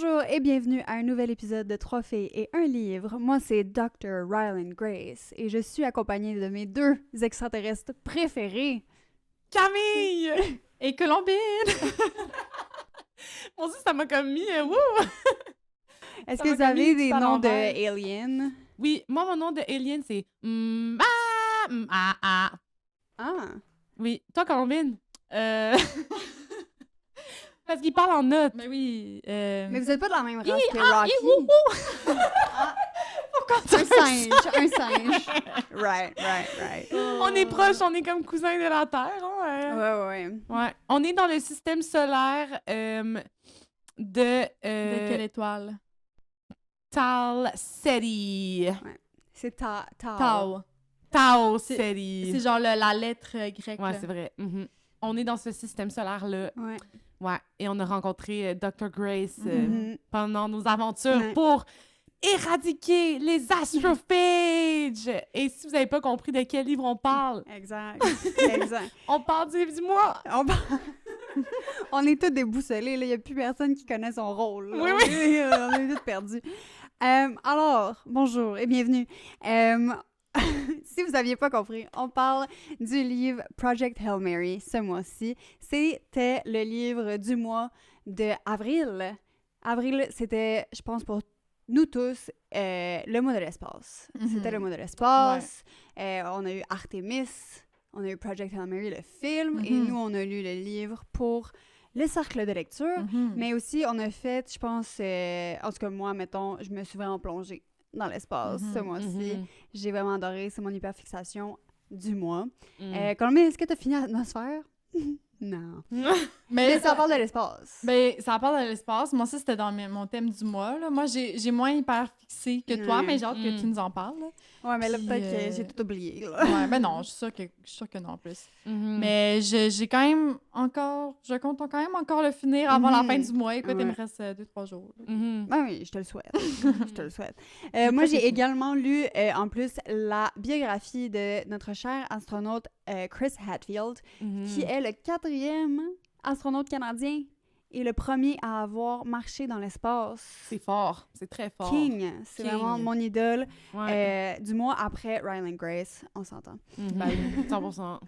Bonjour et bienvenue à un nouvel épisode de 3 filles et un livre. Moi, c'est Dr. Rylan Grace et je suis accompagnée de mes deux extraterrestres préférés. Camille! Et Colombine! Mon Dieu, ça m'a comme mis... wouh! Est-ce Ça que m'a vous avez comme mis des tout à noms de l'envers. aliens? Oui, moi, mon nom de alien, c'est... Ah! Oui. Toi, Colombine? Parce qu'il parle en notes. Mais oui. Mais vous êtes pas de la même race que Rocky? Un singe. Right. On est proches, on est comme cousins de la Terre. Hein? Ouais. Ouais. On est dans le système solaire de De quelle étoile? Tal Ceti. C'est Tao. Tau C'est Ceti. genre la lettre grecque. Ouais, là. c'est vrai. Mhm. On est dans ce système solaire-là. Ouais. Ouais. Et on a rencontré Dr. Grace Mhm. pendant nos aventures Ouais. pour éradiquer les astrophages. Et si vous n'avez pas compris de quel livre on parle, Exact. on parle du livre du mois. On est tous déboussolés, là. Il n'y a plus personne qui connaît son rôle. Là. Oui. On est tous perdus. Alors, bonjour et bienvenue. Si vous n'aviez pas compris, on parle du livre Project Hail Mary ce mois-ci. C'était le livre du mois de avril. Avril, c'était, je pense, pour nous tous, le mois de l'espace. Mhm. C'était le mois de l'espace. On a eu Artemis, on a eu Project Hail Mary, le film, et Mhm. nous, on a lu le livre pour le cercle de lecture. Mhm. Mais aussi, on a fait, je pense, en tout cas, moi, mettons, je me suis vraiment plongée dans l'espace ce mois-ci. J'ai vraiment adoré, c'est mon hyperfixation du mois. Colombine, est-ce que tu as fini Atmosphère? Non. Mais ça parle de l'espace. Ben, ça parle de l'espace. Moi, ça, c'était dans mon thème du mois. Là. Moi, j'ai moins hyper fixé que toi, Ouais. mais j'ai hâte que tu nous en parles. Là. Ouais, mais là, Puis, peut-être que j'ai tout oublié. Là. Ouais, ben non, je suis sûre que non, en plus. Mais j'ai quand même encore... Je compte quand même encore le finir avant la fin du mois. Écoute, il me Ouais. reste 2-3 jours. là. Ben oui, je te le souhaite. Je te le souhaite. Moi, j'ai également lu, en plus, la biographie de notre cher astronaute Chris Hadfield, qui est le 4e astronaute canadien et le premier à avoir marché dans l'espace. C'est fort. C'est très fort. King. C'est King. vraiment mon idole. Ouais. Du mois après Rylan Grace, on s'entend. Ben, 100%.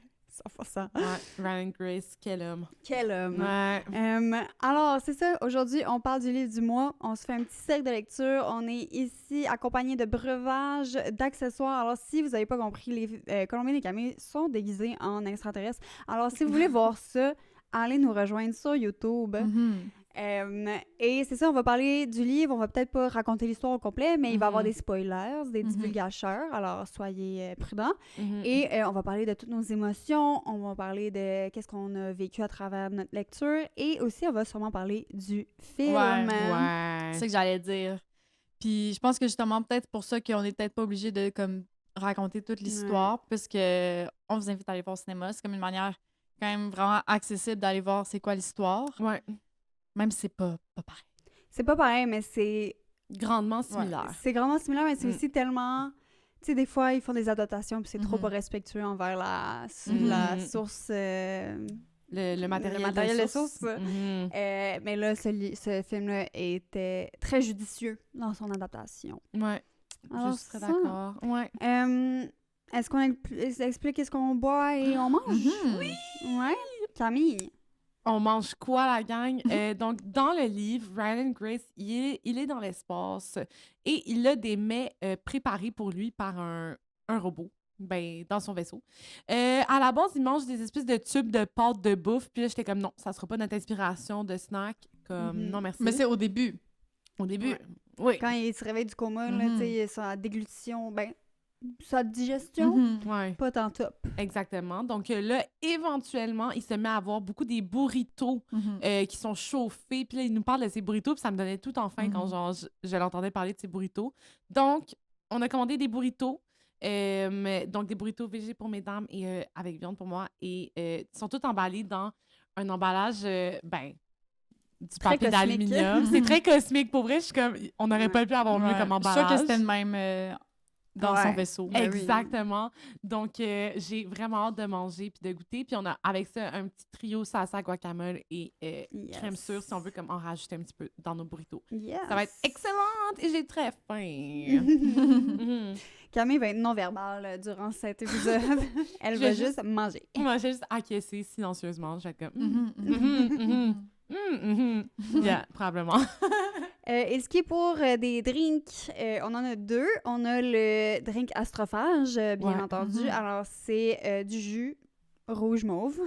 100%. Ouais. Ryan Grace, quel homme. Quel homme. Ouais. Alors, c'est ça. Aujourd'hui, on parle du livre du mois. On se fait un petit cercle de lecture. On est ici accompagné de breuvages, d'accessoires. Alors, si vous n'avez pas compris, les Colombine et Camille sont déguisés en extraterrestres. Alors, si vous voulez voir ça, allez nous rejoindre sur YouTube. Mhm. Et c'est ça, on va parler du livre. On va peut-être pas raconter l'histoire au complet, mais il va y avoir des spoilers, des Mhm. divulgateurs. Alors, soyez prudents. Mhm. Et on va parler de toutes nos émotions, on va parler de qu'est-ce qu'on a vécu à travers notre lecture et aussi on va sûrement parler du film. Ouais. C'est ça que j'allais dire. Puis je pense que justement, peut-être pour ça qu'on est peut-être pas obligé de comme raconter toute l'histoire, puisque on vous invite à aller voir au cinéma. C'est comme une manière quand même vraiment accessible d'aller voir c'est quoi l'histoire, Ouais. même si c'est pas pareil. C'est pas pareil, mais c'est Grandement similaire. grandement similaire, mais c'est aussi tellement... Tu sais, des fois, ils font des adaptations puis c'est trop Mhm. pas respectueux envers la Mhm. source... Le matériel, de source. Mhm. mais là, ce film-là était très judicieux dans son adaptation. Ouais. Alors, Je serais ça. d'accord. Ouais. Est-ce qu'on explique qu'est-ce qu'on boit et on mange? Mhm. Ouais. Camille. On mange quoi, la gang? Donc, dans le livre, Rylan Grace, il est dans l'espace et il a des mets préparés pour lui par un robot. Ben, dans son vaisseau. À la base, il mange des espèces de tubes de pâte de bouffe. Puis là, j'étais comme, non, ça sera pas notre inspiration de snack. Comme, non, merci. Mais c'est au début. Au début. Ouais. Oui. Quand il se réveille du coma, là, Mhm. tu sais, sa déglutition, ben, sa digestion, Mhm. Ouais. pas tant top. Exactement. Donc là, éventuellement, il se met à avoir beaucoup des burritos Mhm. qui sont chauffés. Puis là, il nous parle de ces burritos. Puis ça me donnait tout en faim quand genre, je l'entendais parler de ces burritos. Donc, on a commandé des burritos. Donc, des burritos végés pour mesdames et avec viande pour moi. Et ils sont tous emballés dans un emballage, du Très papier cosmique. d'aluminium. C'est très cosmique. Pour vrai, je suis comme, on n'aurait pas pu avoir mieux Ouais. comme Je suis emballage. sûre que c'était le même dans son vaisseau. Ben oui. Exactement. Donc, j'ai vraiment hâte de manger puis de goûter. Puis on a avec ça un petit trio salsa guacamole et crème sûre si on veut comme en rajouter un petit peu dans nos burritos. Yes. Ça va être excellent et j'ai très faim. Mhm. Camille va être non-verbale durant cet épisode. Elle Je va vais juste manger. Moi, j'ai juste acquiescé silencieusement. Je vais être comme... Yeah, probablement. Et ce qui est pour des drinks, on en a deux. On a le drink astrophage, bien Ouais. entendu. Alors, c'est du jus rouge mauve.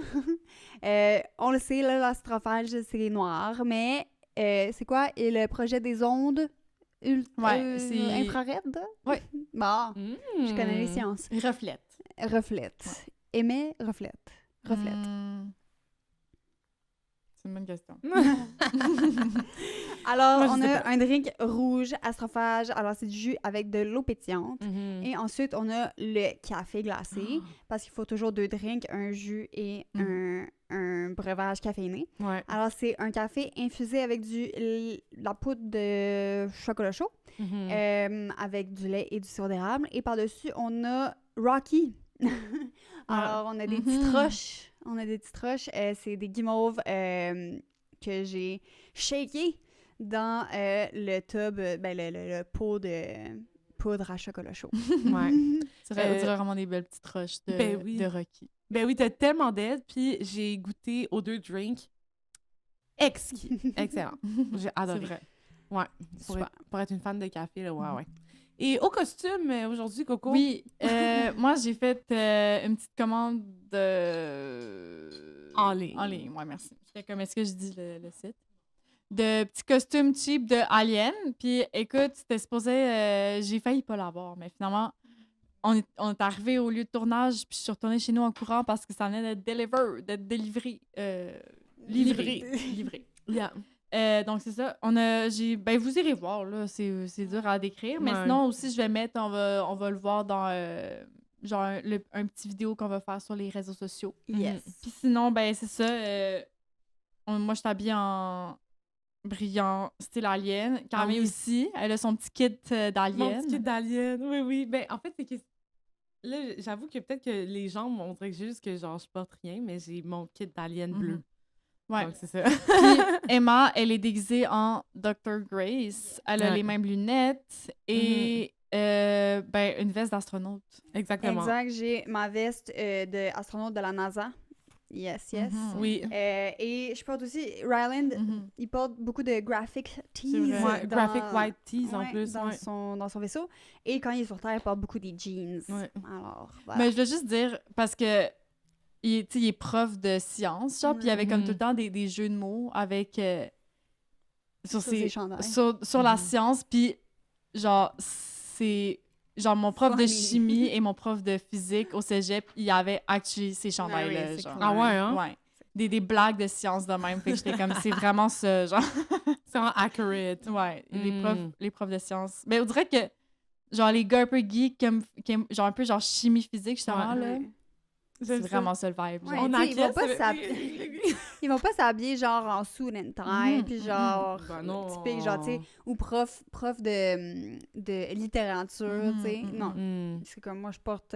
On le sait, là, l'astrophage, c'est noir, mais c'est quoi? Et le projet des ondes c'est... infrared? Ouais. Bon, je connais les sciences. Reflète. Reflète. Émet, reflète. Reflète. C'est une bonne question. Alors, Moi, je on sais a pas. un drink rouge astrophage. Alors, c'est du jus avec de l'eau pétillante. Mhm. Et ensuite, on a le café glacé, parce qu'il faut toujours deux drinks, un jus et un breuvage caféiné. Ouais. Alors, c'est un café infusé avec la poudre de chocolat chaud, Mhm. avec du lait et du sirop d'érable. Et par-dessus, on a Rocky. Alors, on a des petites roches. On a des petites roches. C'est des guimauves que j'ai shaké dans le tub, le pot de poudre à chocolat chaud. Ouais. On dirait vraiment des belles petites roches Ben oui. de Rocky. Ben oui, t'as tellement d'aide, puis j'ai goûté aux deux drinks. Exquis. Excellent. J'ai adoré. C'est vrai. Ouais. Super. Pour être une fan de café, là, ouais. Et au costume, aujourd'hui, Coco? Oui, moi, j'ai fait une petite commande En ligne. En ligne, ouais, merci. J'étais comme, est-ce que je dis le site? De petits costumes cheap de Alien. Puis, écoute, c'était supposé... j'ai failli pas l'avoir, mais finalement, on est arrivé au lieu de tournage, puis je suis retournée chez nous en courant parce que ça venait d'être délivré. Livré. Yeah. Donc, c'est ça. Vous irez voir, là. C'est dur à décrire. Mais Ouais. sinon, aussi, je vais mettre, on va le voir dans un petit vidéo qu'on va faire sur les réseaux sociaux. Yes. Puis sinon, ben, c'est ça. Moi, je t'habille en brillant style alien. Camille oui. aussi. Elle a son petit kit Mon d'alien. petit kit d'alien. Oui, oui. Ben, en fait, c'est que... Là, j'avoue que peut-être que les gens montreraient juste que, genre, je porte rien, mais j'ai mon kit d'alien bleu. Ouais. Donc, c'est ça. Puis Emma, elle est déguisée en Dr. Grace. Elle a Ouais. les mêmes lunettes et une veste d'astronaute. Exactement. Exact, j'ai ma veste d'astronaute de la NASA. Yes, yes. Oui. Et je porte aussi, Ryland, il porte beaucoup de graphic tees. vrai. Ouais, graphic white tees en plus. Dans, Ouais. dans son vaisseau. Et quand il est sur Terre, il porte beaucoup des jeans. Ouais. Alors, voilà. Mais je veux juste dire, parce que il est prof de sciences, genre, puis il y avait comme tout le temps des jeux de mots avec... sur ses chandails. sur la science, puis genre, c'est... Genre, mon prof de Funny. chimie et mon prof de physique au cégep, il y avait actually ces chandails-là, oui, c'est genre. cool. Ah ouais, hein? Ouais. Des blagues de science de même. Fait que j'étais comme, c'est vraiment ça, genre. C'est vraiment accurate. Ouais, les profs de sciences. Mais on dirait que, genre, les gars un peu geeks, qui aiment genre un peu genre chimie physique, justement, là, Ouais. c'est vraiment ça le vibe. Ouais, genre. On tu sais, ils vont acquiesce pas avec- s'habiller- Ils vont pas s'habiller genre en suit and tie, puis genre Ben non. typique, genre, tu sais, ou prof de littérature, tu sais. Non, Mm. c'est comme moi, je porte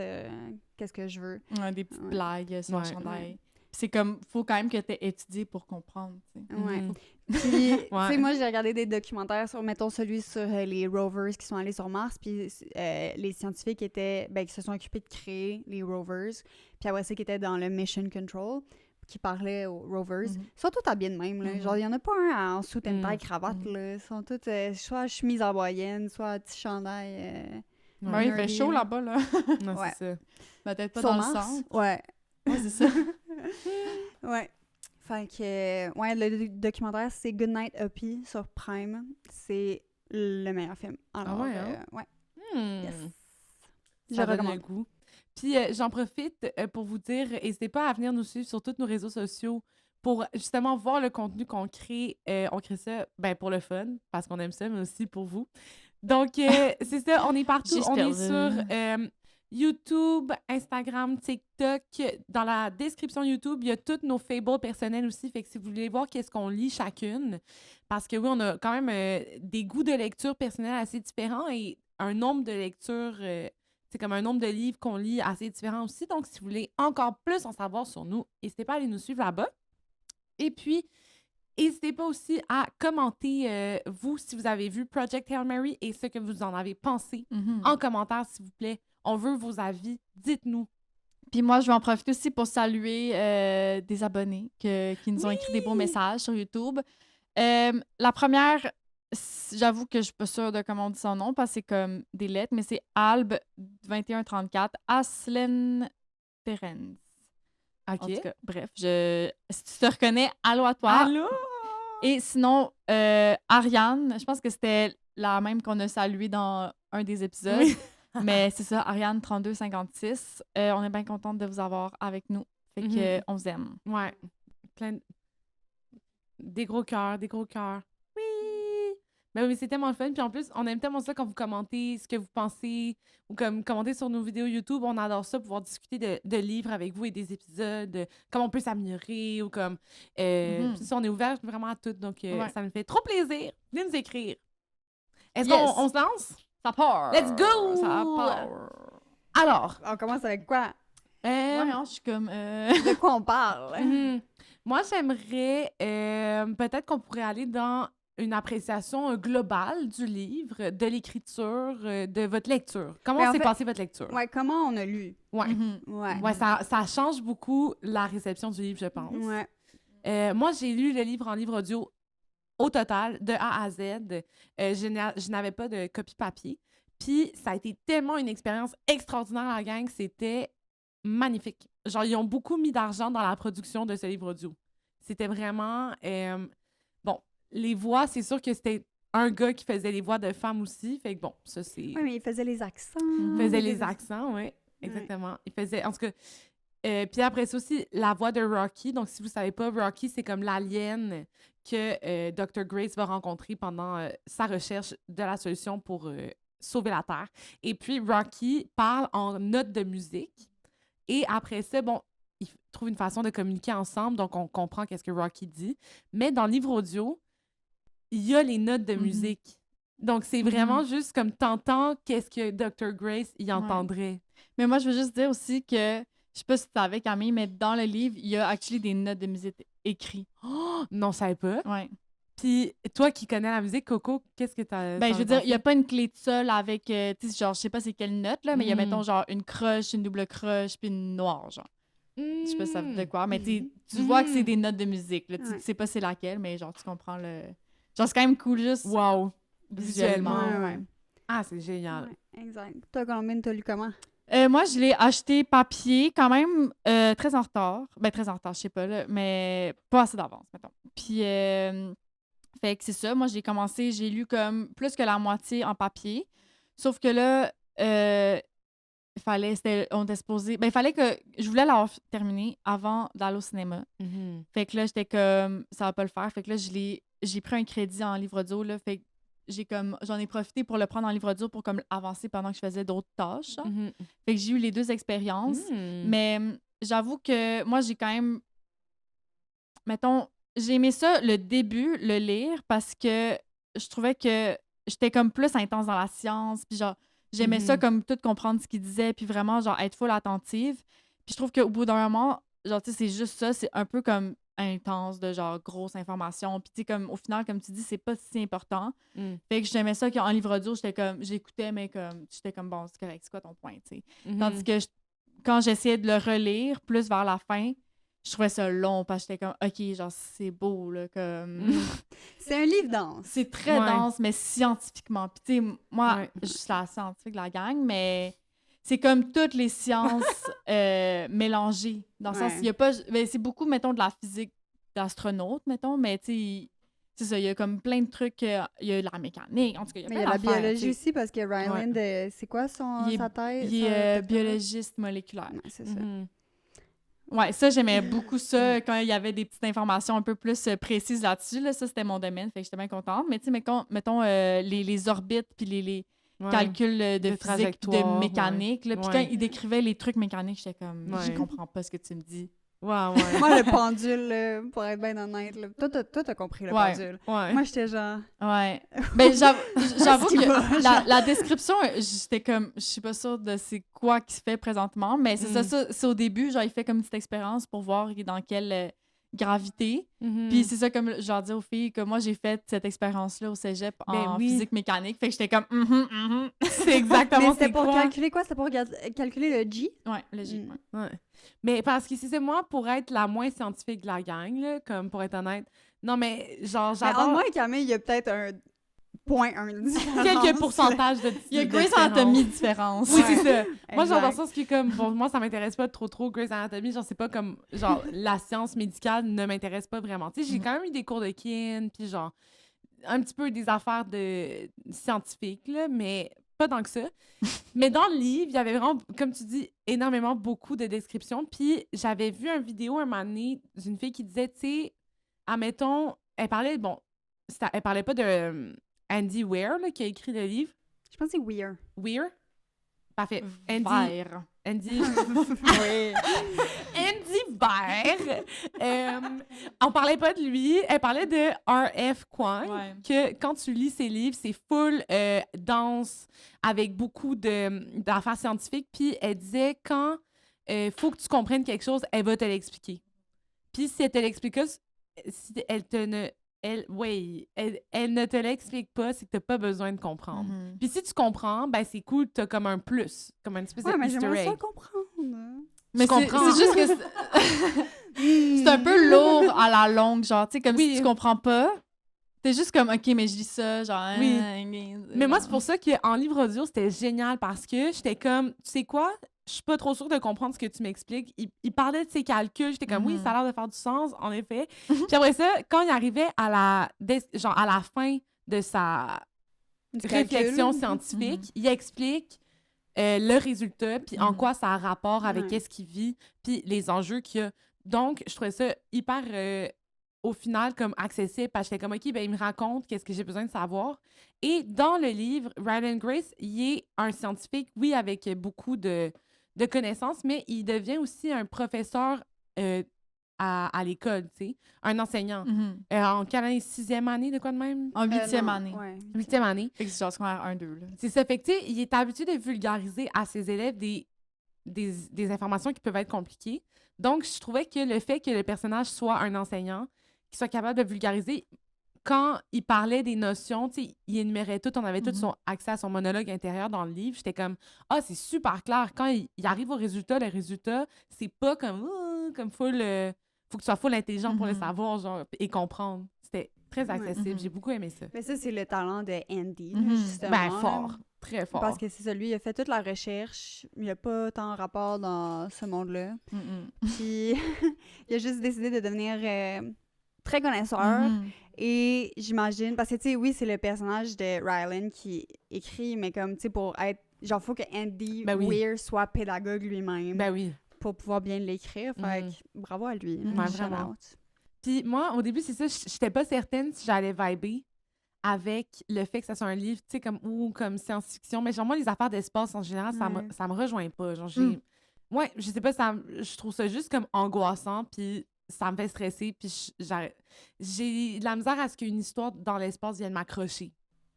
qu'est-ce que je veux. Ouais, des petites Ouais. blagues sur Ouais. le chandail. Ouais. Puis c'est comme, faut quand même que tu aies étudié pour comprendre, tu sais. Ouais. Mhm. Puis, tu sais, Ouais. moi, j'ai regardé des documentaires sur, mettons, celui sur les rovers qui sont allés sur Mars, puis les scientifiques qui se sont occupés de créer les rovers, puis après ça, qui étaient dans le Mission Control, qui parlaient aux rovers. Mhm. Ils sont tous habillés de même, là. Mhm. Genre, il y en a pas un en suit and tie Mhm. cravate, là. Ils sont tous soit chemise en moyenne, soit petit chandail. Ben oui, il fait nerdy, chaud là. là-bas, là. Non, Ouais. c'est ça. Peut-être pas Sur dans Mars. le centre. Ouais. Ouais, c'est ça. Ouais. Fait que, ouais, le documentaire, c'est Goodnight Uppy sur Prime. C'est le meilleur film. Alors, ouais, hein? ouais. Hmm. Yes. Je Ça donne le recommande. goût. Puis j'en profite pour vous dire, n'hésitez pas à venir nous suivre sur tous nos réseaux sociaux pour justement voir le contenu qu'on crée. On crée ça pour le fun, parce qu'on aime ça, mais aussi pour vous. Donc, c'est ça, on est partout. On est sur YouTube, Instagram, TikTok. Dans la description YouTube, il y a tous nos fables personnels aussi. Fait que si vous voulez voir qu'est-ce qu'on lit chacune, parce que oui, on a quand même des goûts de lecture personnels assez différents et un nombre de lectures c'est comme un nombre de livres qu'on lit assez différent aussi. Donc, si vous voulez encore plus en savoir sur nous, n'hésitez pas à aller nous suivre là-bas. Et puis, n'hésitez pas aussi à commenter, vous, si vous avez vu Project Hail Mary et ce que vous en avez pensé en commentaire, s'il vous plaît. On veut vos avis. Dites-nous. Puis moi, je vais en profiter aussi pour saluer des abonnés qui nous ont écrit des beaux messages sur YouTube. La première, j'avoue que je suis pas sûre de comment on dit son nom parce que c'est comme des lettres, mais c'est Alb2134 Aslen Terens. OK. En tout cas, bref, si tu te reconnais, allô à toi. Allô? Et sinon, Ariane, je pense que c'était la même qu'on a saluée dans un des épisodes. Oui. Mais c'est ça, Ariane 3256. On est bien contente de vous avoir avec nous. Fait que on vous aime. Ouais. Des gros cœurs, des gros cœurs. Oui! Mais oui, c'est tellement le fun. Puis en plus, on aime tellement ça quand vous commentez ce que vous pensez ou comme commentez sur nos vidéos YouTube. On adore ça, pouvoir discuter de livres avec vous et des épisodes, comment on peut s'améliorer ou comme... puis ça, on est ouvert vraiment à tout. Donc, ça nous fait trop plaisir de nous écrire. Est-ce qu'on se lance? Ça part! Let's go! Ça part! Alors... On commence avec quoi? Ouais, non, je suis comme... De quoi on parle? Moi, j'aimerais... peut-être qu'on pourrait aller dans une appréciation globale du livre, de l'écriture, de votre lecture. Comment s'est passée votre lecture? Ouais, comment on a lu? Ouais. Ouais, ça change beaucoup la réception du livre, je pense. Ouais. Moi, j'ai lu le livre en livre audio au total, de A à Z. Je n'avais pas de copie papier. Puis, ça a été tellement une expérience extraordinaire, la gang. C'était magnifique. Genre, ils ont beaucoup mis d'argent dans la production de ce livre audio. C'était vraiment... bon, les voix, c'est sûr que c'était un gars qui faisait les voix de femmes aussi. Fait que bon, ça, c'est... Oui, mais il faisait les accents. Il faisait les accents, oui. Exactement. Il faisait... En tout cas... puis après ça aussi, la voix de Rocky. Donc, si vous ne savez pas, Rocky, c'est comme l'alien que Dr. Grace va rencontrer pendant sa recherche de la solution pour sauver la Terre. Et puis, Rocky parle en notes de musique. Et après ça, bon, ils trouvent une façon de communiquer ensemble, donc on comprend qu'est-ce que Rocky dit. Mais dans le livre audio, il y a les notes de musique. Donc, c'est vraiment juste comme t'entends qu'est-ce que Dr. Grace y entendrait. Mais moi, je veux juste dire aussi que je sais pas si tu savais, Camille, mais dans le livre, il y a actually des notes de musique écrites. Oh! Non, je savais pas. Ouais. Puis, toi qui connais la musique, Coco, qu'est-ce que t'as... Ben, je veux dire, il n'y a pas une clé de sol avec, tu sais, genre, je sais pas c'est quelle note, là, mais il y a, mettons, genre, une croche, une double croche, puis une noire, genre. Je sais pas ça veut dire quoi, mais tu vois que c'est des notes de musique, là. Tu sais pas c'est laquelle, mais genre, tu comprends le... Genre, c'est quand même cool, juste... Wow! Visuellement. Ouais. Ah, c'est génial. Ouais, exact. Toi, Colombine, t'as lu comment? Moi, je l'ai acheté papier quand même très en retard. Ben, très en retard, je sais pas, là, mais pas assez d'avance, mettons. Puis, fait que c'est ça. Moi, j'ai lu comme plus que la moitié en papier. Sauf que là, on était supposé... Ben, il fallait que... Je voulais l'avoir terminé avant d'aller au cinéma. Fait que là, j'étais comme, ça va pas le faire. Fait que là, j'ai pris un crédit en livre audio, là. Fait que j'en ai profité pour le prendre en livre audio pour comme avancer pendant que je faisais d'autres tâches. Fait que j'ai eu les deux expériences. Mais j'avoue que moi, j'ai quand même... Mettons, j'ai aimé ça, le début, le lire, parce que je trouvais que j'étais comme plus intense dans la science. Puis genre, j'aimais ça comme tout comprendre ce qu'il disait, puis vraiment, genre, être full attentive. Puis je trouve qu'au bout d'un moment, genre, tu sais, c'est juste ça, c'est un peu comme intense de genre grosse information. Puis tu sais, comme au final, comme tu dis, c'est pas si important. Fait que j'aimais ça qu'en livre audio, j'écoutais, mais comme, j'étais comme, bon, c'est correct, c'est quoi ton point, tu sais. Tandis que quand j'essayais de le relire, plus vers la fin, je trouvais ça long, parce que j'étais comme, OK, genre, c'est beau, là, comme... C'est un livre dense. C'est très dense, mais scientifiquement. Puis, tu sais, moi, je suis la scientifique de la gang, mais c'est comme toutes les sciences mélangées. Dans le sens, il y a pas... Ben, c'est beaucoup, mettons, de la physique d'astronaute, mettons, mais, tu sais, c'est ça, il y a comme plein de trucs. Il y a de la mécanique, en tout cas, il y a plein Mais il y a la d'affaires, biologie aussi, parce que Ryland, c'est quoi sa thèse? Il est biologiste moléculaire. Ouais, c'est ça. Ouais, ça, j'aimais beaucoup ça quand il y avait des petites informations un peu plus précises là-dessus. Là, ça, c'était mon domaine, fait que j'étais bien contente. Mais tu sais, mettons les orbites puis les calculs de physique, de mécanique. Là, puis quand il décrivait les trucs mécaniques, j'étais comme, je comprends pas ce que tu me dis. Ouais. Moi, le pendule, là, pour être bien honnête, là, toi, t'as compris le Ouais. pendule. Ouais. Moi, j'étais genre... Ouais. Ben, j'avoue qu'il va, que la description, j'étais comme, je suis pas sûre de c'est quoi qui se fait présentement, mais c'est ça, c'est au début, genre, il fait comme une petite expérience pour voir dans quelle gravité. Puis c'est ça, comme, genre, dire aux filles que moi, j'ai fait cette expérience-là au cégep en physique mécanique, fait que j'étais comme, C'est exactement Mais c'était c'est pour quoi. calculer quoi? C'était pour calculer le G? Ouais, logique. Mm. Ouais. Mais parce que si c'est moi, pour être la moins scientifique de la gang, là, comme pour être honnête, non, mais genre, Mais en j'adore moi et Camille, il y a peut-être un 0.1 de différence. quelques pourcentages de Il y a de Grey's différence. Anatomy différence. Oui, Ouais. c'est ça. Moi, j'adore Exact. ça, ce qui est comme, bon, moi, ça m'intéresse pas trop Grey's Anatomy, genre, c'est pas comme, genre, la science médicale ne m'intéresse pas vraiment. Tu sais, j'ai quand même eu des cours de kin, puis genre, un petit peu des affaires de scientifiques, là, mais pas tant que ça. Mais dans le livre, il y avait vraiment, comme tu dis, énormément beaucoup de descriptions, puis j'avais vu une vidéo un moment donné d'une fille qui disait, tu sais, admettons, elle parlait, bon, elle parlait pas de Andy Weir, là, qui a écrit le livre. Je pense que c'est weird. Weir? Parfait. Andy Vert. Oui. Andy Weir. On parlait pas de lui, elle parlait de R.F. Kuang, Ouais. que quand tu lis ses livres, c'est full dense, avec beaucoup d'affaires scientifiques, puis elle disait quand faut que tu comprennes quelque chose, elle va te l'expliquer. Puis si elle te l'explique pas, si elle te ne... Elle ne te l'explique pas, c'est que t'as pas besoin de comprendre. Mhm. Puis si tu comprends, ben c'est cool, t'as comme un plus, comme une espèce Ouais, de mais easter j'aimerais ça egg. comprendre. Mais comprends. c'est juste que c'est un peu lourd à la longue, genre, tu sais, comme si tu comprends pas. T'es juste comme, OK, mais je lis ça, genre... Oui. genre. Mais moi, c'est pour ça qu'en livre audio, c'était génial parce que j'étais comme, tu sais quoi? Je suis pas trop sûre de comprendre ce que tu m'expliques. Il parlait de ses calculs. J'étais comme, oui, ça a l'air de faire du sens, en effet. Puis après ça, quand il arrivait à la fin de sa Du réflexion calcul. scientifique, il explique le résultat, puis en quoi ça a rapport avec Ouais. qu'est-ce qu'il vit, puis les enjeux qu'il y a. Donc, je trouvais ça hyper, au final, comme accessible, parce que j'étais comme, OK, ben il me raconte qu'est-ce que j'ai besoin de savoir. Et dans le livre, Ryland Grace, il est un scientifique, oui, avec beaucoup de connaissances, mais il devient aussi un professeur à l'école, tu sais, un enseignant. Mhm. En quelle année? 6e année, de quoi de même? En 8e non, année. Ouais. 8e année. Fait que c'est genre secondaire 1-2, là. C'est ça. Fait que, tu sais, il est habitué de vulgariser à ses élèves des informations qui peuvent être compliquées. Donc, je trouvais que le fait que le personnage soit un enseignant, qu'il soit capable de vulgariser, quand il parlait des notions, tu sais, il énumérait tout, on avait tout son accès à son monologue intérieur dans le livre. J'étais comme, c'est super clair. Quand il arrive au résultat, le résultat, c'est pas comme full... faut que tu sois full intelligent pour le savoir, genre, et comprendre. C'était très accessible. J'ai beaucoup aimé ça. Mais ça, c'est le talent de Andy, là, Mhm. justement. Ben, là. fort. Très fort. Parce que c'est ça, lui, il a fait toute la recherche. Il n'y a pas tant de rapport dans ce monde-là. Puis, il a juste décidé de devenir très connaisseur. Et j'imagine, parce que, tu sais, oui, c'est le personnage de Ryland qui écrit, mais comme, tu sais, pour être... Genre, faut que Andy Ben oui. Weir soit pédagogue lui-même Ben oui. pour pouvoir bien l'écrire. Fait que, bravo à lui. Ouais, Shout vraiment. out. Puis moi, au début, c'est ça, j'étais pas certaine si j'allais vibrer avec le fait que ça soit un livre, tu sais, comme science-fiction. Mais genre, moi, les affaires d'espace, en général, ça me rejoint pas. Genre, ouais, je sais pas, je trouve ça juste comme angoissant, puis ça me fait stresser, puis j'ai de la misère à ce qu'une histoire dans l'espace vienne m'accrocher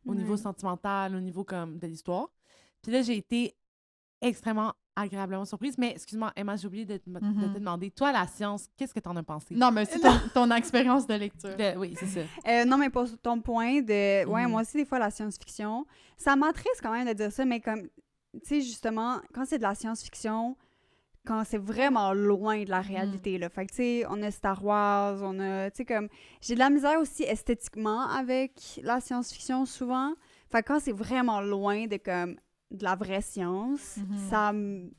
au niveau sentimental, au niveau comme de l'histoire. Puis là, j'ai été extrêmement agréablement surprise. Mais excuse-moi, Emma, j'ai oublié de te demander, toi, la science, qu'est-ce que t'en as pensé? Non, mais c'est ton expérience de lecture. Oui, c'est ça. Non, mais pour ton point de... Ouais, moi aussi, des fois, la science-fiction, ça m'attriste quand même de dire ça, mais comme, tu sais, justement, quand c'est de la science-fiction, quand c'est vraiment loin de la réalité, là. Fait que, tu sais, on a Star Wars, on a... Tu sais, comme... J'ai de la misère aussi esthétiquement avec la science-fiction, souvent. Fait que quand c'est vraiment loin de, comme, de la vraie science, ça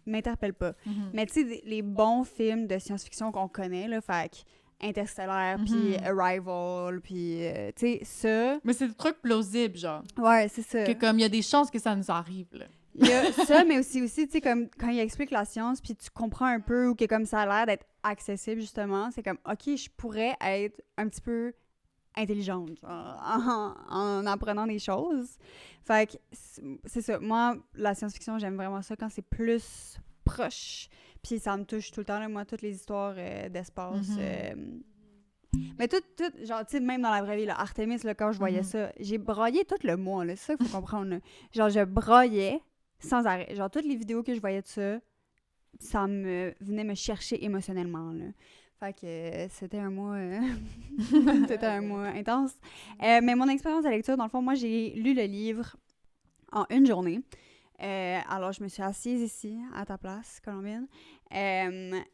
m'interpelle pas. Mais, tu sais, les bons films de science-fiction qu'on connaît, là, fait que Interstellar, puis Arrival, puis, tu sais, ça... Mais c'est des trucs plausibles, genre. Ouais, c'est ça. Que comme il y a des chances que ça nous arrive, là. Il y a ça, mais aussi, tu sais, comme quand il explique la science, puis tu comprends un peu, ou que comme ça a l'air d'être accessible, justement, c'est comme, OK, je pourrais être un petit peu intelligente en apprenant des choses. Fait que c'est ça. Moi, la science-fiction, j'aime vraiment ça quand c'est plus proche, Puis ça me touche tout le temps, là, moi, toutes les histoires d'espace. Mhm. Mais tout, genre, tu sais, même dans la vraie vie, là, Artemis, là, quand je voyais Mhm. ça, j'ai broyé tout le mois, là. C'est ça qu'il faut comprendre, là. Genre, je broyais sans arrêt. Genre, toutes les vidéos que je voyais de ça me venait me chercher émotionnellement, là. Fait que c'était un mois... c'était un mois intense. Mais mon expérience de lecture, dans le fond, moi, j'ai lu le livre en une journée. Alors, je me suis assise ici, à ta place, Colombine.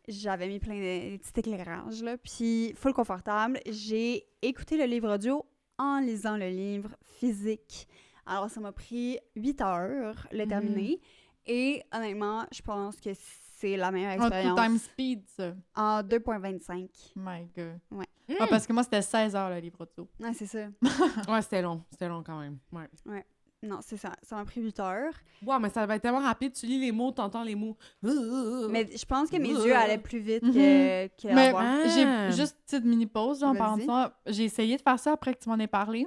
J'avais mis plein de petits éclairages, là, puis full confortable. J'ai écouté le livre audio en lisant le livre physique. Alors, ça m'a pris 8 heures le terminer. Et honnêtement, je pense que c'est la meilleure En expérience. tout time speed, ça. En 2.25. My God. Ouais. Ah, parce que moi, c'était 16 heures, le livre audio. Ouais, c'est ça. Ouais, c'était long quand même. Ouais. Non, c'est ça. Ça m'a pris 8 heures. Ouais, mais ça va être tellement rapide. Tu lis les mots, t'entends les mots. Mais je pense que mes yeux allaient plus vite Mhm. que la Mais voix. Ah. j'ai juste une petite mini-pause, genre, en parlant de Vas-y. ça. J'ai essayé de faire ça après que tu m'en aies parlé.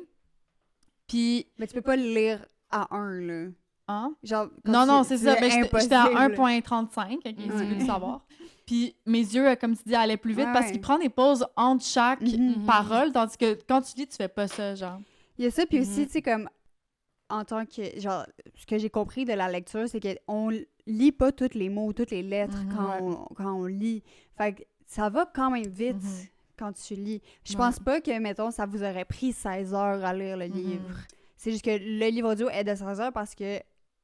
Puis, Mais tu peux pas le lire à 1, là. hein? Genre, quand Non, tu- c'est tu ça. lis Ben, j'étais à impossible. 1.35, ok, si tu veux le savoir. Puis mes yeux, comme tu dis, allaient plus vite Ouais, parce ouais. qu'il prend des pauses entre chaque Mhm. parole, tandis que quand tu lis, tu fais pas ça, genre. Il y a ça, puis aussi, Mhm. tu sais, comme, en tant que, genre, ce que j'ai compris de la lecture, c'est qu'on lit pas tous les mots, toutes les lettres Mhm, quand on lit. Fait que ça va quand même vite Mhm. quand tu lis. Je Ouais. pense pas que, mettons, ça vous aurait pris 16 heures à lire le Mhm. livre. C'est juste que le livre audio est de 16 heures parce que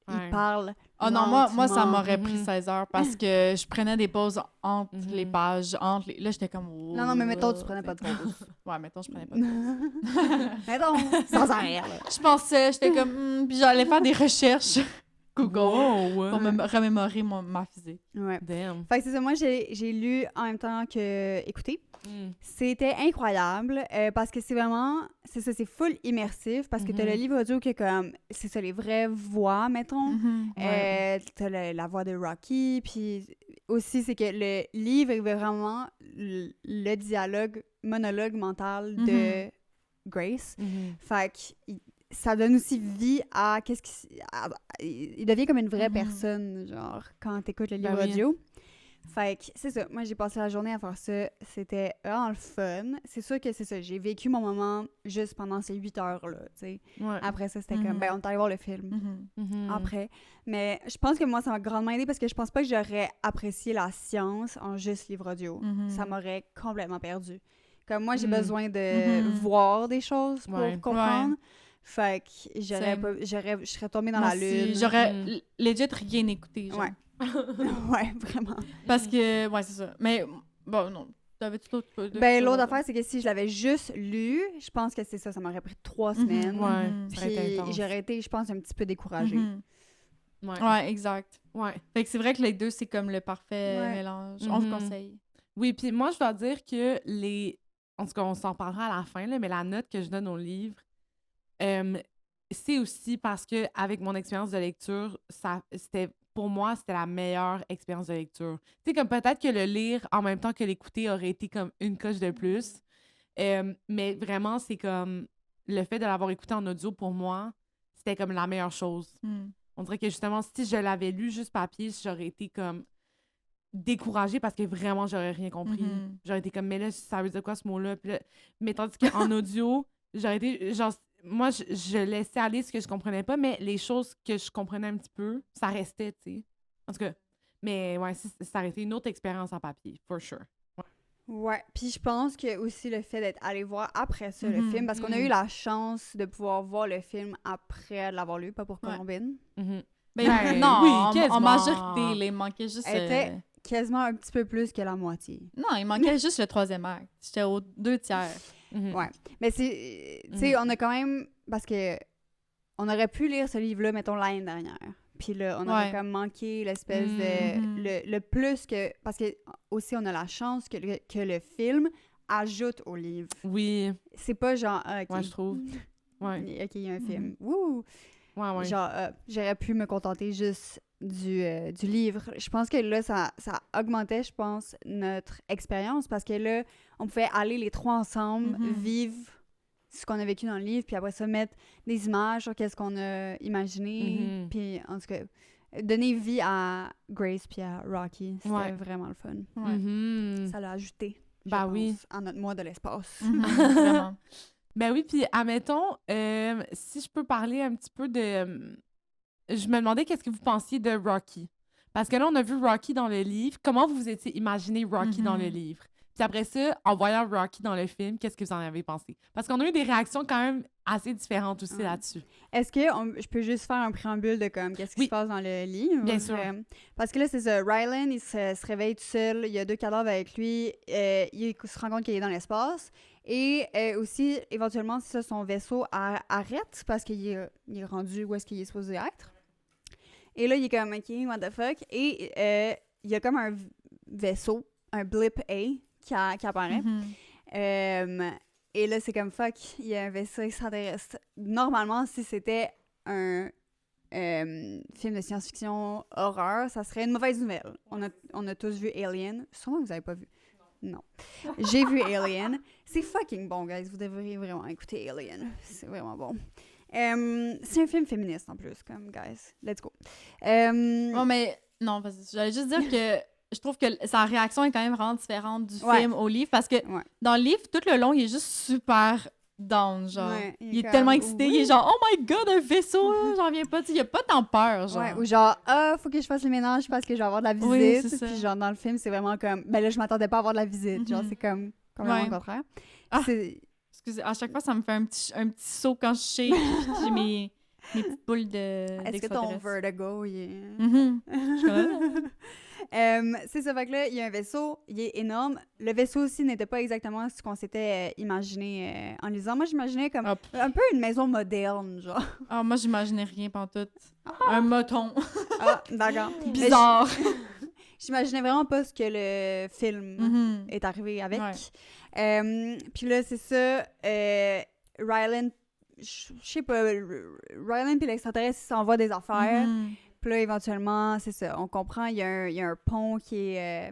Ouais. il parle Ah non, moi, ça lentement. m'aurait pris Mhm. 16 heures parce que je prenais des pauses entre Mhm. les pages, Là, j'étais comme... Non, mais mettons, tu prenais pas de pause. Ouais, mettons, je prenais pas de pause. Mettons, sans arrière, là. Je pensais, j'étais comme... puis j'allais faire des recherches Google Wow. pour me remémorer ma physique. Ouais. Damn. Fait que c'est ça, moi, j'ai lu en même temps que écouter. Mm. C'était incroyable parce que c'est vraiment, c'est ça, c'est full immersif parce que t'as le livre audio que comme, c'est ça, les vraies voix, mettons. T'as la voix de Rocky, puis aussi, c'est que le livre est vraiment le dialogue, monologue mental de Grace. Mhm. Fait que ça donne aussi vie à qu'est-ce qui... il devient comme une vraie Mhm. personne, genre, quand t'écoutes le livre Ben oui. audio. Fait que c'est ça. Moi, j'ai passé la journée à faire ça. C'était vraiment le fun. C'est sûr que c'est ça. J'ai vécu mon moment juste pendant ces 8 heures-là, tu sais. Ouais. Après ça, c'était Mhm. comme... Ben, on est allé voir le film Mhm. Mhm. après. Mais je pense que moi, ça m'a grandement aidé parce que je pense pas que j'aurais apprécié la science en juste livre audio. Mhm. Ça m'aurait complètement perdu. Comme moi, j'ai Mhm. besoin de Mhm. voir des choses pour Ouais. comprendre. Fait que Same. je serais tombée dans Moi la aussi, lune. j'aurais Mhm. legit rien écouté, genre. Ouais. Ouais, vraiment. Parce que, ouais, c'est ça. Mais, bon, non. T'avais-tu d'autres... Ben, l'autre affaire, c'est que si je l'avais juste lu, je pense que c'est ça. Ça m'aurait pris 3 Mhm. semaines. Ouais. Mhm. Ça aurait été Puis intense. j'aurais été, je pense, un petit peu découragée. Mhm. Ouais. Ouais, exact. Ouais. Fait que c'est vrai que les deux, c'est comme le parfait Ouais. mélange. On vous Mhm. conseille. Oui, puis moi, je dois dire que en tout cas, on s'en parlera à la fin, là, mais la note que je donne au livre, c'est aussi parce que avec mon expérience de lecture, pour moi, c'était la meilleure expérience de lecture. Tu sais, comme peut-être que le lire en même temps que l'écouter aurait été comme une coche de plus, mais vraiment, c'est comme le fait de l'avoir écouté en audio, pour moi, c'était comme la meilleure chose. Mhm. On dirait que justement, si je l'avais lu juste papier, j'aurais été comme découragée parce que vraiment, j'aurais rien compris. Mhm. J'aurais été comme, mais là, ça veut dire quoi ce mot-là? Puis là, mais tandis qu'en audio, j'aurais été, genre, moi, je laissais aller ce que je comprenais pas, mais les choses que je comprenais un petit peu, ça restait, tu sais. En tout cas, mais ouais, ça aurait été une autre expérience en papier, for sure. Ouais. Puis je pense que aussi le fait d'être allé voir après ça le Mhm. film, parce qu'on a Mhm. eu la chance de pouvoir voir le film après l'avoir lu, pas pour Ouais. Colombine. Mhm. Ben, Ben, non, oui, en quasiment. majorité, là, il manquait juste... Elle était quasiment un petit peu plus que la moitié. Non, il manquait juste le troisième acte. J'étais aux 2/3. Mhm. Ouais. Mais c'est... Tu sais, on a quand même... Parce que on aurait pu lire ce livre-là, mettons, l'année dernière. Puis là, on aurait Ouais. quand même manqué l'espèce Mhm. de... Le plus que... Parce que aussi, on a la chance que le film ajoute au livre. Oui, C'est pas genre... ah, OK, ouais, je trouve. Ouais, OK, il y a un Mhm. film. Wouh! ouais. Genre, j'aurais pu me contenter juste du livre. Je pense que là, ça augmentait, je pense, notre expérience parce que là, on pouvait aller les trois ensemble, Mhm. vivre ce qu'on a vécu dans le livre, puis après ça, mettre des images sur qu'est-ce qu'on a imaginé. Mhm. Puis, en tout cas, donné vie à Grace puis à Rocky. C'était Ouais. vraiment le fun. Ouais. Mhm. Ça l'a ajouté, je Ben pense, oui. à notre mois de l'espace. Mhm, vraiment. Ben oui, puis admettons, si je peux parler un petit peu de... je me demandais qu'est-ce que vous pensiez de Rocky. Parce que là, on a vu Rocky dans le livre. Comment vous vous étiez imaginé Rocky dans le livre? Puis après ça, en voyant Rocky dans le film, qu'est-ce que vous en avez pensé? Parce qu'on a eu des réactions quand même assez différentes aussi Ouais. là-dessus. Est-ce que je peux juste faire un préambule de comme qu'est-ce qui Oui. se passe dans le livre? Bien sûr. Parce que là, c'est ça. Rylan, il se réveille tout seul. Il y a 2 cadavres avec lui. Il se rend compte qu'il est dans l'espace. Et aussi, éventuellement, c'est ça, son vaisseau arrête parce qu'il est rendu où est-ce qu'il est supposé être. Et là, il est comme, OK, what the fuck? Et il y a comme un vaisseau, un blip A qui apparaît. Mhm. Et là, c'est comme fuck, il y a un vaisseau extraterrestre. Normalement, si c'était un film de science-fiction horreur, ça serait une mauvaise nouvelle. On a tous vu Alien. Sûrement que vous n'avez pas vu. Non. J'ai vu Alien. C'est fucking bon, guys. Vous devriez vraiment écouter Alien. C'est vraiment bon. C'est un film féministe en plus, comme, guys. Let's go. Bon, mais non, vas-y. J'allais juste dire que je trouve que sa réaction est quand même vraiment différente du Ouais. film au livre parce que Ouais. dans le livre, tout le long, il est juste super down, genre. Ouais, il est comme, tellement excité, il oui. est genre « Oh my God, un vaisseau! » J'en reviens pas, tu sais, il a pas tant peur, genre. Ouais, ou genre, faut que je fasse le ménage parce que je vais avoir de la visite. Oui, c'est ça. Puis genre, dans le film, c'est vraiment comme, ben là, je m'attendais pas à avoir de la visite. Genre, Mhm. c'est comme complètement Ouais. le contraire. Ah. C'est- Excusez, à chaque fois, ça me fait un petit saut quand je shake. J'ai mes petites boules de Est-ce que ton d'extraterrestres. vertigo, il est... Mhm. Je connais. C'est ça, fait que là, il y a un vaisseau, il est énorme. Le vaisseau aussi n'était pas exactement ce qu'on s'était imaginé en lisant. Moi, j'imaginais comme Hop. un peu une maison moderne, genre. Ah, moi, j'imaginais rien pantoute. Un moton. Ah, d'accord. Mais Bizarre. J'imaginais vraiment pas ce que le film Mhm. est arrivé avec. Ouais. Puis là, c'est ça, Rylan, je sais pas, Rylan puis l'extraterrestre, ils s'envoient des affaires. Mhm. Puis là, éventuellement, c'est ça, on comprend, il y a un pont qui est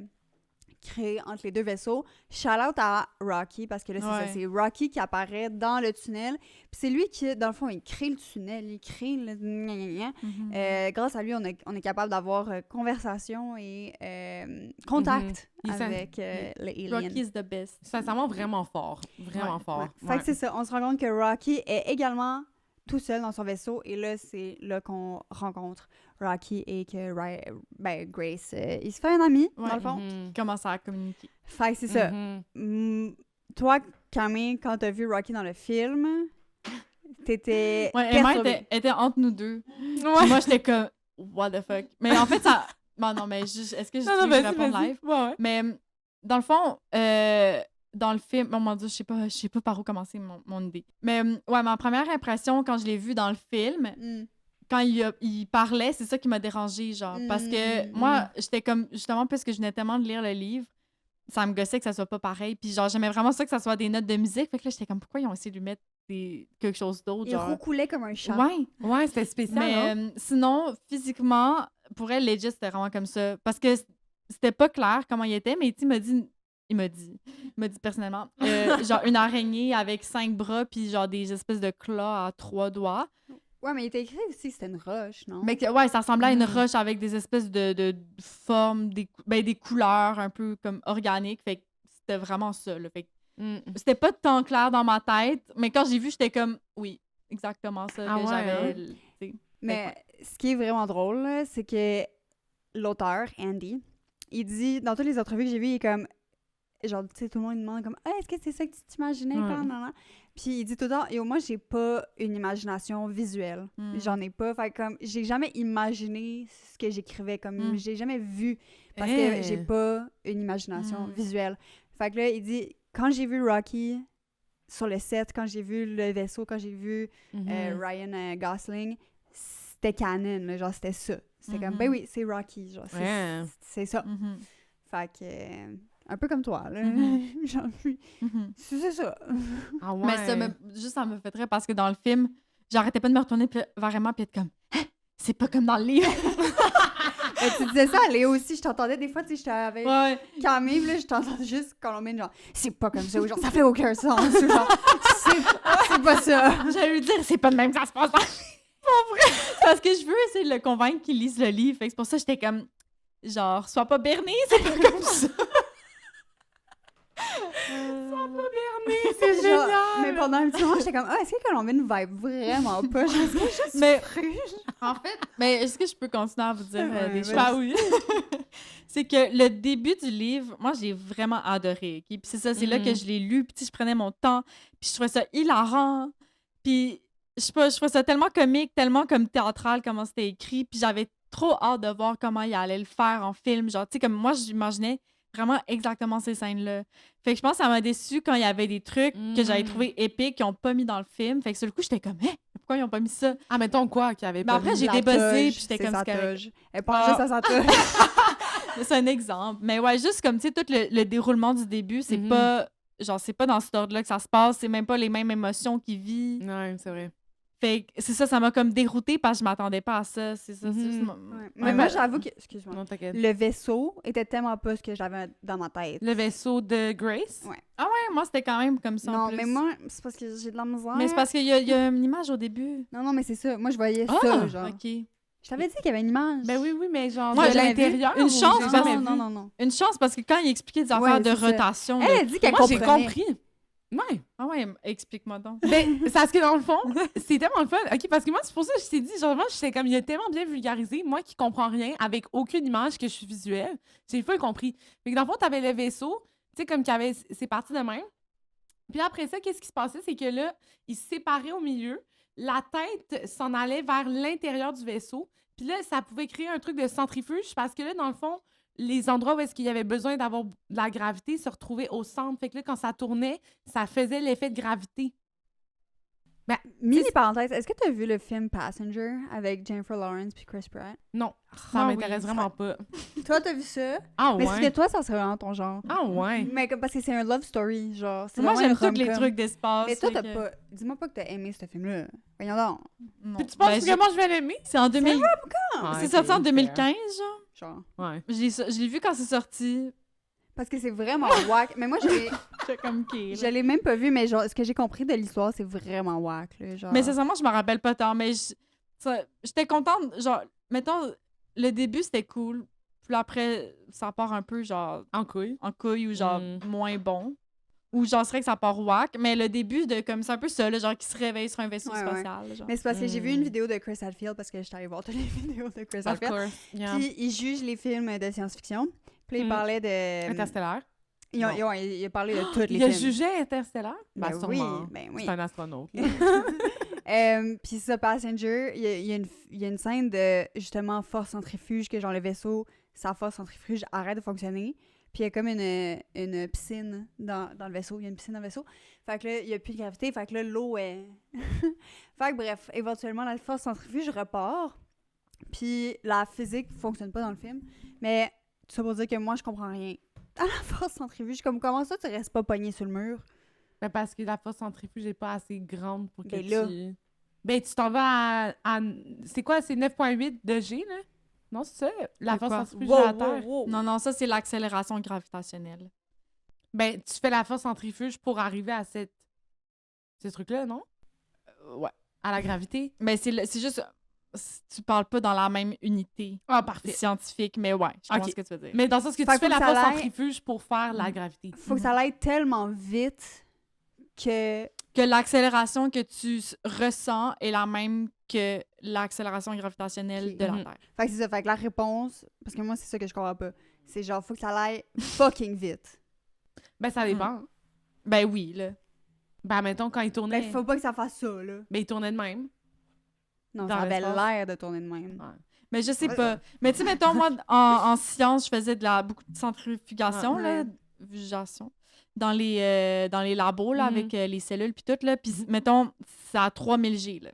créé entre les deux vaisseaux. Shout out à Rocky, parce que là, c'est Ouais. ça, c'est Rocky qui apparaît dans le tunnel. Puis c'est lui qui, dans le fond, il crée le tunnel, il crée le... gna, gna, gna. Mhm. Grâce à lui, on est capable d'avoir conversation et contact Il s'en- avec les aliens. Rocky is the best. Sincèrement, vraiment fort. Vraiment Ouais, fort. Ouais. Fait que c'est ça, on se rend compte que Rocky est également tout seul dans son vaisseau et là, c'est là qu'on rencontre Rocky et que Grace, il se fait un ami, Ouais. dans le fond. Mhm. Commence à communiquer. Fait que c'est ça. Mhm. Toi, Camille, quand t'as vu Rocky dans le film, t'étais Ouais, Emma perturbée. était entre nous deux. Puis moi, j'étais comme, what the fuck. Mais en fait, ça. Bon, non, mais est-ce que je Non, non, vais vas-y, répondre vas-y. live? Ouais, ouais. Mais dans le fond, dans le film, oh mon Dieu, je sais pas par où commencer mon idée. Mais ouais, ma première impression quand je l'ai vu dans le film, Mm. quand il parlait, c'est ça qui m'a dérangée, genre. Parce que moi, j'étais comme, justement, parce que je venais tellement de lire le livre, ça me gossait que ça soit pas pareil. Puis genre, j'aimais vraiment ça que ça soit des notes de musique. Fait que là, j'étais comme, pourquoi ils ont essayé de lui mettre quelque chose d'autre, Il genre. roucoulait comme un chat. Ouais. Ouais, c'était spécial, Mais hein? sinon, physiquement, pour elle, legit, c'était vraiment comme ça. Parce que c'était pas clair comment il était, mais tu sais, il m'a dit personnellement, genre une araignée avec 5 bras, puis genre des espèces de claws à 3 doigts. Ouais, mais il était écrit aussi que c'était une roche, non? Mais ouais, ça ressemblait à une Mhm. roche avec des espèces de formes, des couleurs un peu comme organiques. Fait que c'était vraiment ça, là. Fait que Mm. c'était pas tant clair dans ma tête, mais quand j'ai vu, j'étais comme, oui, exactement ça Ah que ouais, j'avais. hein? Tu sais. Mais ce qui est vraiment drôle, là, c'est que l'auteur, Andy, il dit, dans toutes les entrevues que j'ai vues, il est comme, genre, tu sais, tout le monde lui demande comme, est-ce que c'est ça que tu t'imaginais Ouais. quand, nan, nan? Puis il dit tout le temps, yo, moi, j'ai pas une imagination visuelle. Mm. J'en ai pas. Fait que comme, j'ai jamais imaginé ce que j'écrivais, comme, Mm. j'ai jamais vu, parce Eh. que j'ai pas une imagination Mm. visuelle. Fait que là, il dit, quand j'ai vu Rocky sur le set, quand j'ai vu le vaisseau, quand j'ai vu Mhm. Ryan Gosling, c'était canon, là, genre c'était ça. C'était comme, Mhm. ben oui, c'est Rocky, genre, Ouais. c'est ça. Mhm. Fait que, un peu comme toi, là. Mhm. Genre, Mhm. c'est ça. Ah ouais. Mais ça me fait très parce que dans le film, j'arrêtais pas de me retourner vers Emma puis être comme Hein? C'est pas comme dans le livre. Tu disais ça à Léo aussi, je t'entendais des fois, tu sais, j'étais avec Ouais. Camille, là, je t'entendais juste Colombine, genre, c'est pas comme ça, ou genre, ça fait aucun sens, ou genre, c'est pas ça. J'allais lui dire c'est pas de même que ça se passe. Parce que je veux essayer de le convaincre qu'il lise le livre. Fait que c'est pour ça que j'étais comme, genre, sois pas berné, c'est pas comme ça. C'est Genre, génial! mais pendant un petit moment, j'étais comme, est-ce que Colombine vibe vraiment pas? Je sais juste Mais- fruge. En fait, mais est-ce que je peux continuer à vous dire Ouais, des vas-y. choses? Bah oui. C'est que le début du livre, moi, j'ai vraiment adoré. Ok? Puis c'est ça, c'est là que je l'ai lu. Puis tu sais, je prenais mon temps. Puis je trouvais ça hilarant. Puis je sais pas, je trouvais ça tellement comique, tellement comme théâtral, comment c'était écrit. Puis j'avais trop hâte de voir comment il allait le faire en film. Genre, tu sais, comme moi, j'imaginais vraiment exactement ces scènes-là. Fait que je pense que ça m'a déçu quand il y avait des trucs que j'avais trouvé épiques qu'ils n'ont pas mis dans le film. Fait que sur le coup, j'étais comme, pourquoi ils n'ont pas mis ça? Ah, mettons quoi qu'il y avait Mais pas après, mis? j'ai La débuzzé, toge, puis j'étais c'est comme, sa c'est correct. toge. Elle pense juste à sa toge. C'est un exemple. Mais ouais, juste comme, tu sais, tout le déroulement du début, c'est pas... Genre, c'est pas dans cet ordre-là que ça se passe. C'est même pas les mêmes émotions qu'il vit. Ouais, c'est vrai. Fait que c'est ça m'a comme déroutée parce que je m'attendais pas à ça. C'est ça. c'est juste Ouais. Mais moi, j'avoue que, excuse-moi, Non, t'inquiète. le vaisseau était tellement pas ce que j'avais dans ma tête. Le vaisseau de Grace? Ouais. Ah ouais, moi, c'était quand même comme ça. en Non, plus. mais moi, c'est parce que j'ai de la misère. Mais c'est parce qu'il y a une image au début. Non, mais c'est ça. Moi, je voyais Ah! ça, genre. OK. Je t'avais dit qu'il y avait une image. Ben oui, mais genre Moi, de j'avais l'intérieur. vu une ou chance, j'ai Non, parce- jamais non, vu? non. Une chance parce que quand il expliquait des Ouais, affaires de c'est ça. rotation... Elle a dit qu'elle Moi, j'ai comprenait. compris. Ouais. Ah ouais, explique-moi donc. Ben, c'est parce que dans le fond, c'est tellement le fun. OK, parce que moi, c'est pour ça que je t'ai dit, genre, moi, j'étais comme, il a tellement bien vulgarisé, moi qui comprends rien, avec aucune image, que je suis visuelle, j'ai full compris. Fait que dans le fond, t'avais le vaisseau, tu sais, comme qu'il avait, c'est parti de même. Puis après ça, qu'est-ce qui se passait? C'est que là, il se séparait au milieu, la tête s'en allait vers l'intérieur du vaisseau, puis là, ça pouvait créer un truc de centrifuge, parce que là, dans le fond, les endroits où est-ce qu'il y avait besoin d'avoir de la gravité se retrouvaient au centre. Fait que là, quand ça tournait, ça faisait l'effet de gravité. Mini parenthèse, est-ce que tu as vu le film Passenger avec Jennifer Lawrence puis Chris Pratt? Non, ça Ah m'intéresse oui, vraiment pas. Toi, t'as vu ça? Ah Mais ouais? est-ce que toi, ça serait vraiment ton genre? Ah ouais? Mais parce que c'est un love story, genre. C'est Moi, vraiment j'aime une tous les rom-com. trucs d'espace. Mais toi, fait t'as que- pas. Dis-moi pas que t'as aimé ce film-là. Voyons donc. Non. Puis tu penses Ben, vraiment que je vais l'aimer? C'est en 2000... Ouais, C'est ok, sorti en fair. 2015, genre. Genre. Ouais. Je l'ai vu quand c'est sorti. Parce que c'est vraiment whack. Mais moi, J'étais comme OK. je l'ai même pas vu, mais genre, ce que j'ai compris de l'histoire, c'est vraiment whack, là. Genre. Mais sincèrement, je me rappelle pas tant, mais j'étais contente. Genre, mettons, le début, c'était cool. Puis après, ça part un peu, genre, En couille. en couille ou genre Mm. moins bon. Ou genre, c'est vrai que ça part whack. Mais le début, comme c'est un peu ça, là, genre, qui se réveille sur un vaisseau Ouais, spatial. Genre. Mais c'est parce que j'ai vu une vidéo de Chris Hadfield, parce que j'étais allée voir toutes les vidéos de Chris Of Hadfield. course. Yeah. Puis il juge les films de science-fiction. Puis là, il Mm. parlait de. Interstellaire. Il a parlé de tous les Il a films. jugé Interstellaire? Ben Ben, oui, sûrement. ben oui. C'est un astronaute. Puis ça, Passenger, il y a une scène de, justement, force centrifuge, que genre le vaisseau, sa force centrifuge arrête de fonctionner. Puis il y a comme une piscine dans le vaisseau. Il y a une piscine dans le vaisseau. Fait que là, il n'y a plus de gravité. Fait que là, l'eau est... Fait que bref, éventuellement, la force centrifuge repart. Puis la physique fonctionne pas dans le film. Mais tout ça pour dire que moi, je comprends rien. À la force centrifuge, comme comment ça, tu restes pas pogné sur le mur? Ben, parce que la force centrifuge n'est pas assez grande pour que Ben là. tu... Ben, tu t'en vas à... C'est quoi? C'est 9,8 de G, là? Non, c'est ça? La C'est force quoi? centrifuge de la Terre. Non, ça, c'est l'accélération gravitationnelle. Ben, tu fais la force centrifuge pour arriver à ce truc-là, non? Ouais. À la gravité? Mais c'est juste... Tu parles pas dans la même unité Ah, parfait. scientifique, mais ouais, je comprends Ok. ce que tu veux dire. Mais dans le sens que Fait tu que fais faut la que ça force aille- centrifuge pour faire la gravité. Faut que ça aille tellement vite que... Que l'accélération que tu ressens est la même que l'accélération gravitationnelle Ok. de la Mhm. Terre. Fait que c'est ça. Fait que la réponse, parce que moi, c'est ça que je comprends pas, c'est genre, faut que ça aille fucking vite. Ben, ça dépend. Ben oui, là. Ben, mettons, quand il tournait... Ben, faut pas que ça fasse ça, là. Ben, il tournait de même. Non, Dans ça avait l'espace. l'air de tourner de même. Ouais. Mais je sais Ouais. pas. Mais tu sais, mettons, moi, en sciences, je faisais beaucoup de centrifugation, Ah, là, ouais. fugation, dans les labos, là, Mhm. avec les cellules, puis tout, là. Puis, mettons, c'est à 3000 G, là.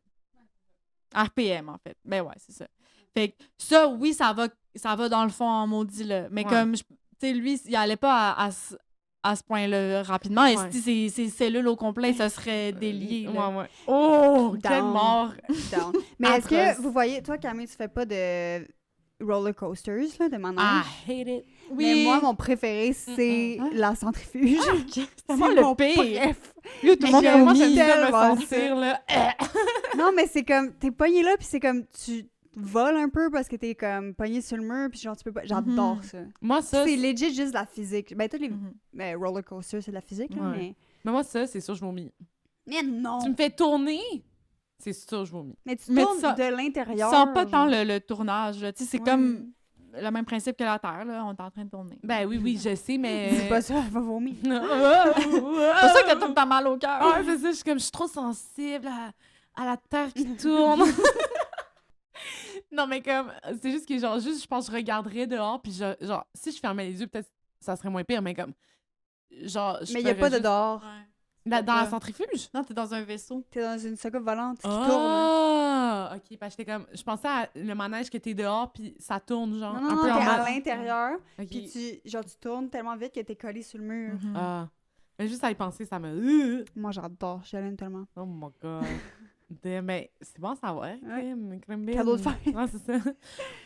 RPM, en fait. Ben ouais, c'est ça. Fait que ça, oui, ça va dans le fond en maudit, là. Mais Ouais. comme, tu sais, lui, il allait pas à ce point-là rapidement. Et Ouais. si ces cellules au complet, ça serait délié, là. Ouais, ouais. Oh! Quelle Down. mort! Down. Mais est-ce que Atroce. vous voyez, toi, Camille, tu fais pas de roller coasters, là, de manège? I hate it. Mais moi, mon préféré, c'est Hein? la centrifuge. C'est tellement le mon pire. préf. Yo, tout le monde Mais a Moi, mis. j'aime ça me tellement sentir, là. Non, mais c'est comme, t'es pogné là, puis c'est comme, tu voles un peu parce que t'es comme pogné sur le mur, puis genre, tu peux pas. J'adore ça. Moi, ça, C'est legit juste la physique. Ben, tous les Mhm. roller coasters, c'est de la physique, là, Ouais. mais. mais moi, ça, c'est sûr, je vomis. Mais non! Tu me fais tourner, c'est sûr, je vomis. Mais tu Mais tournes ça- de Tu l'intérieur. sens pas tant genre. le tournage, là. Tu sais, c'est Ouais. comme le même principe que la Terre, là. On est en train de tourner. Ben oui, je sais, mais... Dis pas ça, elle va vomir. C'est pour ça que t'as tout le temps mal au cœur. Ah, c'est ça, je suis trop sensible à la terre qui tourne. Non, mais comme, c'est juste que, genre, je pense que je regarderais dehors, puis genre, si je fermais les yeux, peut-être ça serait moins pire, mais comme, genre, je Mais il y a ferais pas de juste- dehors. Dans la pas. centrifuge? Non, t'es dans un vaisseau. T'es dans une soucoupe volante qui tourne. Ah! OK, parce que j'étais comme, je pensais à le manège que t'es dehors, puis ça tourne, genre, Non, non, un non, peu t'es en à mode... l'intérieur, OK. puis tu tournes tellement vite que t'es collé sur le mur. Mhm. Ah. Mais juste à y penser, ça me... Moi, j'adore, j'aime tellement. Oh my God. Mais c'est bon à savoir. Crème Cadeau de fête. Ouais, c'est ça.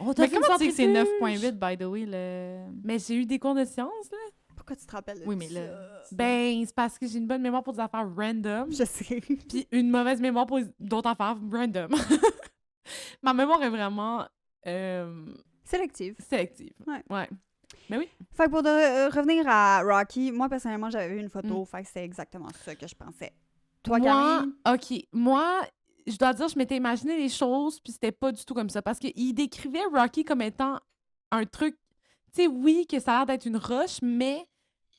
Oh, Mais comment tu sais que c'est centrifuge? 9.8, by the way, le... Mais j'ai eu des cours de sciences, là. Pourquoi tu te rappelles de Oui, mais ça? là- Ben, c'est parce que j'ai une bonne mémoire pour des affaires random, Je sais. puis une mauvaise mémoire pour d'autres affaires random. Ma mémoire est vraiment Sélective. sélective. Ouais. Mais oui. Fait que pour revenir à Rocky, moi, personnellement, j'avais vu une photo, fait que c'était exactement ça que je pensais. Toi, moi, Camille? OK. Moi, je dois dire, je m'étais imaginé les choses, puis c'était pas du tout comme ça. Parce qu'il décrivait Rocky comme étant un truc, tu sais, oui, que ça a l'air d'être une roche, mais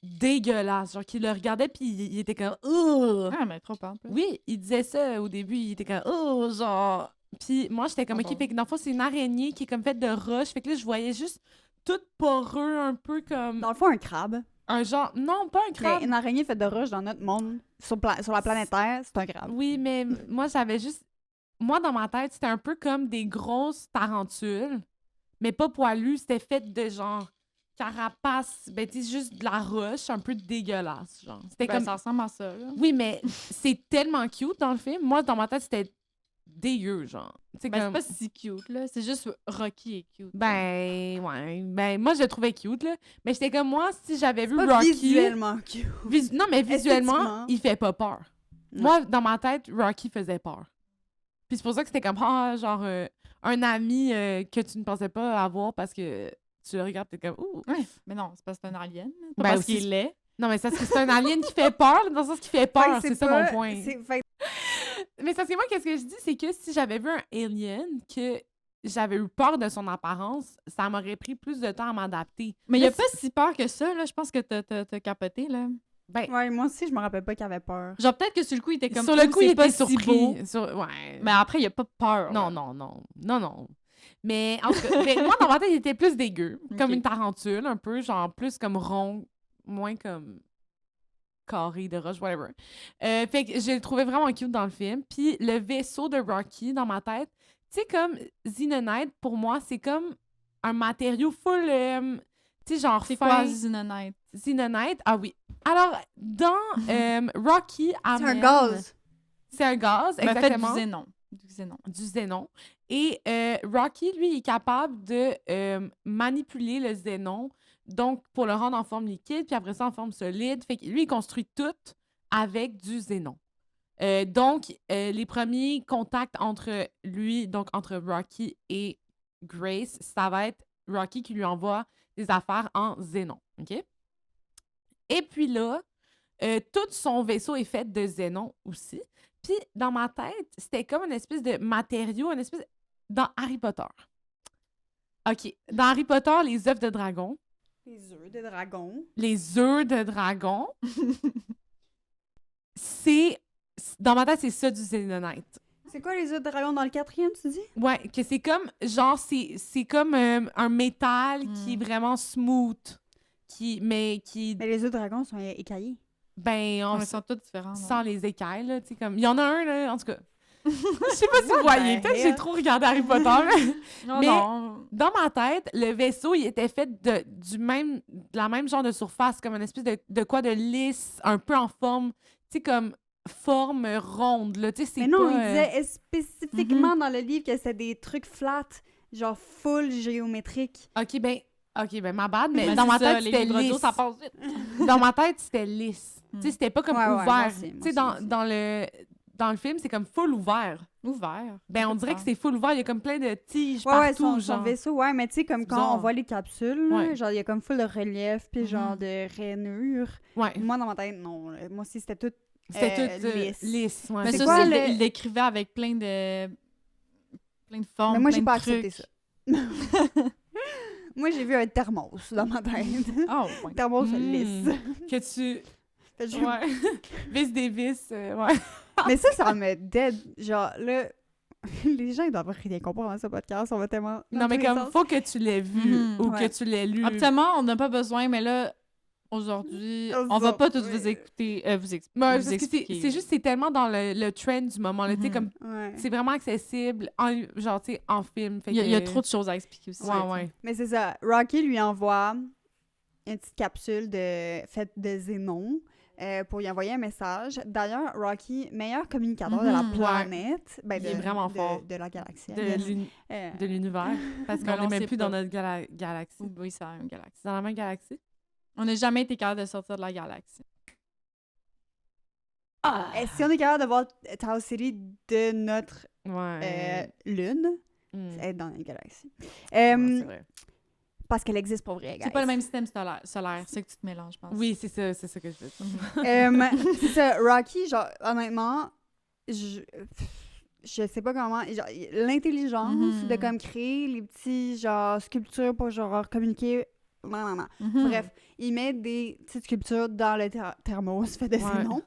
dégueulasse. Genre, qu'il le regardait, puis il était comme, oh! Ah, mais trop peur. Oui, il disait ça au début, il était comme, oh, genre. Puis moi, j'étais comme, Ah OK, bon. fait que dans le fond, c'est une araignée qui est comme faite de roche. Fait que là, je voyais juste tout poreux, un peu comme Dans le fond, un crabe. un genre, non, pas un crabe. Mais une araignée faite de roche dans notre monde, sur la planète Terre, c'est un crabe. Oui, mais moi, j'avais juste. Moi, dans ma tête, c'était un peu comme des grosses tarentules, mais pas poilues. C'était fait de genre carapace, ben, tu sais, juste de la roche, un peu dégueulasse, genre. C'était Ben, comme. ça ressemble à ça, là. Oui, mais c'est tellement cute dans le film. Moi, dans ma tête, c'était dégueu, genre. Tu sais, Ben, comme. c'est pas si cute, là. C'est juste Rocky est cute. Ben, ouais. Ben, moi, je le trouvais cute, là. Mais j'étais comme moi, si j'avais vu Pas Rocky. visuellement cute. Non, mais visuellement, Esthétiquement. il fait pas peur. Non. Moi, dans ma tête, Rocky faisait peur. Puis c'est pour ça que c'était comme, genre, un ami que tu ne pensais pas avoir parce que tu le regardes, t'es comme, ouh. Ouais, mais non, c'est parce que c'est un alien. là. Pas Ben, parce aussi, qu'il est. Non, mais c'est parce que c'est un alien qui fait peur, dans le sens qu'il fait Fait que peur. C'est ça pas- mon point. fait que Mais c'est parce que moi, qu'est-ce que je dis, c'est que si j'avais vu un alien, que j'avais eu peur de son apparence, ça m'aurait pris plus de temps à m'adapter. Mais il y a Là, pas si peur que ça, là. Je pense que t'as capoté, là. Ben, Ouais, moi aussi, je me rappelle pas qu'il avait peur. Genre, peut-être que sur le coup, il était comme. sur le Oh, coup, c'est il pas était si beau. surpris. Ouais. Mais après, il y a pas peur. Non, là. non. Mais en tout cas, moi, dans ma tête, il était plus dégueu. Comme Ok. une tarentule, un peu, genre plus comme rond, moins comme carré de roche, whatever. Fait que je le trouvais vraiment cute dans le film. Puis le vaisseau de Rocky, dans ma tête, tu sais, comme Xenonite, pour moi, c'est comme un matériau full, tu sais, genre C'est fin. quoi, Xenonite? Xenonite, ah oui. Alors, dans Rocky, C'est un amène- gaz. C'est un gaz, Ben, faites exactement. du xénon. Du xénon. Du xénon. Et Rocky, lui, est capable de manipuler le xénon, donc pour le rendre en forme liquide, puis après ça en forme solide. Fait que lui, il construit tout avec du xénon. Donc, les premiers contacts entre lui, donc entre Rocky et Grace, ça va être Rocky qui lui envoie des affaires en xénon. OK? Et puis là, tout son vaisseau est fait de xénon aussi. Puis, dans ma tête, c'était comme une espèce de matériau, une espèce... Dans Harry Potter. OK. Dans Harry Potter, les œufs de dragon, Les œufs de dragon. les œufs de dragon, c'est... Dans ma tête, c'est ça du xénonite. C'est quoi les œufs de dragon dans le 4e, tu dis? Ouais, que c'est comme... Genre, c'est comme un métal qui est vraiment smooth. Mais qui... Mais les œufs de dragon sont écaillés. Ben, on Ils sont tous différents. là. sans les écailles, là, tu sais, comme... Il y en a un, là, en tout cas. Je sais pas si vous voyez. Peut-être que j'ai trop regardé Harry Potter. Non, Mais- non. Dans ma tête, le vaisseau, il était fait de la même genre de surface, comme une espèce de quoi de lisse, un peu en forme, tu sais, comme forme ronde, là, tu sais, c'est Mais non, pas... il disait spécifiquement dans le livre que c'était des trucs flats, genre full géométriques. OK, ben, OK, ben ma bad, mais Mais dans c'est ma ça, tête, les c'était livres d'eau, lisse. ça passe vite. Dans ma tête, c'était lisse. Tu sais, c'était pas comme Ouais, ouais, moi ouvert. aussi, moi Tu sais, aussi. dans le film, c'est comme full ouvert. Ouvert. Ben, on dirait que c'est full ouvert. Il y a comme plein de tiges Ouais, partout, son genre. vaisseau, ouais, mais tu sais, comme C'est quand bizarre. on voit les capsules, là, Ouais. genre, il y a comme full de relief, puis genre Mhm. de rainures. Ouais. Moi, dans ma tête, non. Moi aussi, c'était tout C'était tout lisse. lisse. Ouais. Mais C'est ça quoi, aussi, le- il décrivait avec plein de formes, Mais moi, plein j'ai de pas trucs. accepté ça. Moi, j'ai vu un thermos dans ma tête. Oh, ouais. Thermos Mm. lisse. Que tu... Fait que je- Ouais. Vis des vis, ouais. Mais ça me dead. Genre, là, les gens, ils doivent rien comprendre dans ce podcast. On va tellement... dans Non, mais tous les comme, sens. faut que tu l'aies vu Mhm. ou Ouais. que tu l'aies lu. Habituellement, on n'a pas besoin, mais là, aujourd'hui, on va pas tous vous écouter, Ouais, vous parce que c'est expliquer. juste, c'est tellement dans le trend du moment, là, tu sais, Mhm. comme, Ouais. c'est vraiment accessible, genre, tu sais, en film. Fait Il y a que- trop de choses à expliquer aussi. Ouais, ouais. Mais c'est ça. Rocky lui envoie une petite capsule faite de Zénon pour lui envoyer un message. D'ailleurs, Rocky, meilleur communicateur de la Mhm, ouais. planète. Ben, Il est vraiment fort. De la galaxie. De, Yes. l'uni- de l'univers. Parce Mais qu'on on n'est même sait plus pas. dans notre galaxie. Oui, c'est la même galaxie. Dans la même galaxie? On n'a jamais été capable de sortir de la galaxie. Si on est capable de voir Tau City de notre Ouais. lune, Mm. c'est être dans la galaxie. Ouais, c'est vrai. Parce qu'elle existe pour vrai, C'est guys. pas le même système solaire, c'est que tu te mélanges, je pense. Oui, c'est ça que je veux dire. C'est ça, Rocky, genre, honnêtement, je sais pas comment, genre, l'intelligence Mhm. de comme créer les petits, genre, sculptures pour, genre, communiquer, non. Mhm. Bref, il met des petites sculptures dans le thermos fait de Ouais. ses noms.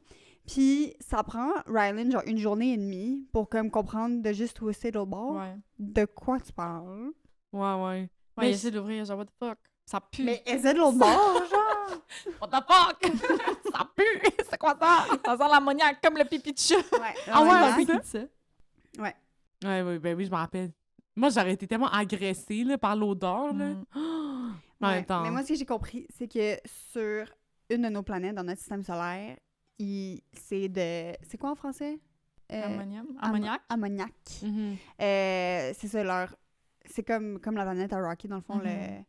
Puis ça prend Rylan, genre, une journée et demie pour, comme, comprendre de juste twister l'autre bord. Ouais. De quoi tu parles? Ouais, ouais. Ouais, Mais il essaie d'ouvrir, genre, what the fuck? Ça pue. Mais essaie de l'autre bord, genre! what the fuck? ça pue! C'est quoi ça? Ça sent l'ammoniaque comme le pipi de chat. Ouais. Ah ouais, ouais, c'est qui dit ça? Ouais, ouais, ben oui, je me rappelle. Moi, j'aurais été tellement agressée là, par l'odeur, là. Mm. En Ouais, même temps. mais moi, ce que j'ai compris, c'est que sur une de nos planètes dans notre système solaire, c'est quoi en français? Ammoniaque? Ammoniac. Mhm. C'est ça, c'est comme la planète à Rocky, dans le fond, Mhm.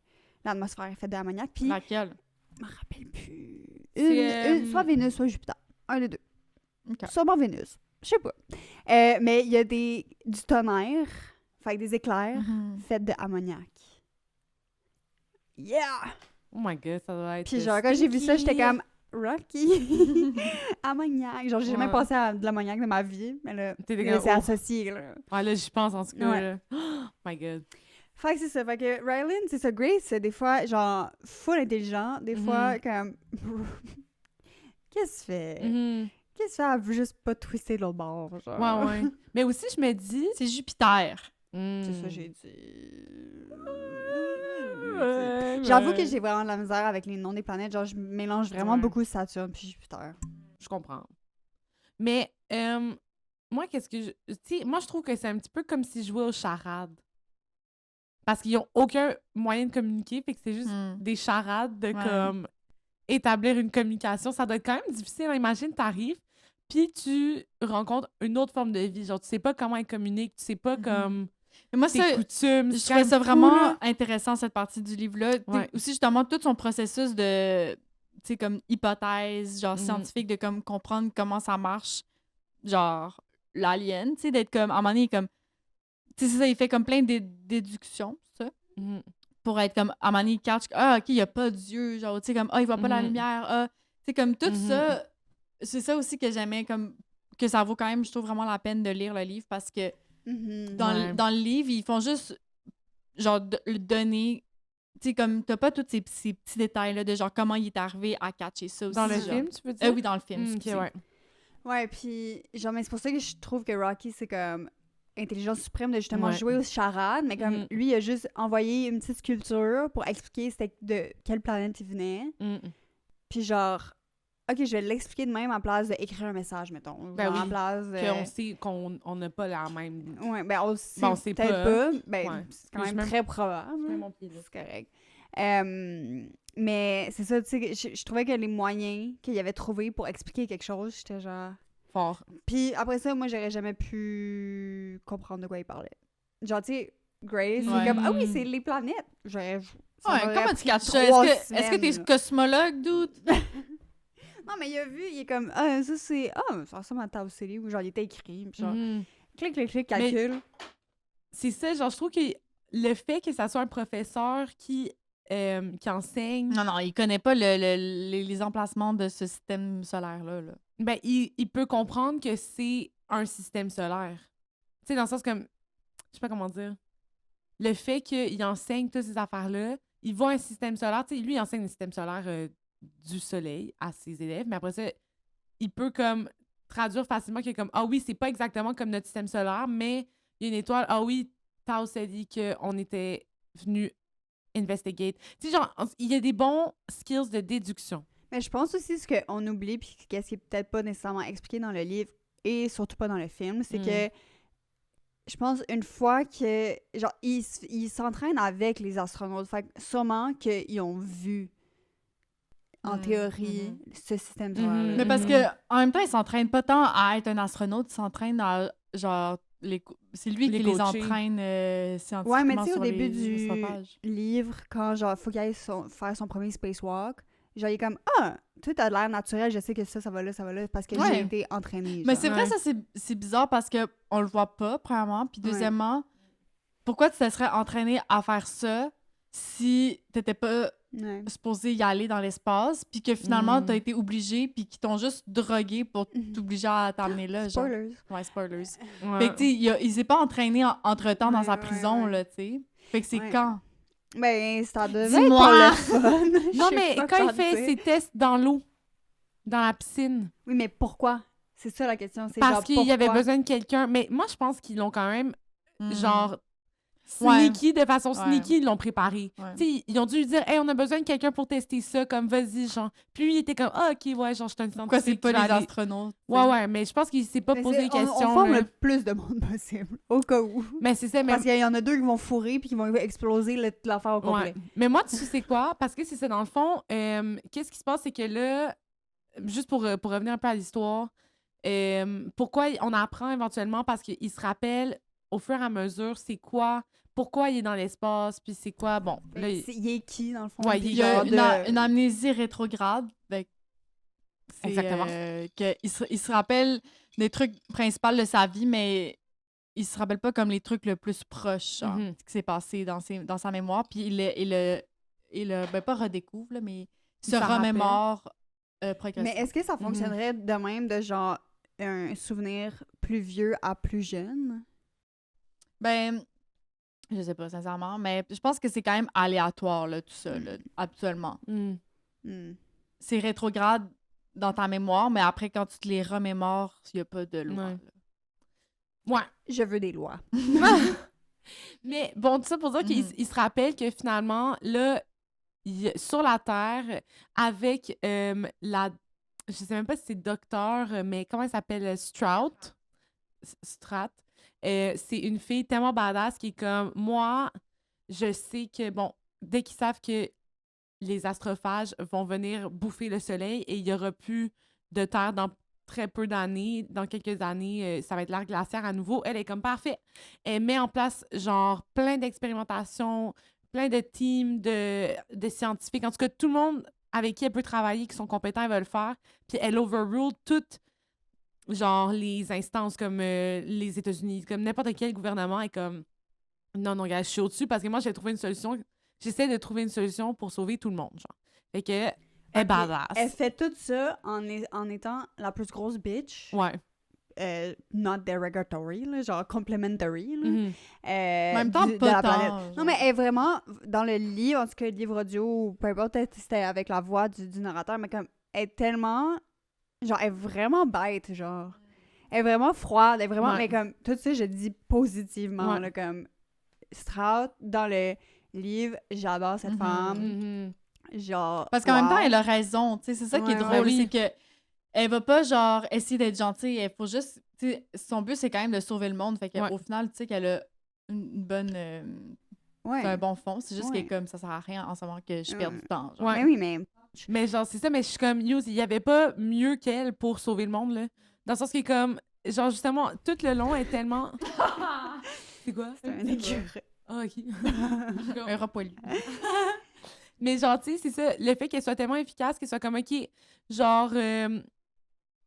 l'atmosphère est faite d'ammoniac. Puis, Laquelle? je me rappelle plus. C'est, Soit Vénus, soit Jupiter. Un des deux. Ok. Sûrement Vénus. Je sais pas. Mais il y a du tonnerre, fait des éclairs, Mhm. faits d'ammoniac. Yeah! Oh my god, ça doit être. Puis genre, quand j'ai vu ça, j'étais stinky. comme Rocky! Ammoniac! Genre, j'ai jamais Ouais. pensé à de l'ammoniac de ma vie, mais là, T'étais là, comme, c'est oh. associé, là. Ouais, là, j'y pense en tout cas. Ouais. Là. Oh my god. Fait que c'est ça. Fait que Rylan, c'est ça. Grace, c'est des fois, genre, full intelligent. Des fois, comme. Qu'est-ce que tu fais? Mhm. Qu'est-ce que tu fais? Elle veut juste pas twister de l'autre bord, genre. Ouais, ouais. Mais aussi, je me dis. C'est Jupiter. C'est ça, Mm. j'ai dit. J'avoue que j'ai vraiment de la misère avec les noms des planètes. Genre, je mélange vraiment Ouais. beaucoup Saturne puis Jupiter. Je comprends. Mais moi, qu'est-ce que je. Tu sais, moi, je trouve que c'est un petit peu comme si je jouais aux charades. Parce qu'ils n'ont aucun moyen de communiquer, fait que c'est juste Mm. des charades de Ouais. comme établir une communication. Ça doit être quand même difficile. Hein. Imagine, t'arrives, puis tu rencontres une autre forme de vie. Genre, tu sais pas comment ils communiquent, tu sais pas Mhm. comme Mais moi, tes ça, coutumes. je c'est quand trouvais même ça fou, vraiment là. intéressant, cette partie du livre-là. Ouais. Aussi, justement, tout son processus de, tu sais, comme hypothèse, genre Mhm. scientifique, de comme comprendre comment ça marche, genre l'alien, tu sais, d'être comme, à un moment donné, il est comme, tu sais, c'est ça, il fait comme plein de déductions, ça, Mhm. pour être comme, à un moment donné, il catch, ah, OK, il n'y a pas Dieu, genre, tu sais, comme, ah, il voit pas la Mhm. lumière, ah, tu sais, comme tout Mhm. ça, c'est ça aussi que j'aimais, comme, que ça vaut quand même, je trouve, vraiment la peine de lire le livre, parce que dans, Ouais. dans le livre, ils font juste, genre, le donner. Tu sais, comme, t'as pas tous ces petits détails-là de genre comment il est arrivé à catcher ça aussi. Dans le genre. film, tu veux dire? Oui, dans le film. Ok, excusez. ouais. Ouais, puis genre, mais c'est pour ça que je trouve que Rocky, c'est comme intelligence suprême de justement Ouais. jouer aux charades, mais comme Mhm. lui, il a juste envoyé une petite sculpture pour expliquer c'était de quelle planète il venait. Mm. Puis genre, OK, je vais l'expliquer de même en place d'écrire un message, mettons. Ben Genre, en oui, place de... Qu'on sait qu'on n'a pas la même. Ouais, ben on le sait Ben, on sait peut-être pas. pas. Ben, Ouais. c'est quand Mais même je très probable. mets mon pied là. C'est correct. Mais c'est ça, tu sais, je trouvais que les moyens qu'il avait trouvés pour expliquer quelque chose, j'étais genre... Fort. Puis après ça, moi, j'aurais jamais pu comprendre de quoi il parlait. Genre, tu sais, Grace, Ouais. c'est comme, ah oui, c'est les planètes. Ça Ouais, m'aurait comment pris tu catches ça? 3 Est-ce que t'es semaines. cosmologue, dude? Non, mais il a vu, il est comme, ah, ça c'est, ah, ça ressemble à Tau City, ou genre, il était écrit, puis genre, Mhm. clic, calcul. C'est ça, genre, je trouve que le fait que ça soit un professeur qui enseigne, Non, il connaît pas les emplacements de ce système solaire-là. Là. ben, il peut comprendre que c'est un système solaire. Tu sais, dans le sens comme, je sais pas comment dire, le fait qu'il enseigne toutes ces affaires-là, il voit un système solaire, tu sais, lui, il enseigne le système solaire du soleil à ses élèves, mais après ça, il peut comme traduire facilement que comme, ah oui, c'est pas exactement comme notre système solaire, mais il y a une étoile, ah oui, Tao s'est dit qu'on était venu investigate. Tu sais, genre, il y a des bons skills de déduction. Mais je pense aussi ce qu'on oublie, puis qu'est-ce qui est peut-être pas nécessairement expliqué dans le livre, et surtout pas dans le film, c'est que je pense une fois que, genre, ils s'entraînent avec les astronautes, fait que sûrement qu'ils ont vu, en théorie, ce système solaire-là. Mais parce que en même temps, il s'entraîne pas tant à être un astronaute, il s'entraîne à genre c'est lui Les qui les coacher. entraîne scientifiquement Ouais, mais tu sais, au sur début les du stoppages. livre, quand genre, faut qu'il aille faire son premier spacewalk, genre, il est comme, ah, toi, t'as de l'air naturel, je sais que ça va là, parce que Ouais. j'ai été entraîné. Mais genre. c'est vrai, Ouais. ça, c'est bizarre parce que on le voit pas, premièrement. Puis deuxièmement, pourquoi tu te serais entraîné à faire ça si t'étais pas Ouais. supposé y aller dans l'espace, puis que finalement, Mm. t'as été obligé, puis qu'ils t'ont juste drogué pour t'obliger à t'amener là. Genre. Spoilers. Ouais, spoilers. Ouais. Fait que, tu sais, il s'est pas entraîné entre-temps dans Ouais, sa ouais, prison, ouais. là, tu sais. Fait que c'est Ouais. quand? Ben, ça devait Dis-moi! être le fun. Je Non, sais mais pas quand quoi il fait dire. ses tests dans l'eau, dans la piscine, Oui, mais pourquoi? C'est ça la question. C'est parce genre, qu'il y avait pourquoi? besoin de quelqu'un. Mais moi, je pense qu'ils l'ont quand même, Mhm. genre, Ouais. sneaky, de façon Ouais. sneaky, ils l'ont préparé. Ouais. Tu sais, ils ont dû lui dire, hey, on a besoin de quelqu'un pour tester ça, comme vas-y, genre. Puis lui, il était comme, ah, ok, ouais, genre, je suis un Pourquoi c'est scientifique. pas je vais les aller- astronautes? Ouais, ouais, mais je pense qu'il s'est pas Mais posé les on questions. forme là. le plus de monde possible, au cas où. Mais c'est ça, mais. Parce qu'il y en a 2 qui vont fourrer puis qui vont exploser l'affaire au complet. Ouais. Mais moi, tu sais quoi? Parce que c'est ça, dans le fond, qu'est-ce qui se passe, c'est que là, juste pour revenir un peu à l'histoire, pourquoi on apprend éventuellement, parce qu'il se rappelle au fur et à mesure, c'est quoi, pourquoi il est dans l'espace, puis c'est quoi, bon, là, Il est qui, dans le fond? Ouais, Puis Il y a genre une amnésie rétrograde. Fait que c'est, Exactement. il se rappelle des trucs principaux de sa vie, mais il se rappelle pas comme les trucs le plus proches, genre, Mhm. ce qui s'est passé dans sa mémoire. Puis il ben, pas redécouvre, là, mais Il se s'en rappelle. remémore progressivement. Mais est-ce que ça fonctionnerait de même de genre un souvenir plus vieux à plus jeune? Ben, je sais pas, sincèrement, mais je pense que c'est quand même aléatoire, là, tout ça, là, habituellement. Hmm. Hmm. C'est rétrograde dans ta mémoire, mais après, quand tu te les remémores, il n'y a pas de loi. Ouais. là. Ouais. Je veux des lois. Mais bon, tout ça pour dire qu'il Mhm. il se rappelle que finalement, là, sur la Terre, avec je sais même pas si c'est docteur, mais comment elle s'appelle? Strout? Strat. C'est une fille tellement badass qui est comme, moi, je sais que, bon, dès qu'ils savent que les astrophages vont venir bouffer le soleil et il y aura plus de terre dans très peu d'années, dans quelques années, ça va être l'ère glaciaire à nouveau. Elle est comme parfait. Elle met en place genre plein d'expérimentations, plein de teams de scientifiques. En tout cas, tout le monde avec qui elle peut travailler, qui sont compétents, elle va le faire. Puis elle overrule toutes genre les instances comme les États-Unis, comme n'importe quel gouvernement est comme non, gars, je suis au-dessus parce que moi, j'ai trouvé une solution. J'essaie de trouver une solution pour sauver tout le monde, genre. Fait que, elle est Ok, badass. Elle fait tout ça en étant la plus grosse bitch. Ouais. Not derogatory, là, genre complementary. Là. Mhm. En même temps, de pas la tant, planète. genre. Non, mais elle est vraiment, dans le livre, en tout cas, le livre audio, ou peu importe, peut-être c'était avec la voix du narrateur, mais comme, elle est tellement, genre, elle est vraiment bête, genre. Elle est vraiment froide, elle est vraiment, Ouais. mais comme, tout ça, je dis positivement, Ouais. là, comme, Strout, dans le livre, j'adore cette Mhm. femme, Mhm. genre, Parce qu'en même wow. temps, elle a raison. Tu sais, c'est ça qui est Ouais, drôle, oui. c'est que elle va pas, genre, essayer d'être gentille. Elle faut juste... tu sais, son but, c'est quand même de sauver le monde. Fait qu'au Ouais. final, tu sais qu'elle a une bonne... Ouais. c'est un bon fond. C'est juste Ouais. que comme ça sert à rien en ce moment que je perds du temps. Genre. Ouais. Mais oui, mais Mais genre, c'est ça, mais je suis comme, il y avait pas mieux qu'elle pour sauver le monde, là. Dans le sens qui est comme, genre, justement, tout le long est tellement... C'est quoi? c'est un écureuil. Ah, OK. Un rat poilu. Mais genre, tu sais, c'est ça, le fait qu'elle soit tellement efficace, qu'elle soit comme, OK, genre,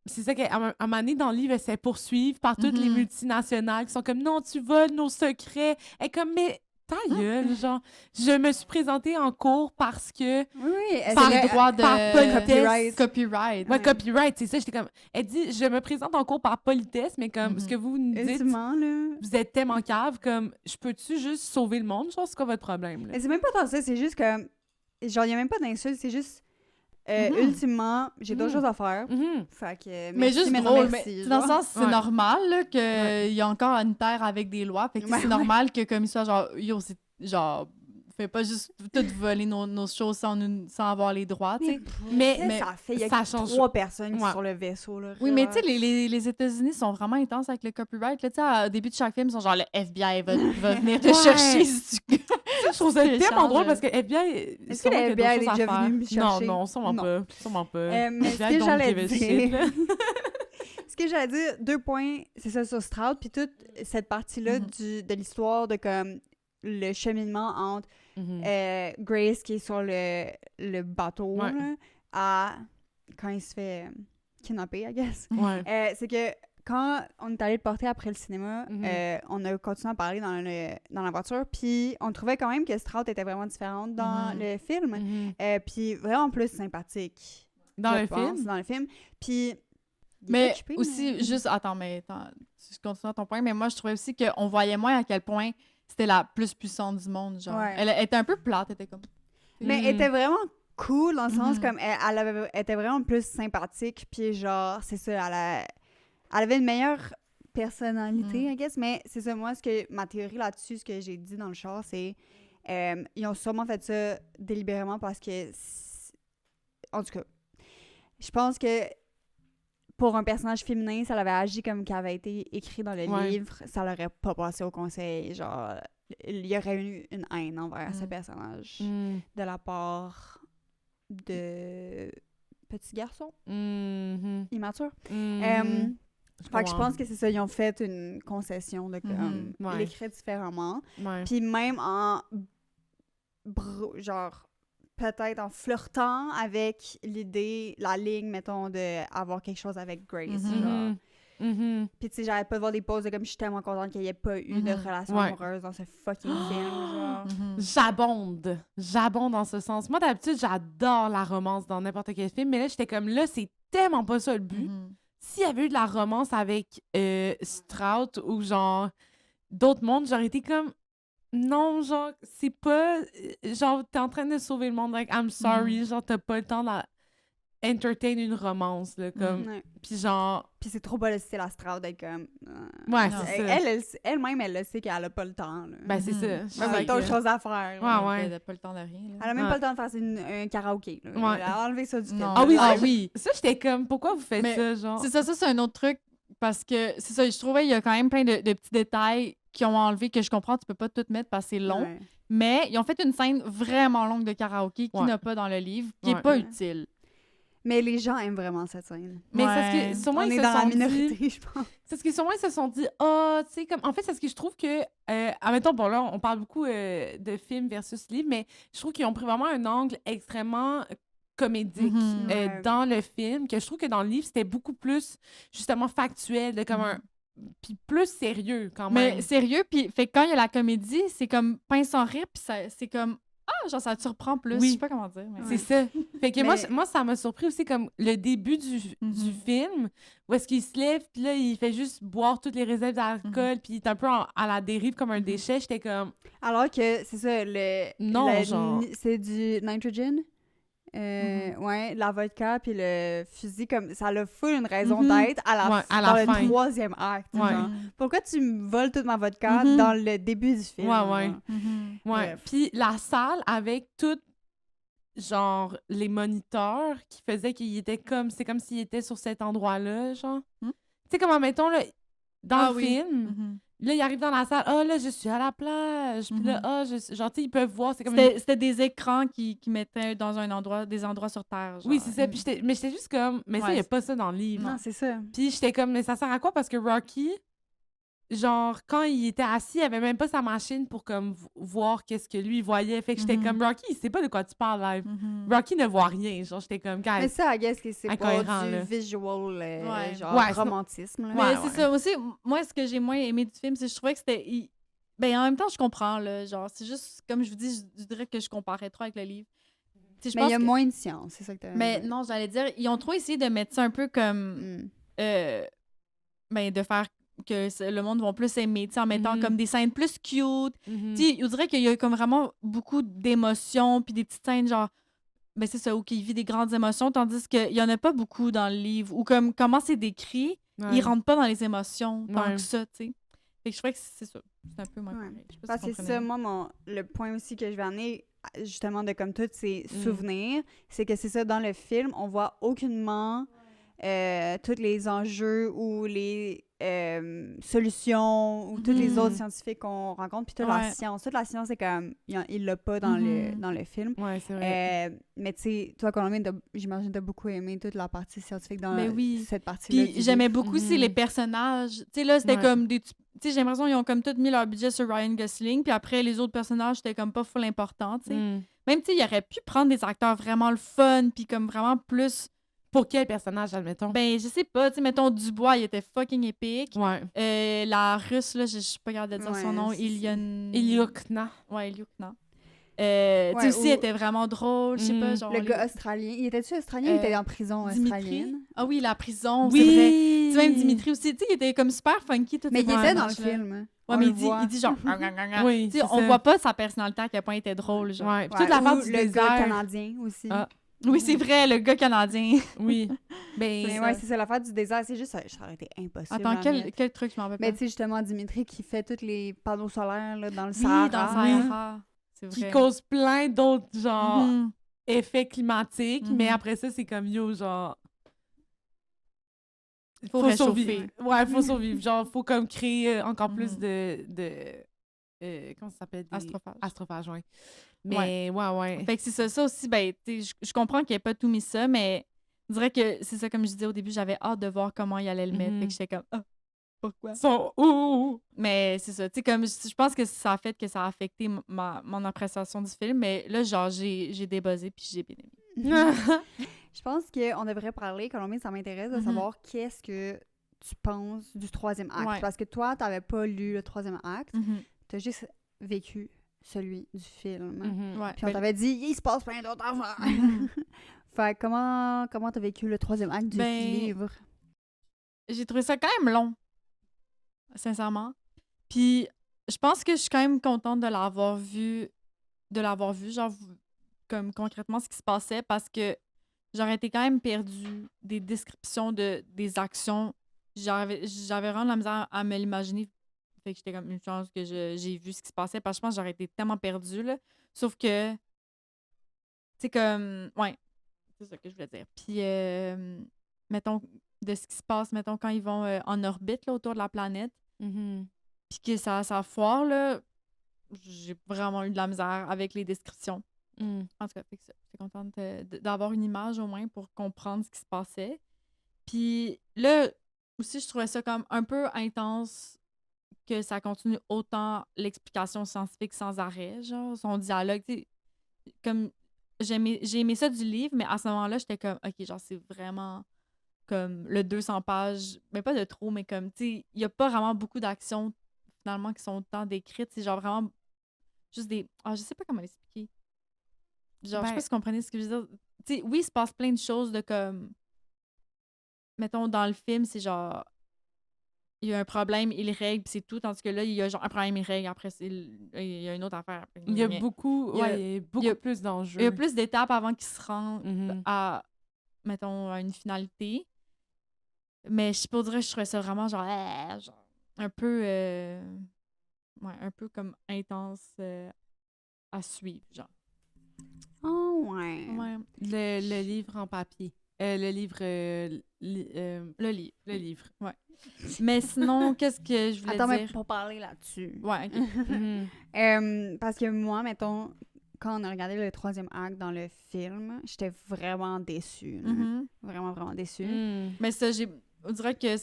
c'est ça qu'à un moment donné, dans le livre, elle se fait poursuivre par toutes les multinationales qui sont comme, non, tu voles nos secrets. Elle est comme, mais ta gueule, genre, je me suis présentée en cours parce que... Oui, Par les droits de par politesse. copyright. Ouais, copyright, c'est ça, j'étais comme... Elle dit, je me présente en cours par politesse, mais comme, ce que vous nous dites, Ultimement, là. vous êtes tellement cave, comme, je peux-tu juste sauver le monde? Genre, c'est quoi votre problème, là? Mais c'est même pas tant ça, c'est juste comme. Genre, il y a même pas d'insulte, c'est juste. Ultimement, j'ai d'autres choses à faire. Fait que. Mais merci, juste non, drôle, merci, mais dans le genre. sens, c'est normal là, qu'il y a encore une terre avec des lois. Fait que c'est normal que comme il soit genre, yo, c'est genre, fais pas juste tout voler nos choses sans avoir les droits, tu sais. Mais ça fait, il y a ça change. 3 personnes qui Ouais. sont sur le vaisseau, là. Oui, mais tu sais, les États-Unis sont vraiment intenses avec le copyright. Là, tu sais, au début de chaque film, ils sont genre, le FBI va venir te Ouais. chercher si tu... Ça, je trouve ça tellement drôle parce que FBI... Est-ce que le FBI est déjà venu me Non, chercher? non, sûrement Non. pas. Sûrement pas. Mais ce FBI que don't j'allais give a shit, dire... là. Ce que j'allais dire, 2 points, c'est ça sur Stroud, puis toute cette partie-là de l'histoire de comme le cheminement entre Grace qui est sur le bateau Ouais. là, à quand il se fait kidnapper, I guess. Ouais. C'est que quand on est allé le porter après le cinéma, on a continué à parler dans la voiture, puis on trouvait quand même que Stroud était vraiment différente dans le film, puis vraiment plus sympathique. Dans je le pense, film? Dans le film. Puis... il est Mais occupé, aussi, mais- juste, attends, tu continues à ton point, mais moi, je trouvais aussi qu'on voyait moins à quel point c'était la plus puissante du monde, genre. Ouais. Elle était un peu plate, elle était comme... Mais elle était vraiment cool dans le sens Mhm. comme elle était vraiment plus sympathique, puis genre, c'est ça, elle avait une meilleure personnalité, I guess, mais c'est ça, moi, ma théorie là-dessus, ce que j'ai dit dans le char, c'est ils ont sûrement fait ça délibérément parce que, en tout cas, je pense que pour un personnage féminin, ça avait agi comme qui avait été écrit dans le livre, ça l'aurait pas passé au conseil, genre, il y aurait eu une haine envers ce personnage de la part de petits garçons immatures. Fait que je pense que c'est ça, ils ont fait une concession de comme l'écrire différemment. Ouais. Puis même en genre peut-être en flirtant avec l'idée, la ligne, mettons, d'avoir quelque chose avec Grace. Genre. Puis tu sais, j'arrête pas de voir des pauses de comme je suis tellement contente qu'il n'y ait pas eu de relation amoureuse dans ce fucking film. Genre. J'abonde dans ce sens. Moi, d'habitude, j'adore la romance dans n'importe quel film, mais là, j'étais comme, là, c'est tellement pas ça le but. S'il y avait eu de la romance avec Stroud ou genre d'autres mondes, j'aurais été comme, non, genre, c'est pas, genre, t'es en train de sauver le monde, like, I'm sorry, genre, t'as pas le temps d'entertain une romance, là, comme, puis genre... Puis c'est trop pas le style à Stroud d'être comme... ouais, non. c'est ça. Elle-même, elle le sait qu'elle a pas le temps, là. Ben, c'est ça. Elle a d'autres choses à faire. là. Ouais. Elle n'a pas le temps de rien, là. Elle a même pas le temps de faire un karaoké, là. Ouais. Elle a enlevé ça du film. Non. Ah oui, Ah ça, oui. ça, j'étais comme, pourquoi vous faites Mais ça, genre? C'est ça, c'est un autre truc, parce que, c'est ça, je trouvais il y a quand même plein de petits détails qui ont enlevé, que je comprends, tu peux pas tout mettre parce que c'est long, Ouais. mais ils ont fait une scène vraiment longue de karaoké qui n'a pas dans le livre, qui est pas utile. Mais les gens aiment vraiment cette scène. Mais c'est Ouais. ce que, sûrement, On ils est se dans la sont dit... minorité, je pense. C'est ce qu'ils sûrement ils se sont dit, ah, tu sais, comme. En fait, c'est ce que je trouve que. Admettons, bon, là, on parle beaucoup de films versus livres, mais je trouve qu'ils ont pris vraiment un angle extrêmement comédique Ouais. dans le film, que je trouve que dans le livre, c'était beaucoup plus, justement, factuel, de comme un. Puis plus sérieux, quand même. Mais sérieux, puis fait que quand il y a la comédie, c'est comme pince sans rire, puis c'est comme genre ça te surprend plus, Oui. je sais pas comment dire. Mais... C'est ça. Fait que Mais- moi, ça m'a surpris aussi comme le début du film, où est-ce qu'il se lève, puis là, il fait juste boire toutes les réserves d'alcool, puis il est un peu à la dérive comme un déchet. J'étais comme... Alors que, c'est ça, Non, genre. c'est du nitrogen. Ouais, la vodka puis le fusil, comme ça a full une raison d'être à la, Ouais, à la dans fin. le 3e acte. Ouais. Genre. Pourquoi tu me voles toute ma vodka Mhm. dans le début du film? Ouais. genre? Ouais. Bref. Puis la salle avec tout, genre, les moniteurs qui faisaient qu'il était comme... C'est comme s'il était sur cet endroit-là, genre. Hmm? Tu sais, comme, mettons, là, dans Ah le oui. film... Là, il arrive dans la salle. « Ah, là, je suis à la plage. » Puis là, « Ah, genre, tu sais, ils peuvent voir. » C'est comme C'était des écrans qui mettaient dans des endroits sur Terre. Genre. Oui, c'est ça. Puis j'étais juste comme... Mais ça, il n'y a pas ça dans le livre. Non, c'est ça. Puis j'étais comme... Mais ça sert à quoi? Parce que Rocky, genre, quand il était assis, il avait même pas sa machine pour comme voir qu'est-ce que lui voyait. Fait que j'étais comme, Rocky, il sait pas de quoi tu parles live. Rocky ne voit rien. Genre, j'étais comme, Mais guys. ça, I guess que c'est pas incohérent, du là. visual, Ouais. genre Ouais, romantisme. Là. Mais Ouais, c'est ça aussi. Moi, ce que j'ai moins aimé du film, c'est que je trouvais que c'était. Ben, en même temps, je comprends, là. Genre, c'est juste, comme je vous dis, je dirais que je comparais trop avec le livre. Tu sais, je Mais il y a pense que- moins de science, c'est ça que t'as Mais non, j'allais dire, ils ont trop essayé de mettre ça un peu comme. Ben, de faire que le monde va plus aimer, tu sais, en mettant Mhm. comme des scènes plus cute. Mhm. Tu sais, on dirait qu'il y a comme vraiment beaucoup d'émotions, puis des petites scènes genre, ben c'est ça, où il vit des grandes émotions, tandis qu'il y en a pas beaucoup dans le livre, ou comme comment c'est décrit, Ouais. il rentre pas dans les émotions tant Ouais. que ça, tu sais. Fait que je trouvais que c'est ça, c'est un peu moins Ouais. pareil. Je sais pas Parce si que vous c'est comprenez. ça, moi, le point aussi que je vais amener, justement, de comme tous ces Mm. souvenirs, c'est que c'est ça, dans le film, on voit aucunement tous les enjeux ou les solutions ou tous les Mhm. autres scientifiques qu'on rencontre, puis toute la Ouais. science. Toute la science, c'est comme, il l'a pas dans, Mhm. dans le film. Ouais, c'est vrai. Mais tu sais, toi, Colombine, j'imagine que t'as beaucoup aimé toute la partie scientifique dans Ben oui. cette partie-là. Puis du j'aimais livre. beaucoup aussi Mhm. les personnages. Tu sais, là, c'était Ouais. comme des... Tu sais, j'ai l'impression qu'ils ont comme tout mis leur budget sur Ryan Gosling, puis après, les autres personnages, c'était comme pas full important, tu sais. Mm. Même, tu sais, il aurait pu prendre des acteurs vraiment le fun, puis comme vraiment plus... Pour quel personnage, admettons? Ben, je sais pas, tu sais, mettons, Dubois, il était fucking épique. Ouais. La Russe, là, je suis pas capable de dire son Ouais, nom, c'est- Ilyukna. Ouais, Ilyukna. Tu Ouais, sais, aussi, ou- elle était vraiment drôle, je sais pas, genre... Le gars australien. Il était-tu australien ou il était en prison Dimitri. australienne? Ah oui, la prison, Oui! c'est vrai. Tu sais, même Dimitri aussi, tu sais, il était comme super funky, tout Mais il était dans le film. film. Ouais, On mais le il voit. dit genre... Oui, Tu sais, c'est on ça. voit pas sa personnalité à quel point il était drôle, genre. Ouais. Puis Ouais, toute l'affaire ou du le gars désert. canadien aussi. Ah. Oui, c'est vrai, le gars canadien. Oui. Ben, Mais c'est ouais, ça. c'est ça, l'affaire du désert, c'est juste, ça aurait été impossible. Attends, à quel mettre. truc, je m'en rappelle Mais pas. tu sais, justement, Dimitri qui fait tous les panneaux solaires là, dans le Oui, Sahara. dans le Oui. Sahara. C'est vrai. qui cause plein d'autres, genre, Mhm. effets climatiques, Mhm. mais après ça, c'est comme, yo, genre... Faut réchauffer. survivre. Ouais, faut survivre. Genre, faut comme créer encore plus Mhm. de comment ça s'appelle? Astrophage. Astrophages, ouais. Mais, ouais. Fait que c'est ça aussi, ben, tu sais, je comprends qu'il ait pas tout mis ça, mais je dirais que c'est ça, comme je disais au début, j'avais hâte de voir comment il allait le mettre. Mhm. Fait que j'étais comme, ah, pourquoi? Sont où? Mais c'est ça, tu sais, comme je pense que ça a fait que ça a affecté mon appréciation du film, mais là, genre, j'ai débuzzé puis j'ai bien aimé. Je pense qu'on devrait parler, Colombine, ça m'intéresse de Mhm. savoir qu'est-ce que tu penses du troisième acte. Ouais. Parce que toi, t'avais pas lu le troisième acte, t'as juste vécu celui du film. Mhm. Ouais. Puis on Ben, t'avait dit, il se passe plein d'autres affaires. Fait que comment t'as vécu le troisième acte du Ben, livre? j'ai trouvé ça quand même long, sincèrement. Puis je pense que je suis quand même contente de l'avoir vu, genre, comme concrètement ce qui se passait, parce que j'aurais été quand même perdue des descriptions des actions. J'avais vraiment de la misère à me l'imaginer. Fait que j'étais comme une chance que j'ai vu ce qui se passait, parce que je pense que j'aurais été tellement perdue, là. Sauf que, c'est comme, ouais, c'est ça que je voulais dire. Puis, mettons, de ce qui se passe, mettons, quand ils vont en orbite, là, autour de la planète, Mhm. puis que ça foire, là, j'ai vraiment eu de la misère avec les descriptions. Mm. En tout cas, fait que ça, j'étais contente d'avoir une image au moins pour comprendre ce qui se passait. Puis là, aussi, je trouvais ça comme un peu intense que ça continue autant l'explication scientifique sans arrêt, genre, son dialogue, tu sais, comme, j'ai aimé ça du livre, mais à ce moment-là, j'étais comme, OK, genre, c'est vraiment comme le 200 pages, mais pas de trop, mais comme, tu sais, il y a pas vraiment beaucoup d'actions, finalement, qui sont tant décrites, c'est genre vraiment juste des... Ah, je sais pas comment l'expliquer. Genre, je sais Ben- pas si vous comprenez ce que je veux dire. Tu sais, oui, il se passe plein de choses de comme... Mettons, dans le film, c'est genre... Il y a un problème, il règle, puis c'est tout. Tandis que là, il y a genre un problème, il règle, après, il y a une autre affaire. Après, Il y a mais- beaucoup, il y a- ouais, il y a beaucoup il y a- plus d'enjeux. il y a plus d'étapes avant qu'il se rende Mhm. à, mettons, à une finalité. Mais je peux dire, je trouvais ça vraiment genre un peu... ouais, un peu comme intense à suivre, genre. Oh, ouais. Ouais, Le livre en papier. Le livre... le livre. le livre. Mais sinon, qu'est-ce que je voulais Attends, mais dire? pour parler là-dessus. Ouais, ok. Mhm. Parce que moi, mettons, quand on a regardé le troisième acte dans le film, j'étais vraiment déçue. là. Mhm. Vraiment, vraiment déçue. Mm. Mais ça, on dirait que,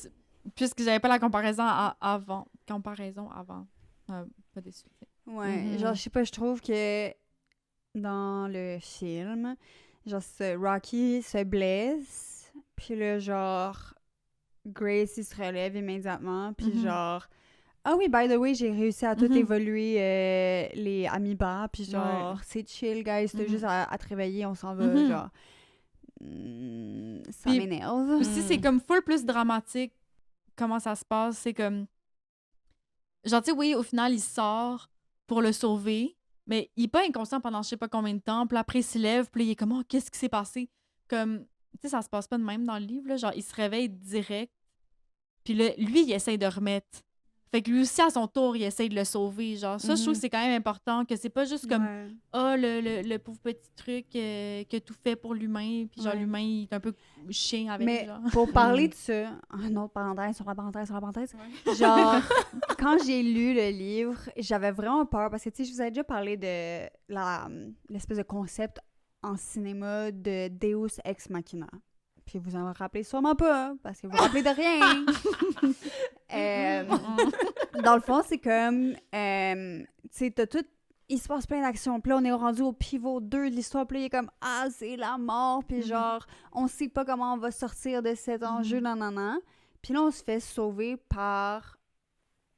puisque j'avais pas la comparaison avant, comparaison avant. Pas déçu. Ouais, Mhm. genre, je sais pas, je trouve que dans le film, genre, Rocky se blesse, puis là, genre, Grace, il se relève immédiatement, puis Mhm. genre, ah oui, by the way, j'ai réussi à tout Mhm. évoluer les amoebas, puis genre, c'est chill, guys, t'as Mhm. juste à te réveiller, on s'en va, Mhm. genre. Ça Puis- m'énerve. Aussi, c'est comme full plus dramatique comment ça se passe. C'est comme. Genre, tu sais, oui, au final, il sort pour le sauver, mais il est pas inconscient pendant je sais pas combien de temps. Puis après, il se lève, puis là, il est comme, oh, qu'est-ce qui s'est passé? Comme, tu sais, ça se passe pas de même dans le livre, là. Genre, il se réveille direct, puis là, lui, il essaye de remettre. Fait que lui aussi, à son tour, il essaye de le sauver. Genre, ça, je trouve que c'est quand même important, que c'est pas juste comme, Ouais. le pauvre petit truc que tout fait pour l'humain, puis genre, Ouais. l'humain, il est un peu chien avec, Mais genre. pour parler de ça, une autre parenthèse sur la parenthèse, genre, quand j'ai lu le livre, j'avais vraiment peur parce que, tu sais, je vous avais déjà parlé de l'espèce de concept en cinéma de Deus Ex Machina. Puis vous en rappelez sûrement pas, parce que vous vous rappelez de rien. Dans le fond, c'est comme, tu sais, t'as tout... Il se passe plein d'actions. Puis là, on est rendu au pivot 2 de l'histoire. Puis là, il est comme, ah, c'est la mort. Puis genre, on sait pas comment on va sortir de cet enjeu, nanana. Puis là, on se fait sauver par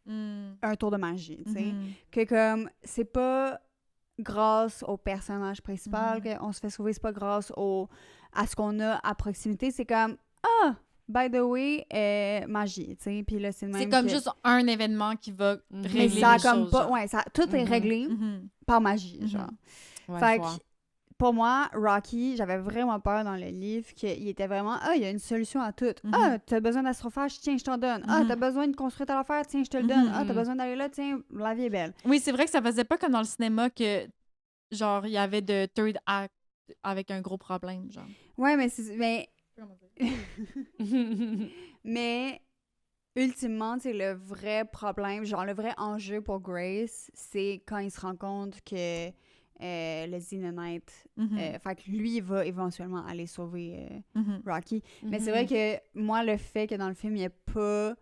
un tour de magie, tu sais. Que comme, c'est pas grâce au personnage principal qu'on se fait sauver, c'est pas grâce à ce qu'on a à proximité. C'est comme, ah, by the way, magie, tu sais. Puis là, c'est le même C'est comme que- juste un événement qui va Mhm. Mais régler ça a les comme choses, pas... genre. Ouais, ça, tout est Mhm. réglé par magie, genre. Ouais, Fait je que, vois. pour moi, Rocky, j'avais vraiment peur dans le livre qu'il était vraiment, ah, il y a une solution à tout. Mhm. Ah, t'as besoin d'astrophage, tiens, je t'en donne. Ah, t'as besoin de construire ta affaire, tiens, je te le donne. Mhm, Ah, t'as mhm. besoin d'aller là, tiens, la vie est belle. Oui, c'est vrai que ça faisait pas comme dans le cinéma que, genre, il y avait de third act avec un gros problème, genre. Ouais, mais ultimement, tu sais, le vrai problème, genre le vrai enjeu pour Grace, c'est quand il se rend compte que le Xenonite, fait que lui, il va éventuellement aller sauver Rocky. Mais c'est vrai que moi, le fait que dans le film, il n'y ait pas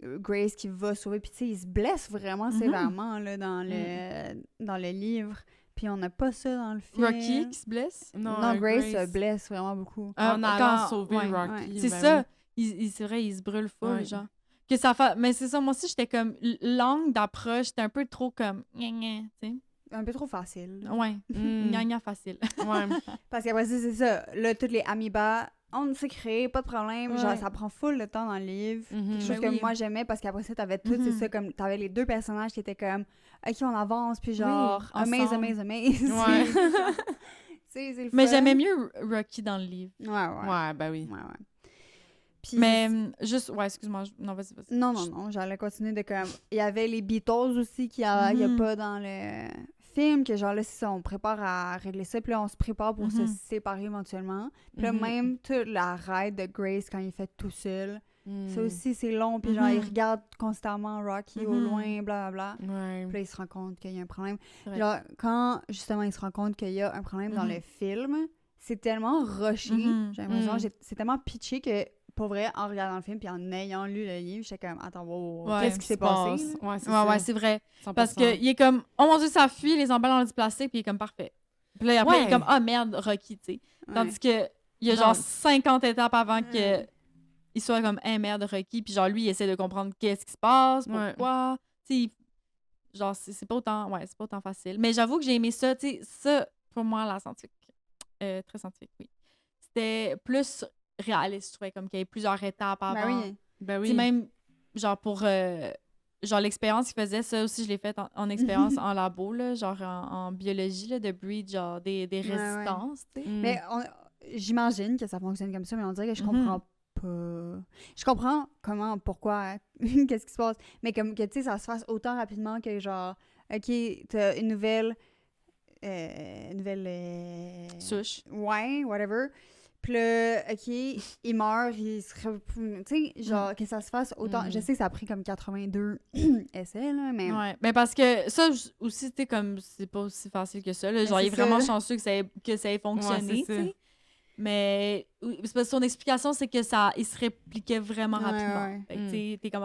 Grace qui va sauver, puis tu sais, il se blesse vraiment sévèrement là, dans le livre. Puis on n'a pas ça dans le film. Rocky qui se blesse? Non, Grace se blesse vraiment beaucoup. En allant sauver ouais. Rocky. C'est ben ça. C'est vrai, il se brûle full, Ouais. genre. Que ça fait... Mais c'est ça, moi aussi, j'étais comme... L'angle d'approche, c'était un peu trop comme... Gna, gna, tu sais. Un peu trop facile. Ouais. oui. Mm. Gna, gna facile. Ouais. Parce qu'après ça, c'est ça. Là, toutes les amoebas, on s'est créé, pas de problème. Ouais. Genre, ça prend full de temps dans le livre. Mhm. Quelque chose Ben que oui. moi, j'aimais parce qu'après ça, t'avais tout, c'est ça, comme t'avais les deux personnages qui étaient comme, OK, on avance, puis genre, Oui, amaze. ensemble. Ouais. C'est le Mais fun. j'aimais mieux Rocky dans le livre. Ouais, ouais. Ouais, ben oui. Ouais, ouais. Puis, Mais juste... Ouais, excuse-moi. Non, vas-y. Non, j'allais continuer de comme... Il y avait les Beatles aussi qu'il y a pas dans le film, que genre là, c'est ça, on prépare à régler ça, puis là, on se prépare pour se séparer éventuellement. Puis là, même toute la ride de Grace quand il fait tout seul, ça aussi, c'est long, puis genre, il regarde constamment Rocky au loin, blablabla. Ouais. Puis là, il se rend compte qu'il y a un problème. C'est vrai. Genre, quand, justement, il se rend compte qu'il y a un problème dans le film, c'est tellement rushé, j'ai l'impression, c'est tellement pitché que, pour vrai, en regardant le film puis en ayant lu le livre, j'étais comme, attends, wow, Ouais, qu'est-ce qui s'est passé? là? Ouais, c'est Ouais, ça. ouais, c'est vrai. 100%. Parce qu'il est comme, oh mon Dieu, ça fuit, les emballes dans du plastique, puis il est comme parfait. Puis là, après, il est comme, ah merde, Rocky, tu sais. Ouais. Tandis que il y a Non. genre 50 étapes avant que il soit comme, hey, merde, Rocky. Puis genre, lui, il essaie de comprendre qu'est-ce qui se passe, pourquoi. Tu sais, genre, c'est pas autant, c'est pas autant facile. Mais j'avoue que j'ai aimé ça, tu sais, ça, pour moi, la scientifique, très scientifique, oui. C'était plus réaliste, je trouvais, comme qu'il y avait plusieurs étapes avant. Ben oui. Ben Tu sais, oui. même, genre, pour... genre, l'expérience qu'il faisait, ça aussi, je l'ai faite en expérience en labo, là, genre en biologie, là, de breed, genre, des résistances, tu sais. Mais j'imagine que ça fonctionne comme ça, mais on dirait que je comprends pas. Je comprends pourquoi, qu'est-ce qui se passe, mais comme que, tu sais, ça se fasse autant rapidement que, genre, OK, t'as une nouvelle... Souche. Ouais, whatever. Puis là, OK, il meurt, il se... Tu sais, genre, que ça se fasse autant... Je sais que ça a pris comme 82 essais, là, mais... Ouais, ben parce que ça aussi, tu sais, comme, c'est pas aussi facile que ça, là. Genre, il est c'est vraiment ça. chanceux que ça ait fonctionné, Ouais, c'est tu sais. Mais c'est parce que son explication, c'est que il se répliquait vraiment Ouais, rapidement. ouais. Fait que, tu sais, t'es comme,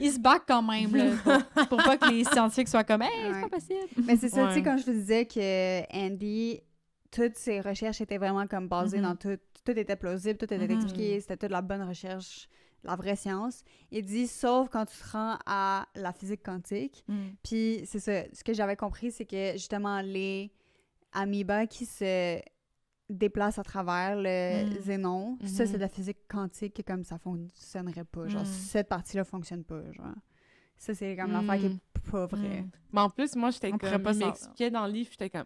il se bat quand même, là, pour pas que les scientifiques soient comme, hey, c'est Ouais. pas possible. Mais c'est ça, tu sais, Ouais. quand je vous disais que Andy, toutes ses recherches étaient vraiment comme basées dans tout était plausible, tout était expliqué, c'était toute la bonne recherche, la vraie science. Il dit, sauf quand tu te rends à la physique quantique. Puis c'est ça, ce que j'avais compris, c'est que justement, les amoebas qui se déplacent à travers le xénon, ça, c'est de la physique quantique, que comme ça fonctionnerait pas. Genre, cette partie-là fonctionne pas, genre. Ça, c'est comme l'affaire qui est pas vraie. Mais en plus, moi, j'étais On pourrait comme... pas Il savoir. m'expliquait dans le livre, j'étais comme...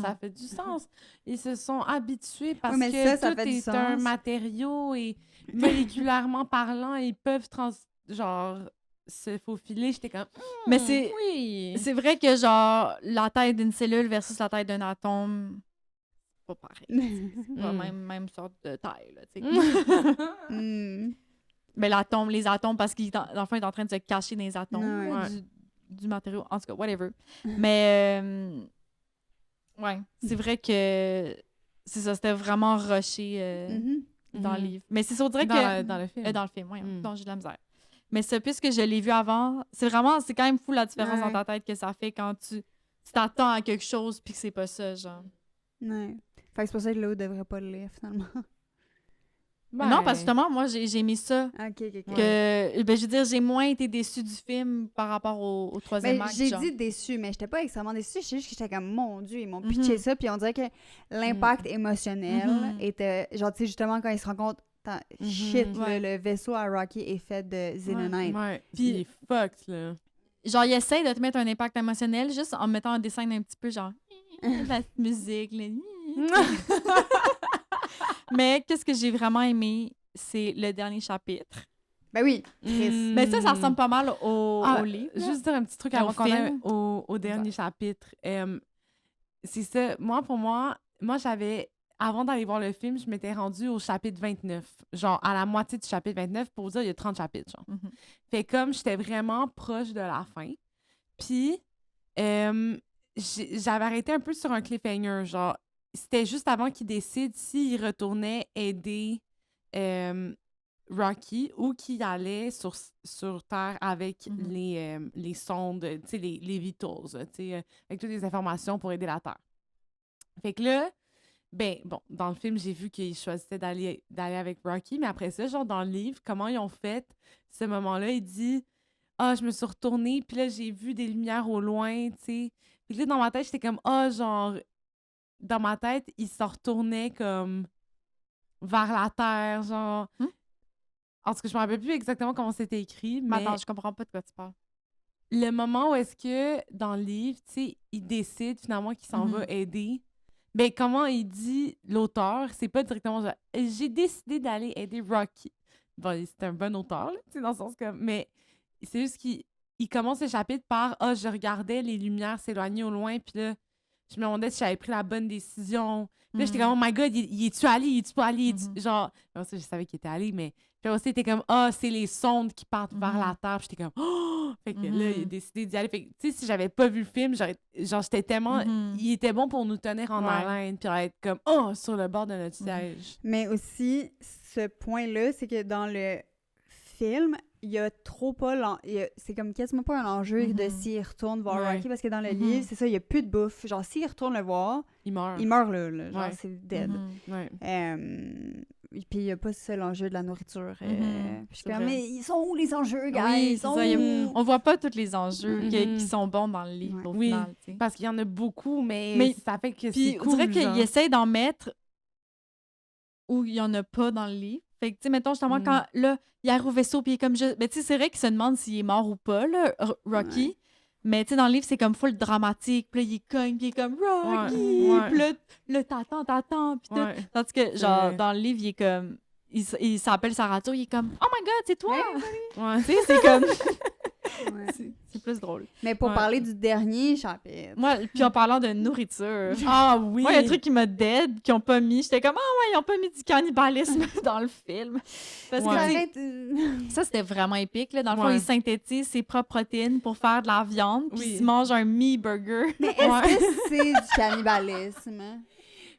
ça fait du sens. Ils se sont habitués parce Oui, mais que ça tout fait du est un sens. matériau et moléculairement parlant, ils peuvent se faufiler. J'étais comme... Mais c'est Oui! c'est vrai que, genre, la taille d'une cellule versus la taille d'un atome, c'est pas pareil. C'est pas même sorte de taille, là, tu sais. Hmm. Mais les atomes, parce qu'il dans le fond, il est en train de se cacher dans les atomes Ouais. là, du matériau. En tout cas, whatever. Mais, ouais, c'est vrai que c'est ça, c'était vraiment rushé dans le livre. Mais c'est ça, on dirait que... Dans le film. Dans le film, oui. Donc, j'ai de la misère. Mais ça, puisque je l'ai vu avant, c'est quand même fou la différence dans ta tête que ça fait quand tu t'attends à quelque chose puis que c'est pas ça, genre. Ouais. Fait que c'est pour ça que Léo devrait pas le lire, finalement. Ben, Non, parce que justement, moi, j'ai aimé ça. OK. Que, ben, je veux dire, j'ai moins été déçue du film par rapport au troisième Ben, acte, j'ai genre. dit déçue, mais j'étais pas extrêmement déçue. C'est juste que j'étais comme, mon Dieu, ils m'ont pitché ça. Puis on dirait que l'impact émotionnel était... Genre, tu sais, justement, quand ils se rendent compte, shit, Ouais. le vaisseau à Rocky est fait de xénonite. Ouais. Puis- Il est fucked, là. Genre, il essaie de te mettre un impact émotionnel juste en mettant un dessin un petit peu, genre, la petite musique, là. Mais qu'est-ce que j'ai vraiment aimé, c'est le dernier chapitre. Ben oui, Chris. Mais ça ressemble pas mal au livre. là. Juste dire un petit truc Au avant qu'on aille film. au dernier chapitre. C'est ça. Pour moi, j'avais... Avant d'aller voir le film, je m'étais rendue au chapitre 29. Genre, à la moitié du chapitre 29, pour dire, il y a 30 chapitres, genre. Fait comme j'étais vraiment proche de la fin. Puis, j'avais arrêté un peu sur un cliffhanger. Genre, c'était juste avant qu'il décide s'il retournait aider Rocky ou qu'il allait sur Terre avec les sondes, tu sais, les vitals, tu sais, avec toutes les informations pour aider la Terre. Fait que là, ben, bon, dans le film, j'ai vu qu'ils choisissaient d'aller avec Rocky, mais après ça, genre, dans le livre, comment ils ont fait ce moment-là, il dit « Ah, je me suis retournée, puis là, j'ai vu des lumières au loin, tu sais. » Puis là, dans ma tête, j'étais comme « Ah, genre... » Dans ma tête, il se retournait comme vers la Terre, genre... En tout cas, je me rappelle plus exactement comment c'était écrit, mais... Attends, je comprends pas de quoi tu parles. Le moment où est-ce que, dans le livre, tu sais, il décide finalement qu'il s'en va aider... Ben, comment il dit l'auteur, c'est pas directement genre, j'ai décidé d'aller aider Rocky. Bon, c'est un bon auteur, là, tu sais, dans le sens comme, mais c'est juste qu'il commence le chapitre par, je regardais les lumières s'éloigner au loin, puis là, je me demandais si j'avais pris la bonne décision. Puis là, j'étais comme, oh my god, il est-tu allé, il est-tu pas allé, genre, ça, je savais qu'il était allé, mais puis aussi, c'était comme, c'est les sondes qui partent vers la Terre. Puis j'étais comme, oh! Fait que là, il a décidé d'y aller. Fait que, tu sais, si j'avais pas vu le film, j'étais tellement... Il était bon pour nous tenir en haleine, puis être comme, sur le bord de notre siège. Mais aussi, ce point-là, c'est que dans le film, il y a trop pas... C'est comme quasiment pas un enjeu de s'il retourne voir Rocky, parce que dans le livre, c'est ça, il y a plus de bouffe. Genre, s'il retourne le voir, il meurt. Il meurt là. Genre, c'est dead. Puis il n'y a pas seul enjeu de la nourriture. Puis comme, mais ils sont où les enjeux, guys? Oui, ils sont ça, où? on voit pas tous les enjeux qui sont bons dans le livre, au final. T'sais. Parce qu'il y en a beaucoup, mais ça fait que c'est cool. On dirait genre. qu'il essaie d'en mettre où il y en a pas dans le livre. Fait que, tu sais, mettons, justement, quand, là, il arrive au vaisseau, puis il est comme... Mais tu sais, c'est vrai qu'il se demande s'il est mort ou pas, là, Rocky. Ouais. Mais tu sais, dans le livre, c'est comme full dramatique. Puis là, il cogne, puis il est comme Rocky! Puis là, t'attends, puis tout. Tandis que, genre, dans le livre, il est comme... Il s'appelle sa radio, il est comme « Oh my God, c'est toi! » Tu sais, c'est comme... C'est plus drôle. Mais pour parler du dernier chapitre... Moi, puis en parlant de nourriture... Ah oui! Moi, il y a un truc qui m'a dead, qu'ils ont pas mis. J'étais comme « Ah ouais, ils ont pas mis du cannibalisme dans le film. » Parce que ça, c'était vraiment épique. Là. Dans le fond, il synthétise ses propres protéines pour faire de la viande, puis il se mange un meat burger. Mais est-ce que c'est du cannibalisme?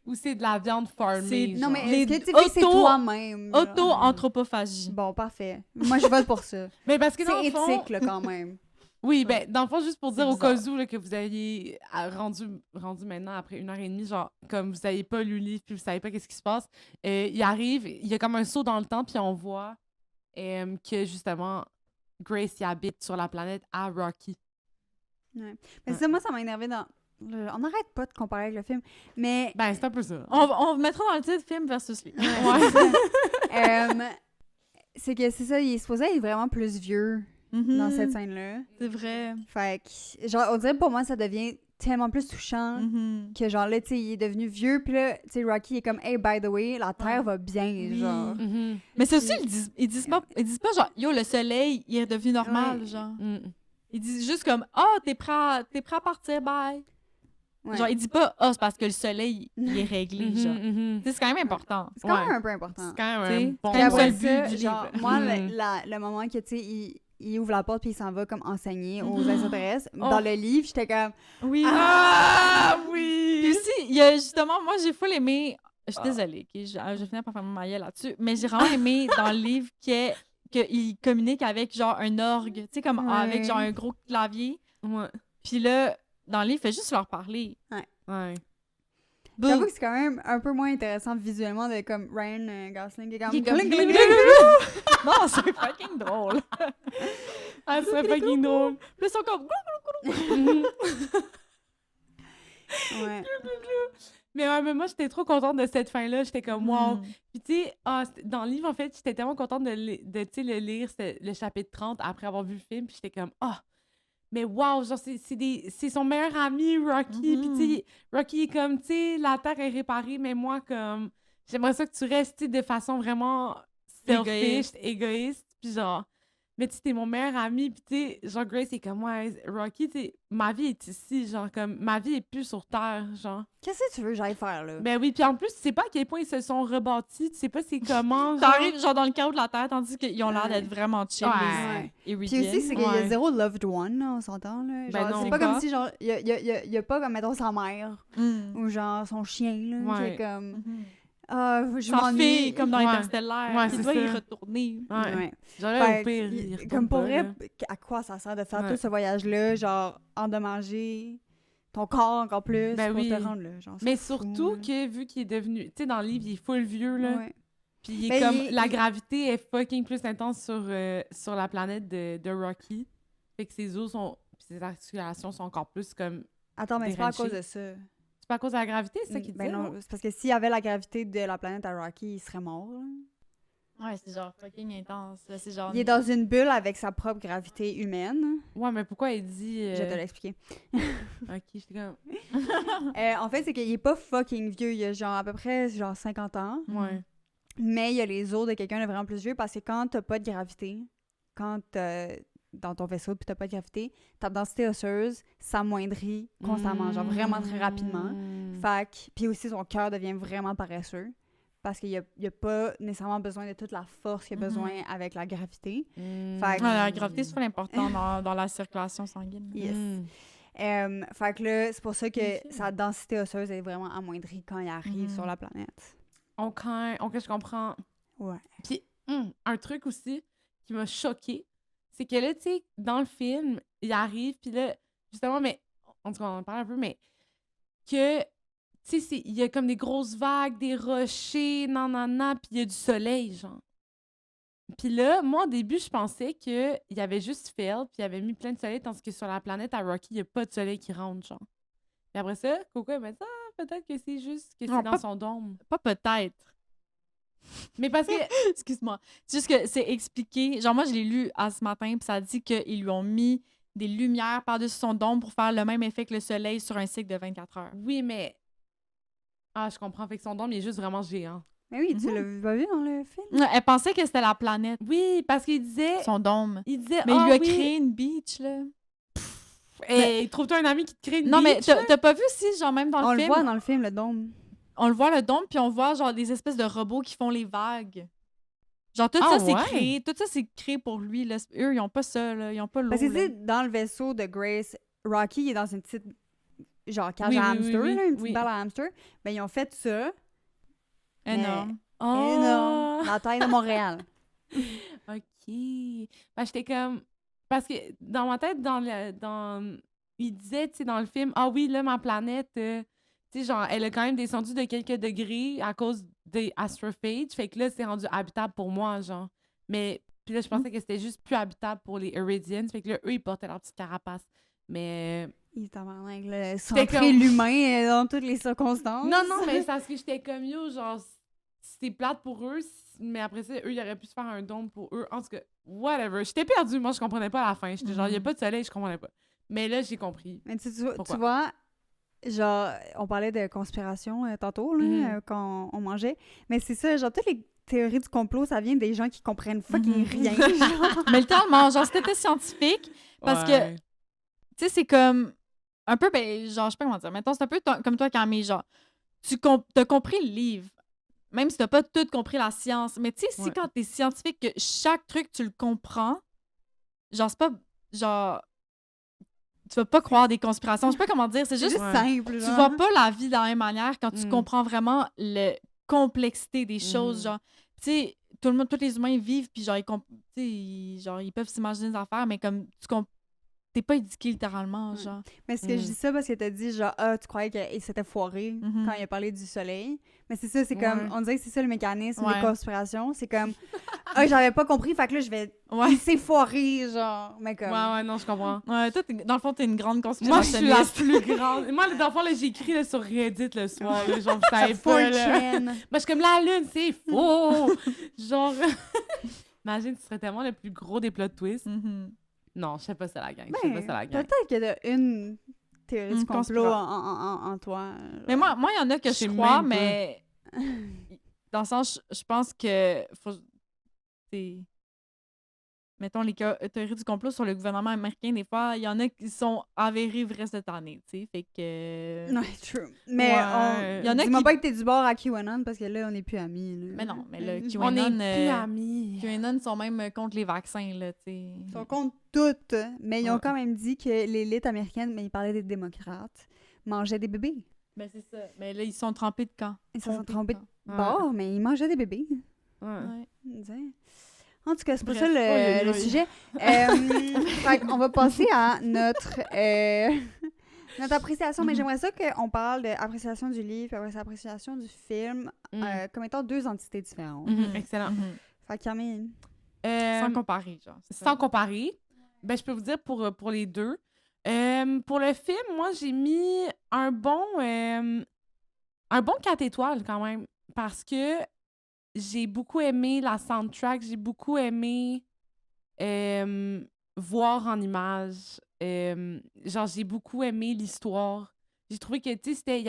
ou c'est de la viande farmée? C'est- Non, mais Les est-ce que tu dis que c'est auto- toi-même? genre? Auto-anthropophagie. Bon, parfait. Moi, je vote pour ça. Mais parce que dans C'est le fond... éthique, là, quand même. Oui, ben, dans le fond, juste pour C'est dire au cas bizarre. où là, que vous ayez rendu maintenant, après 1h30, genre, comme vous n'avez pas lu le livre puis vous savez pas qu'est-ce qui se passe, il arrive, il y a comme un saut dans le temps, puis on voit que, justement, Grace y habite sur la planète à Rocky. Ouais. Mais ça, moi, ça m'a énervé dans... On n'arrête pas de comparer avec le film, mais... Ben, c'est un peu ça. On mettra dans le titre film versus livre. Ouais. C'est que c'est ça, il est supposé être vraiment plus vieux dans cette scène-là. C'est vrai. Fait que, genre, on dirait pour moi, ça devient tellement plus touchant que, genre, là, tu sais, il est devenu vieux, puis là, tu sais, Rocky est comme, hey, by the way, la Terre va bien, Oui. genre. Mhm. Mais c'est aussi, ils disent pas genre, yo, le soleil, il est devenu normal, Ouais. genre. Mm. Ils disent juste comme, oh, t'es prêt à partir, bye. Ouais. Genre, ils disent pas, oh, c'est parce que le soleil, il est réglé, Mhm, genre. mhm. Tu sais, c'est quand même important. C'est quand Ouais. même un peu important. C'est quand T'sais, même un bon Puis Puis après le but ça, du genre, livre. moi, Mhm. le moment que, tu sais, il ouvre la porte puis il s'en va comme enseigner aux Mhm. extraterrestres, Oh. dans le livre, j'étais comme, Oui. Ah Puis oui! aussi, il y a justement, moi, j'ai full aimé. Je suis désolée, ok, je vais finir par faire mon maillet là-dessus, mais j'ai vraiment aimé dans le livre qu'il communique avec genre un orgue, tu sais, comme Ouais. avec genre un gros clavier. Ouais. Puis là, dans le livre, il fait juste leur parler. Ouais. j'avoue que c'est quand même un peu moins intéressant visuellement de comme Ryan Gosling qui est comme, Il est comme- Gling, gling, gling. Non, c'est fucking drôle. Ah, c'est fucking drôle. Puis ils sont comme. Mhm. Ouais. Mais moi, j'étais trop contente de cette fin-là. J'étais comme, wow. Mm. Puis, tu sais, dans le livre, en fait, j'étais tellement contente de tu sais, le lire, c'était le chapitre 30 après avoir vu le film. Puis, j'étais comme, mais wow, genre, c'est son meilleur ami, Rocky. Mhm. Puis, tu sais, Rocky est comme, tu sais, la Terre est réparée, mais moi, comme, j'aimerais ça que tu restes, tu sais, de façon vraiment selfish, égoïste. Puis, genre, mais tu sais, t'es mon meilleur ami. Puis, tu sais, genre, Grace est comme, ouais, Rocky, tu sais, ma vie est ici. Genre, comme, ma vie est plus sur Terre, genre. Qu'est-ce que tu veux que j'aille faire, là? Ben oui, puis en plus, tu sais pas à quel point ils se sont rebâtis, tu sais pas c'est comment. genre. T'arrives genre dans le chaos de la Terre, tandis qu'ils ont l'air Ouais. d'être vraiment chill. Ouais. Et Puis aussi, c'est qu'il y a Ouais. zéro loved one, là, on s'entend, là. Genre, non, c'est pas pas. comme si, genre, il y a pas comme, mettons, sa mère Mm. ou, genre, son chien, là, qui Ouais. est comme, Mhm. je Sa m'ennuie. fille, comme dans Ouais. Interstellar, Ouais, qui c'est doit y ça. retourner. Ouais. Ouais. Genre là, Fait au pire, que, il retourne comme pour pas, vrai, là. à quoi ça sert de faire Ouais. tout ce voyage-là, genre, endommager ton corps encore plus Ben pour oui. te rendre là, genre, Mais c'est fou, surtout là. que, vu qu'il est devenu. Tu sais, dans le livre, il est full vieux, là. Ouais. Puis il est Ben, comme. La gravité est fucking plus intense sur la planète de Rocky. Fait que ses os sont. Puis ses articulations sont encore plus comme. Attends, mais c'est pas à cause déranché. de ça. C'est pas à cause de la gravité, c'est ça qu'il dit? Ben non, c'est parce que s'il y avait la gravité de la planète à Rocky, il serait mort, là. Ouais, c'est genre fucking intense. Là, c'est genre... Il est dans une bulle avec sa propre gravité humaine. Ouais, mais pourquoi il dit. Je vais te l'expliquer. Ok, j'étais comme. En fait, c'est qu'il est pas fucking vieux. Il a genre à peu près genre 50 ans. Ouais. Mais il y a les os de quelqu'un de vraiment plus vieux parce que quand t'as pas de gravité, quand dans ton vaisseau puis t'as pas de gravité, ta densité osseuse s'amoindrit constamment, genre vraiment très rapidement. Mm. Fait que- puis aussi son cœur devient vraiment paresseux parce qu'il y a pas nécessairement besoin de toute la force qu'il a besoin avec la gravité. Mm. Fait que- Ouais, la gravité, c'est pas important dans la circulation sanguine. Yes. Mm. Fait que là, c'est pour ça que Ok. sa densité osseuse est vraiment amoindrie quand il arrive Mhm. sur la planète. Ok, je comprends. Ouais. Puis, un truc aussi qui m'a choquée, c'est que là, tu sais, dans le film, il arrive, puis là, justement, mais, en tout cas, on en parle un peu, mais que, tu sais, il y a comme des grosses vagues, des rochers, nanana, puis il y a du soleil, genre. Puis là, moi, au début, je pensais qu'il y avait juste Phil, puis il avait mis plein de soleil, tandis que sur la planète à Rocky, il n'y a pas de soleil qui rentre, genre. Puis après ça, Coco, elle m'a dit, peut-être que c'est juste que c'est Non, dans pas- son dôme. Pas peut-être. Mais parce que, Excuse-moi. C'est juste que c'est expliqué. Genre, moi, je l'ai lu à ce matin, puis ça dit qu'ils lui ont mis des lumières par-dessus son dôme pour faire le même effet que le soleil sur un cycle de 24 heures. oui, mais... Ah, je comprends. Fait que son dôme, il est juste vraiment géant. Mais oui, tu Mhm. l'as pas vu dans le film? Ouais, elle pensait que c'était la planète, Oui, parce qu'il disait... son dôme. Il disait, Mais il ah lui a oui, créé une beach, là. hey, trouve-toi un ami qui te crée une Non, mais beach, t'as pas vu si, genre, même dans On le le film, voit dans le film, le dôme. on le voit le dôme, puis on voit, genre, des espèces de robots qui font les vagues. Genre, tout Ah, ça, c'est ouais? créé. Tout ça, c'est créé pour lui, là. Eux, ils ont pas ça, là. Ils ont pas l'eau, Parce que tu là. sais, dans le vaisseau de Grace, Rocky il est dans genre cage Oui, à oui, hamster, oui, là, une petite oui. balle à hamster. Ben, ils ont fait ça, Énorme. énorme, dans la taille de Montréal. OK. Ben, j'étais comme... Parce que dans ma tête, il disait, tu sais, dans le film, « Ah oui, là, ma planète, tu sais, genre, elle a quand même descendu de quelques degrés à cause des astrophages. Fait que là, c'est rendu habitable pour moi, genre. » Mais... Puis là, je pensais que c'était juste plus habitable pour les Iridians. Fait que là, eux, ils portaient leur petite carapace. Mais... Il est tabarnak, là, J'étais centrer comme- l'humain dans toutes les circonstances. Non, mais c'est parce que j'étais comme yo, genre, c'est plate pour eux, mais après ça, eux, ils auraient pu se faire un don pour eux. En tout cas, whatever. J'étais perdue, moi, je comprenais pas à la fin. J'étais genre, il y a pas de soleil, je comprenais pas. Mais là, j'ai compris. Mais tu Pourquoi? vois, genre, on parlait de conspiration tantôt, là, Mhm. quand on mangeait. Mais c'est ça, genre, toutes les théories du complot, ça vient des gens qui comprennent fucking Mhm. rien. Genre. Mais littéralement, genre, c'était scientifique. Parce que, tu sais, c'est comme un peu, ben, genre, je sais pas comment dire. Mettons, c'est un peu comme toi, Camille, genre, t'as compris le livre, même si t'as pas tout compris la science. Mais tu sais, si Ouais. quand t'es scientifique, que chaque truc, tu le comprends, genre, c'est pas, genre, tu vas pas croire des conspirations. Je sais pas comment dire, c'est C'est juste, juste Ouais. simple, tu genre. vois pas la vie de la même manière quand tu Mm. comprends vraiment la complexité des choses, Mm. genre, tu sais, tout le monde, tous les humains vivent, puis genre, tu sais, genre, ils peuvent s'imaginer des affaires, mais comme, t'es pas éduqué littéralement, Mm. genre. Mais est-ce que je dis ça parce que t'as dit, genre, tu croyais qu'il s'était foiré Mhm. quand il a parlé du soleil. Mais c'est ça, c'est Ouais. comme, on dirait que c'est ça le mécanisme Ouais. des conspirations. C'est comme, j'avais pas compris, fait que là, je vais. Ouais. Il s'est foiré, genre. Mais comme. Ouais, non, je comprends. Ouais, toi, dans le fond, t'es une grande Moi, je suis la conspirationniste. plus grande. Moi, dans le fond, là, j'ai écrit là, sur Reddit le soir. Là, genre, vous savez Sur pas, là. 4chan. Moi, je suis comme la lune, c'est faux! Genre, imagine, tu serais tellement le plus gros des plot twists. Mhm. Non, je sais pas ça la gang. Je sais pas Ben, ça la gang. peut-être qu'il y a une théorie du Une complot conspira- en toi. Mais moi, il y en a que Je sais je crois, même pas. mais dans le sens, je pense que c'est... Mettons, les théories du complot sur le gouvernement américain, des fois, il y en a qui sont avérées vraies cette année, tu sais, fait que... Ouais, true. Mais Ouais. Il y en a dis-moi qui- pas que t'es du bord à QAnon parce que là, on n'est plus amis. Là. Mais non, mais le On est QAnon, plus amis. QAnon sont même contre les vaccins, là, tu sais. Ils sont contre toutes, mais ils ont Ouais. quand même dit que l'élite américaine, mais ils parlaient des démocrates, mangeaient des bébés. Ben, c'est ça. Mais là, ils sont trempés de camp. Ils se sont trompés de Ouais. bord, mais ils mangeaient des bébés. Ouais. Ouais. On disait. En tout cas, c'est pas Bref. ça le, Oi, oi, le oi. sujet. Fait qu'on va passer à notre appréciation, mais Mhm. j'aimerais ça qu'on parle d'appréciation du livre, après ça, appréciation du film, Mm. comme étant deux entités différentes. Mhm, excellent. Mhm. Fait que Camille, Sans comparer, genre. c'est ça. Sans comparer, ben, je peux vous dire pour les deux. Pour le film, moi, j'ai mis un bon 4 étoiles quand même. Parce que j'ai beaucoup aimé la soundtrack, j'ai beaucoup aimé voir en images. Genre, j'ai beaucoup aimé l'histoire. J'ai trouvé que, tu sais, il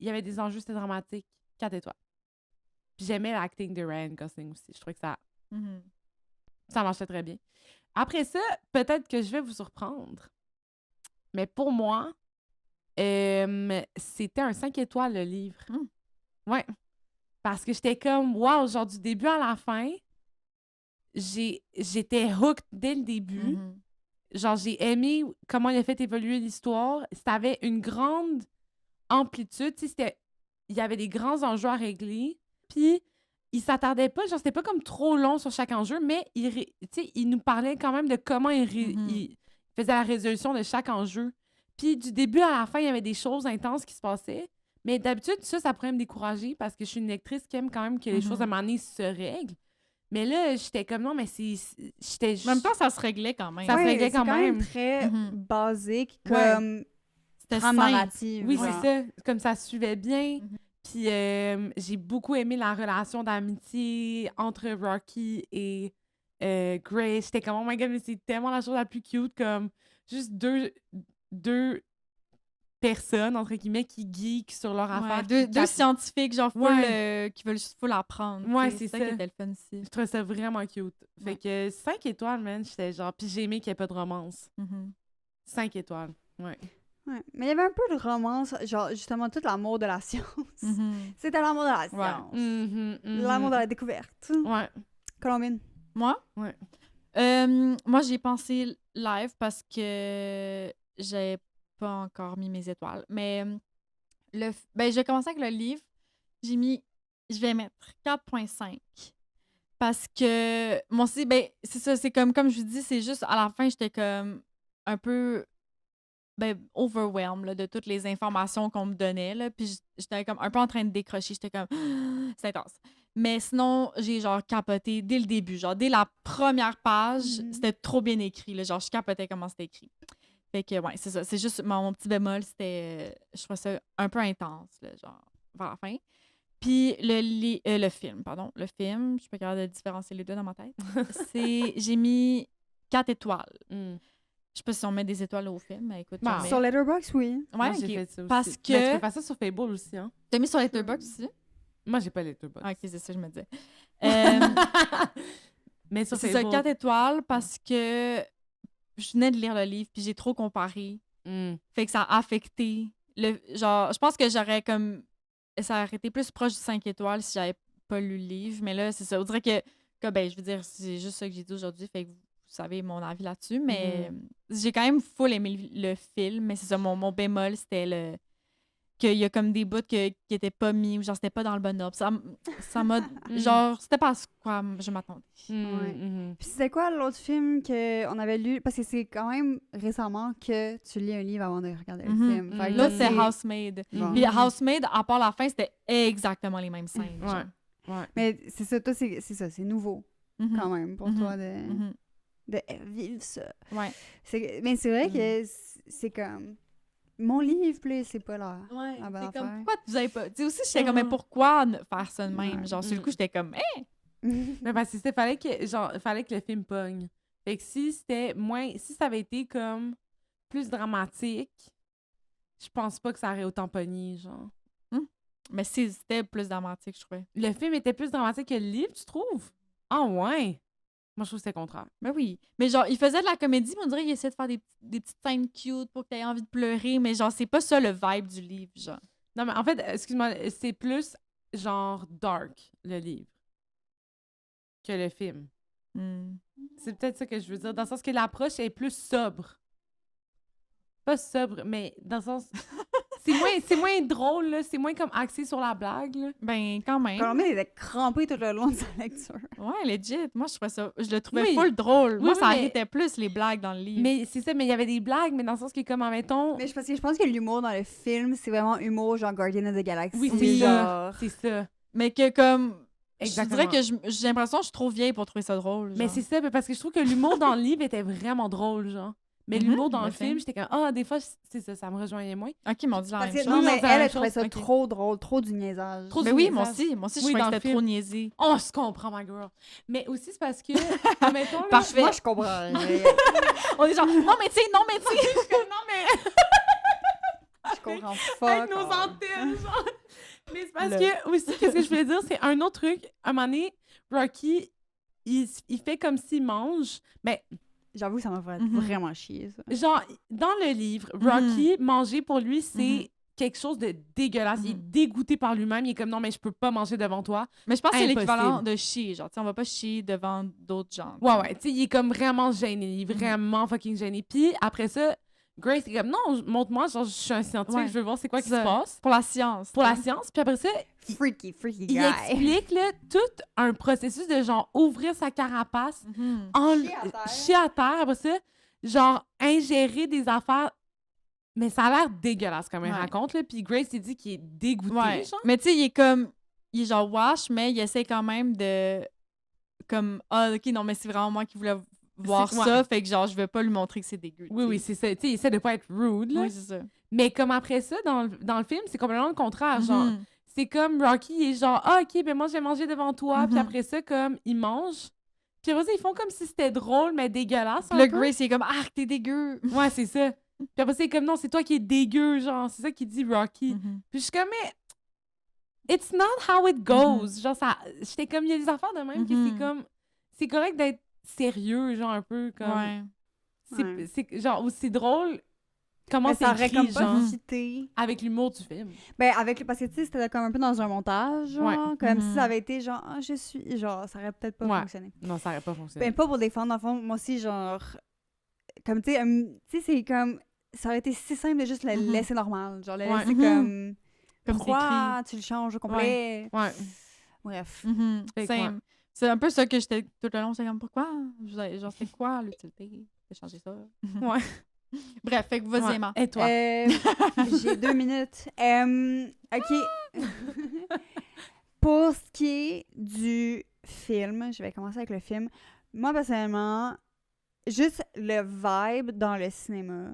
y avait des enjeux, c'était dramatique. 4 étoiles. Puis j'aimais l'acting de Ryan Gosling aussi. Je trouvais que Mhm. ça marchait très bien. Après ça, peut-être que je vais vous surprendre. Mais pour moi, c'était un 5 étoiles, le livre. Ouais. Parce que j'étais comme, wow, genre du début à la fin, j'étais hooked dès le début. Mhm. Genre, j'ai aimé comment il a fait évoluer l'histoire. Ça avait une grande amplitude. Tu sais, il y avait des grands enjeux à régler. Puis, il s'attardait pas. Genre, c'était pas comme trop long sur chaque enjeu, mais tu sais, il nous parlait quand même de comment Mhm. il faisait la résolution de chaque enjeu. Puis, du début à la fin, il y avait des choses intenses qui se passaient. Mais d'habitude, ça pourrait me décourager parce que je suis une lectrice qui aime quand même que les Mhm. choses à un moment donné se règlent. Mais là, j'étais comme non, mais j'étais En même temps, ça se réglait quand même. Ça se ouais, réglait c'est quand quand même même. très Mhm. basique Ouais. comme C'était trame simple. narrative. Oui, genre. c'est ça. Comme ça suivait bien. Mhm. Puis j'ai beaucoup aimé la relation d'amitié entre Rocky et Grace. J'étais comme, oh my god, mais c'est tellement la chose la plus cute, comme juste deux personnes, entre guillemets, qui geekent sur leur Ouais, affaire. deux qui cap- scientifiques, genre, full, Ouais. qui veulent full apprendre. Ouais, tu sais. c'est ça ça. qui était le fun aussi. Je trouvais ça vraiment cute. Fait Ouais. que 5 étoiles, man, j'étais genre... Puis j'ai aimé qu'il n'y ait pas de romance. Mhm. 5 étoiles, ouais. Ouais. Mais il y avait un peu de romance, genre justement tout l'amour de la science. Mhm. C'était l'amour de la Ouais. science. Mhm, mhm. L'amour de la découverte. Ouais. Colombine. Moi? Ouais. Moi, j'ai pensé live parce que j'ai pas encore mis mes étoiles. Mais ben, j'ai commencé avec le livre. Je vais mettre 4,5. Parce que, moi aussi, ben, c'est ça, c'est comme je vous dis, c'est juste, à la fin, j'étais comme un peu, ben, overwhelmed là, de toutes les informations qu'on me donnait, là, puis j'étais comme un peu en train de décrocher, j'étais comme, c'est intense. Mais sinon, j'ai genre capoté dès le début, genre dès la première page, c'était trop bien écrit, là, genre je capotais comment c'était écrit. Fait que, ouais, c'est ça, c'est juste, mon petit bémol, c'était, je trouvais ça un peu intense, là, genre, vers la fin. Puis le film, je suis pas capable de différencier les deux dans ma tête. J'ai mis 4 étoiles. Je sais pas si on met des étoiles au film, mais écoute, Bah, Sur Letterboxd, oui. ouais, moi, ok. j'ai fait ça aussi. Parce que Mais tu peux faire ça sur Facebook aussi, hein? t'as mis sur Letterboxd aussi. Moi, j'ai pas Letterboxd. Ah, ok, c'est ça, je me disais. Mais sur C'est ça, Facebook... 4 étoiles parce que je venais de lire le livre puis j'ai trop comparé. Fait que ça a affecté. Genre, je pense que j'aurais comme. Ça aurait été plus proche du 5 étoiles si j'avais pas lu le livre. Mais là, c'est ça. On dirait que ben, je veux dire, c'est juste ça que j'ai dit aujourd'hui. Fait que vous savez mon avis là-dessus. Mais j'ai quand même full aimé le film. Mais c'est ça, mon bémol, c'était qu'il y a comme des bouts qui étaient pas mis ou genre c'était pas dans le bon ordre. Ça m'a. Genre, c'était pas à quoi je m'attendais. Puis c'était quoi l'autre film qu'on avait lu? Parce que c'est quand même récemment que tu lis un livre avant de regarder le film. Fait que L'autre, c'est Housemaid. Bon. Puis Housemaid, à part la fin, c'était exactement les mêmes scènes. genre. Ouais. Mais c'est ça, toi, c'est ça, c'est nouveau quand même pour toi de vivre ça. Ouais. Mais c'est vrai que c'est comme... Mon livre, plus, c'est pas là. Ouais, la bonne c'est comme, affaire. pourquoi vous avez pas... Tu sais, aussi, j'étais comme, mais pourquoi faire ça de même? Ouais. Genre, sur le coup, j'étais comme, Mais parce que fallait que le film pogne. Fait que si ça avait été comme plus dramatique, je pense pas que ça aurait autant pogné, genre. Mais c'était plus dramatique, je trouvais. Le film était plus dramatique que le livre, tu trouves? Ah ouais! Moi, je trouve que c'était le contraire. Mais oui. Mais genre, il faisait de la comédie, mais on dirait qu'il essayait de faire des petites scènes cute pour que t'aies envie de pleurer, mais genre, c'est pas ça le vibe du livre, genre. Non, mais en fait, excuse-moi, c'est plus genre dark, le livre, que le film. C'est peut-être ça que je veux dire, dans le sens que l'approche est plus sobre. Pas sobre, mais dans le sens... c'est moins drôle, là. C'est moins comme axé sur la blague, là. Ben, quand même. Colombier était crampé tout le long de sa lecture. Ouais, legit. Moi, je le trouvais Oui. full drôle. Oui, Moi, oui, ça mais- arrêtait plus les blagues dans le livre. Mais c'est ça, mais il y avait des blagues, mais dans le sens que, comme, admettons... Mais je pense que l'humour dans le film, c'est vraiment humour genre Guardian of the Galaxy. Oui, c'est genre... ça. C'est ça. Mais que comme... Exactement. Je dirais que j'ai l'impression que je suis trop vieille pour trouver ça drôle. Mais genre. c'est ça, parce que je trouve que l'humour dans le livre était vraiment drôle, genre. Mais l'humour dans le le film, film. j'étais comme, des fois, c'est ça, ça me rejoignait moins. OK, ils m'ont dit la Parce même que, chose. non, mais c'est la elle même trouvait chose. ça Ok. trop drôle, trop du niaisage. Trop Mais du oui, niaisage. moi aussi, je Oui, trouvais dans que le c'était film. trop niaisé. On se comprend, my girl. Mais aussi, c'est parce que, admettons, là, Parfait. Moi, je comprends rien. On est genre, non, mais tu sais, non, mais Je comprends pas. avec nos antennes, genre. Mais c'est parce que, aussi, qu'est-ce que je voulais dire, c'est un autre truc. À un moment donné, Rocky, il fait comme s'il mange, mais J'avoue que ça m'a fait Mhm. vraiment chier, ça. genre, dans le livre, Rocky, manger pour lui, c'est Mhm. quelque chose de dégueulasse. Il est Mhm. dégoûté par lui-même. Il est comme, non, mais je peux pas manger devant toi. Mais je pense que c'est Impossible. l'équivalent de chier. Genre, tu sais, on va pas chier devant d'autres gens. Ouais, tu sais, il est comme vraiment gêné. Il est vraiment fucking gêné. Puis après ça, Grace est comme, non, montre-moi, genre, je suis un scientifique, Ouais. je veux voir c'est quoi qui Ça. se passe. Pour la science. Pour la tu sais. science. Puis après ça, Freaky guy. il explique, là, tout un processus de, genre, ouvrir sa carapace, Chier à terre. chier à terre, après ça, genre, ingérer des affaires. Mais ça a l'air dégueulasse, comme il Ouais. raconte, là. Puis Grace, il dit qu'il est dégoûté, Ouais. genre. Mais tu sais, il est genre wash, mais il essaie quand même de. Comme, OK, non, mais c'est vraiment moi qui voulais voir C'est- ça, ouais. fait que genre, je veux pas lui montrer que c'est dégueu. Oui, oui, c'est ça. Tu sais, il essaie de pas être rude, là. Oui, c'est ça. Mais comme après ça, dans le film, c'est complètement le contraire. Genre, Mhm. c'est comme Rocky, il est genre, OK, ben moi, je vais manger devant toi. Puis Mhm. après ça, comme, il mange. Puis après ça, ils font comme si c'était drôle, mais dégueulasse. Puis un le peu. Grace, il est comme, t'es dégueu. Ouais, c'est ça. Puis après ça, c'est comme, non, c'est toi qui es dégueu, genre. C'est ça qu'il dit Rocky. Mhm. Puis je suis comme, mais it's not how it goes. Genre, ça. J'étais comme, il y a des affaires de même que c'est Mhm. comme. C'est correct d'être sérieux, genre, un peu comme. Ouais. Ouais. C'est genre aussi drôle. Comment Mais c'est ça aurait écrit, comme pas genre, fité. avec l'humour du film. Ben, parce que, tu sais, c'était comme un peu dans un montage, genre. Ouais. Comme Mhm. si ça avait été genre, je suis. Genre, ça aurait peut-être pas Ouais. fonctionné. Non, ça aurait pas fonctionné. Ben, pas pour défendre, dans le fond, moi aussi, genre. Comme, tu sais, c'est comme. ça aurait été si simple de juste le laisser normal. Genre, le Ouais. laisser comme Comme pourquoi tu le changes au complet? Ouais. Bref. Fait que, Same. ouais. C'est un peu ça que j'étais tout le long, j'étais comme pourquoi? Genre, c'est quoi l'utilité de changer ça? Ouais. Bref, fait que vas-y, Ouais. Emma. Et toi? J'ai 2 minutes. OK. Pour ce qui est du film, je vais commencer avec le film. Moi, personnellement, juste le vibe dans le cinéma.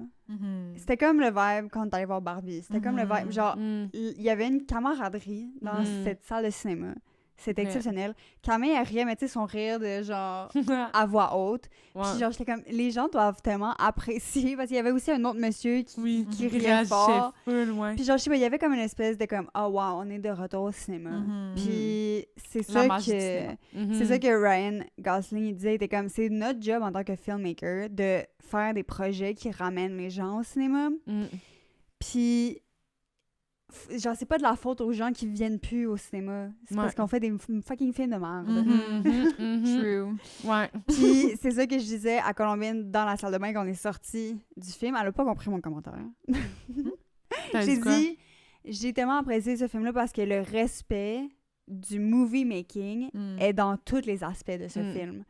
C'était comme le vibe quand t'allais voir Barbie. C'était comme le vibe, genre, il y avait une camaraderie dans cette salle de cinéma. C'était exceptionnel. Camille, elle riait, mais tu sais, son rire de genre à voix haute. Ouais. Puis genre, j'étais comme, les gens doivent tellement apprécier, parce qu'il y avait aussi un autre monsieur qui riait réagissait fort. full, ouais. Puis genre, je sais pas, il y avait comme une espèce de comme, oh wow, on est de retour au cinéma. Puis c'est La ça magie du que... cinéma. C'est ça que Ryan Gosling il disait, il était comme, c'est notre job en tant que filmmaker de faire des projets qui ramènent les gens au cinéma. Puis, genre, c'est pas de la faute aux gens qui viennent plus au cinéma. C'est parce qu'on fait des fucking films de merde. True. Ouais. Puis, c'est ça que je disais à Colombine dans la salle de bain quand on est sorti du film. Elle a pas compris mon commentaire. J'ai dit, j'ai tellement apprécié ce film-là parce que le respect du movie making est dans tous les aspects de ce film.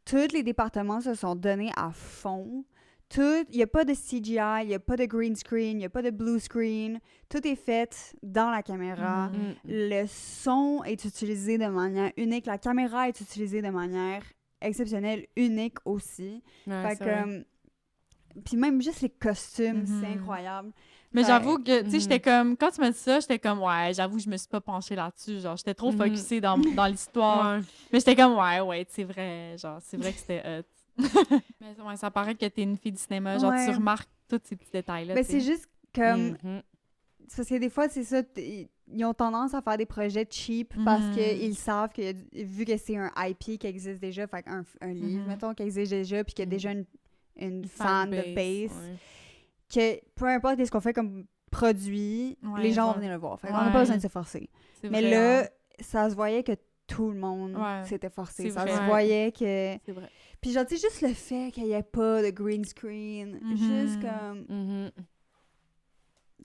Tous les départements se sont donnés à fond. Il n'y a pas de CGI, il n'y a pas de green screen, il n'y a pas de blue screen. Tout est fait dans la caméra. Le son est utilisé de manière unique. La caméra est utilisée de manière exceptionnelle, unique aussi. Ouais, fait que, puis même juste les costumes, c'est incroyable. Mais j'avoue que, tu sais, j'étais comme, quand tu m'as dit ça, j'étais comme, ouais, j'avoue, je me suis pas penchée là-dessus. Genre, j'étais trop focusée dans l'histoire. Ouais. Mais j'étais comme, ouais, c'est vrai. Genre, c'est vrai que c'était hot. Mais ouais, ça paraît que t'es une fille du cinéma. Genre, tu remarques tous ces petits détails-là. Mais c'est juste comme. Mm-hmm. C'est parce que des fois, c'est ça. Ils ont tendance à faire des projets cheap parce qu'ils savent que, vu que c'est un IP qui existe déjà, fait un livre, mettons, qui existe déjà, puis qu'il y a déjà une fan de base, que peu importe ce qu'on fait comme produit, les gens vont venir le voir. Fait qu'on n'a pas besoin de se forcer. Mais vrai, là, ça se voyait que tout le monde s'était forcé. Ça se voyait que. C'est vrai. Puis genre, tu sais, juste le fait qu'il n'y ait pas de green screen, juste comme.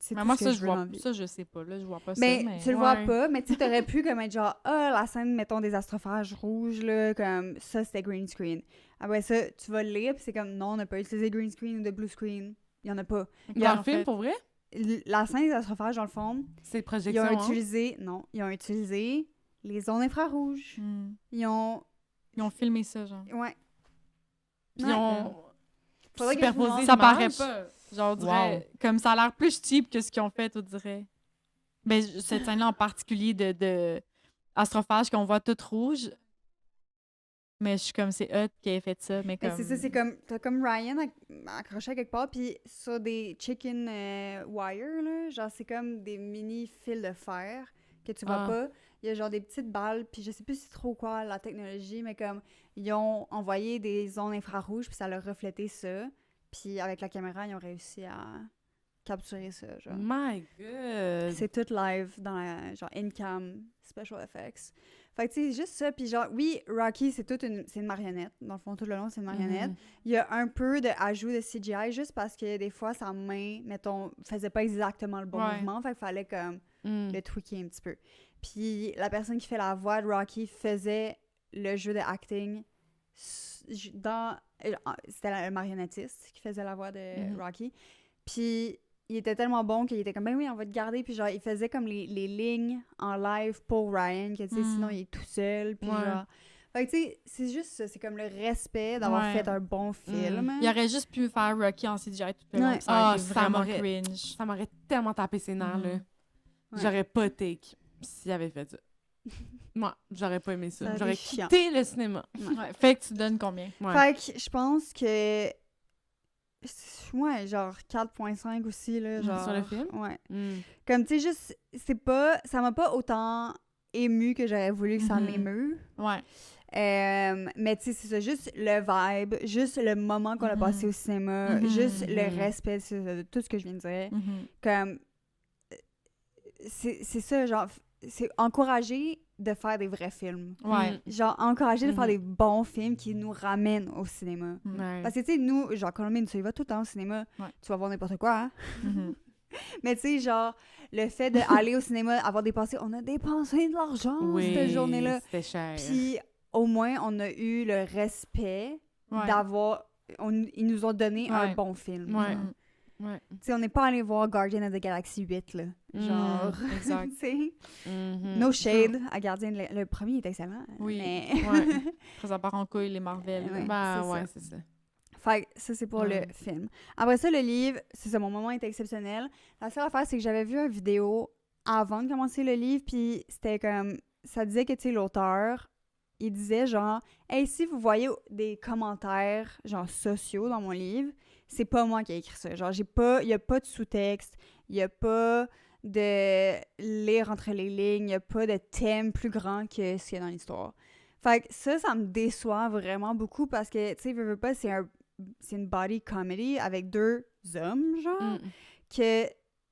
C'est mais tout moi, ce que ça, je veux dans la vie. ça, je sais pas. Là, je vois pas Mais ça. Mais tu le vois pas, mais tu t'aurais pu comme être genre, la scène, mettons, des astrophages rouges, là, comme ça, c'était green screen. Après ça, tu vas le lire, puis c'est comme, non, on n'a pas utilisé green screen ou de blue screen. Il y en a pas. Dans le film, pour vrai? La scène des astrophages, dans le fond, c'est projection, ils ont utilisé les ondes infrarouges. Ils ont filmé ça, genre. Ouais. Puis ils ont superposé. Ça paraît pas. Genre, on dirait, comme ça a l'air plus cheap que ce qu'ils ont fait, on dirait. Ben, cette scène-là en particulier de astrophage qu'on voit toute rouge. Mais je suis comme, c'est hot qui ait fait ça. Mais comme... c'est ça, c'est comme, t'as comme Ryan accroché à quelque part, puis sur des chicken wire, là, genre c'est comme des mini fils de fer que tu vois pas. Il y a genre des petites balles, puis je sais plus c'est trop quoi la technologie, mais comme, ils ont envoyé des ondes infrarouges, puis ça leur reflétait ça. Puis avec la caméra, ils ont réussi à capturer ça, genre. My God! C'est tout live dans la, genre, in-cam special effects. Fait que, tu sais, juste ça. Puis genre, oui, Rocky, c'est une marionnette. Dans le fond, tout le long, c'est une marionnette. Il y a un peu d'ajout de CGI, juste parce que des fois, sa main, mettons, faisait pas exactement le bon mouvement. Fait qu'il fallait comme le tweaker un petit peu. Puis la personne qui fait la voix de Rocky faisait le jeu de acting dans... C'était le marionnettiste qui faisait la voix de Rocky. Puis il était tellement bon qu'il était comme, ben oui, on va te garder. Puis genre, il faisait comme les lignes en live pour Ryan, que tu sais, sinon il est tout seul. Puis genre... Fait que tu sais, c'est juste ça. C'est comme le respect d'avoir fait un bon film. Il aurait juste pu faire Rocky en CGI tout le long. Ça vraiment cringe. Ça m'aurait tellement tapé ses nerfs, là. J'aurais pas take s'il avait fait ça. Moi, j'aurais pas aimé ça. J'aurais quitté le cinéma. Fait que tu donnes combien? Fait que je pense que... Ouais, genre 4.5 aussi, là, genre... Sur le film? Ouais. Comme, tu sais, juste, c'est pas... Ça m'a pas autant ému que j'aurais voulu que ça m'émeut. Ouais. Mais tu sais, c'est ça, juste le vibe, juste le moment qu'on a passé au cinéma, juste le respect de tout ce que je viens de dire. Comme... C'est ça, genre... c'est encourager de faire des vrais films. Ouais. Genre, encourager de faire Mhm. des bons films qui nous ramènent au cinéma. Ouais. Parce que, tu sais, nous, genre, Colombine, tu y vas tout le temps au cinéma, Ouais. tu vas voir n'importe quoi, hein? Mhm. Mais tu sais, genre, le fait d'aller au cinéma, avoir dépensé, on a dépensé de l'argent Oui, cette journée-là. c'était cher. Puis, au moins, on a eu le respect Ouais. d'avoir... ils nous ont donné un Ouais. bon film. Ouais. Mhm. Ouais. Tu sais, on n'est pas allé voir Guardian of the Galaxy 8, là. Genre, Exact. tu sais, Mhm. no shade à Guardian. Le premier est excellent. Oui. Mais... Ouais. Après, ça part en couille, les Marvel. Ouais. Ben, c'est ouais, ça. c'est ça. Fait que ça, c'est pour Ouais. le film. Après ça, le livre, c'est ça, mon moment était exceptionnel. La seule affaire, c'est que j'avais vu une vidéo avant de commencer le livre, puis c'était comme... Ça disait que, tu sais, l'auteur, il disait genre, « Hey, si vous voyez des commentaires, genre, sociaux dans mon livre, c'est pas moi qui ai écrit ça. Genre, il y a pas de sous-texte, il y a pas de lire entre les lignes, il y a pas de thème plus grand que ce qu'il y a dans l'histoire. » Fait que ça me déçoit vraiment beaucoup parce que, tu sais, veux pas, c'est une body comedy avec deux hommes, genre, Mm. que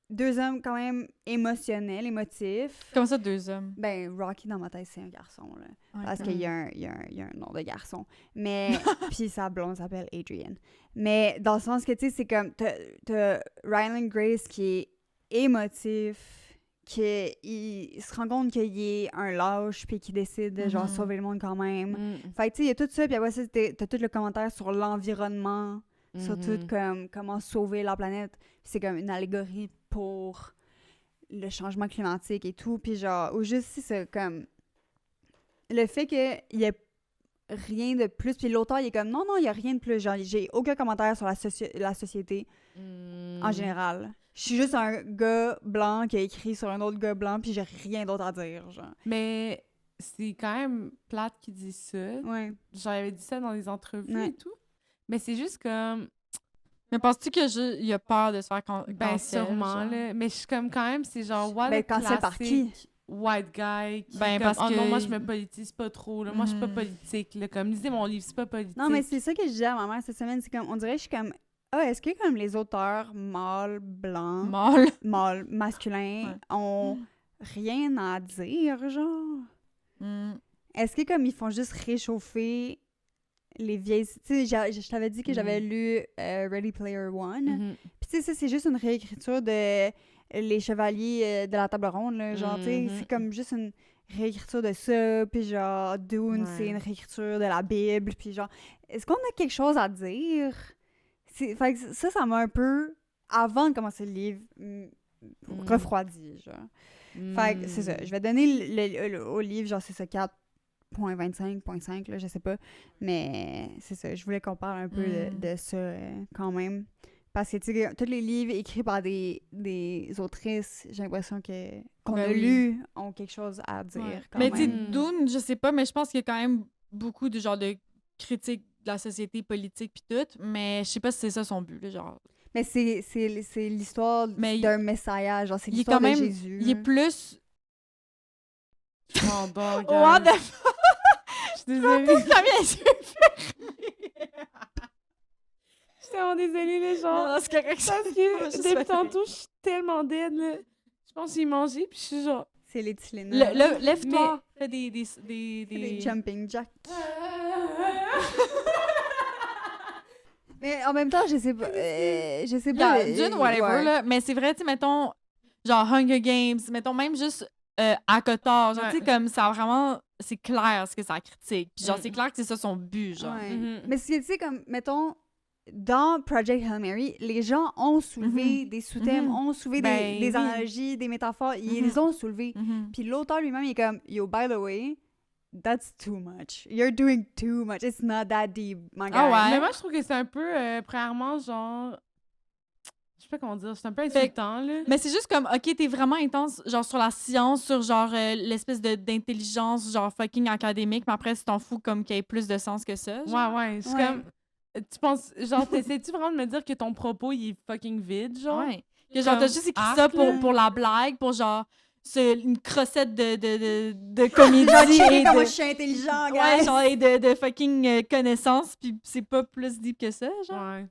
deux hommes quand même émotionnels, émotifs. Comme ça, 2 hommes. Ben, Rocky, dans ma tête, c'est un garçon, là. Parce Ok. qu'il y a un nom de garçon. Mais, puis sa blonde s'appelle Adrian. Mais dans le sens que, tu sais, c'est comme, t'as Ryland Grace qui est émotif, qu'il se rend compte qu'il est un lâche, puis qu'il décide de, genre, Mhm. sauver le monde quand même. Mm. Fait que, tu sais, il y a tout ça, puis après ça, t'as tout le commentaire sur l'environnement, sur tout Mhm. comme comment sauver la planète. C'est comme une allégorie pour le changement climatique et tout. Puis genre, ou juste, c'est comme le fait qu'il y ait rien de plus. Puis l'auteur, il est comme, non, il y a rien de plus. Genre, j'ai aucun commentaire sur la société Mm. en général. Je suis juste un gars blanc qui a écrit sur un autre gars blanc, puis j'ai rien d'autre à dire, genre. Mais c'est quand même plate qui dit ça. Ouais. J'avais dit ça dans des entrevues Ouais. et tout. Mais c'est juste comme... Mais penses-tu qu'il a peur de se faire Ben, cancel, sûrement, genre? là. Mais je suis comme quand même, c'est genre, what Ben, a cancel par qui? classic white guy qui Ben, est comme, parce oh non, que- moi, je me politise pas trop, là. Moi, je suis pas Mhm. politique, là. Comme, lisez mon livre, c'est pas politique. Non, mais c'est ça que je disais à ma mère cette semaine. C'est comme, on dirait que je suis comme, est-ce que comme les auteurs mâles, blancs, Mal. masculins Ouais. ont rien à dire, genre? Mm. Est-ce que comme ils font juste réchauffer les vieilles... Tu sais, je t'avais dit que j'avais lu Ready Player One. Mhm. Puis tu sais, ça, c'est juste une réécriture de Les Chevaliers de la Table Ronde, là. Genre, tu sais, Mhm. c'est comme juste une réécriture de ça. Puis genre, Dune, Ouais. c'est une réécriture de la Bible. Puis genre, est-ce qu'on a quelque chose à dire? Fait que ça m'a un peu, avant de commencer le livre, refroidi, genre. Fait que c'est ça. Je vais donner au livre, genre, c'est ça, 4.25, là, je sais pas. Mais c'est ça. Je voulais qu'on parle un peu de ça quand même. Parce que, tu sais, tous les livres écrits par des autrices, j'ai l'impression qu'on Ben a oui. lu ont quelque chose à dire. Ouais. Quand Mais tu sais, même. Dune, je sais pas, mais je pense qu'il y a quand même beaucoup de genre de critiques de la société politique puis tout, mais je sais pas si c'est ça son but, là, genre. Mais c'est l'histoire Mais d'un messiah, genre, c'est il est l'histoire quand même, de Jésus. il est plus... Oh, bon, What gars. the fuck? Je suis désolée. T'as bien sûr. Je suis tellement désolée, les gens. Non, c'est correct. Parce Je que suis depuis fatiguée. tantôt, je suis tellement dead, là. Je pense qu'il mangeait, puis je suis genre... C'est les Tylenol. Lève-toi. Fais des... Les jumping jacks. Mais en même temps, je sais pas. Je sais pas. Dune, whatever, ouais. là. Mais c'est vrai, tu sais, mettons, genre Hunger Games, mettons même juste Acotar, genre, tu sais, Ouais. comme ça vraiment, c'est clair ce que ça critique. Puis genre, Mm. c'est clair que c'est ça son but, genre. Ouais. Mhm. Mais tu sais, comme, mettons, dans Project Hail Mary, les gens ont soulevé des sous-thèmes, Mhm. ont soulevé Ben des oui. analogies, des métaphores. Ils Mhm. les ont soulevés. Mhm. Puis l'auteur lui-même, il est comme, yo, by the way, that's too much. You're doing too much. It's not that deep, my guy. Ah ouais? Mais moi, je trouve que c'est un peu, premièrement, genre... Je sais pas comment dire, c'est un peu Fait- insultant, là. Mais c'est juste comme, OK, t'es vraiment intense, genre, sur la science, sur, genre, l'espèce d'intelligence, genre, fucking académique, mais après, tu t'en fous comme qu'il y ait plus de sens que ça, genre. Ouais, je suis Ouais. comme... Tu penses... Genre, t'essaies-tu vraiment de me dire que ton propos, il est fucking vide, genre? Ouais. Que genre, t'as Comme juste écrit arc, ça là. pour la blague, pour, genre, une crossette de comédie Genre, et checker comment de... je suis intelligent, Ouais, guys. genre, et de fucking connaissances, puis c'est pas plus deep que ça, genre. Ouais.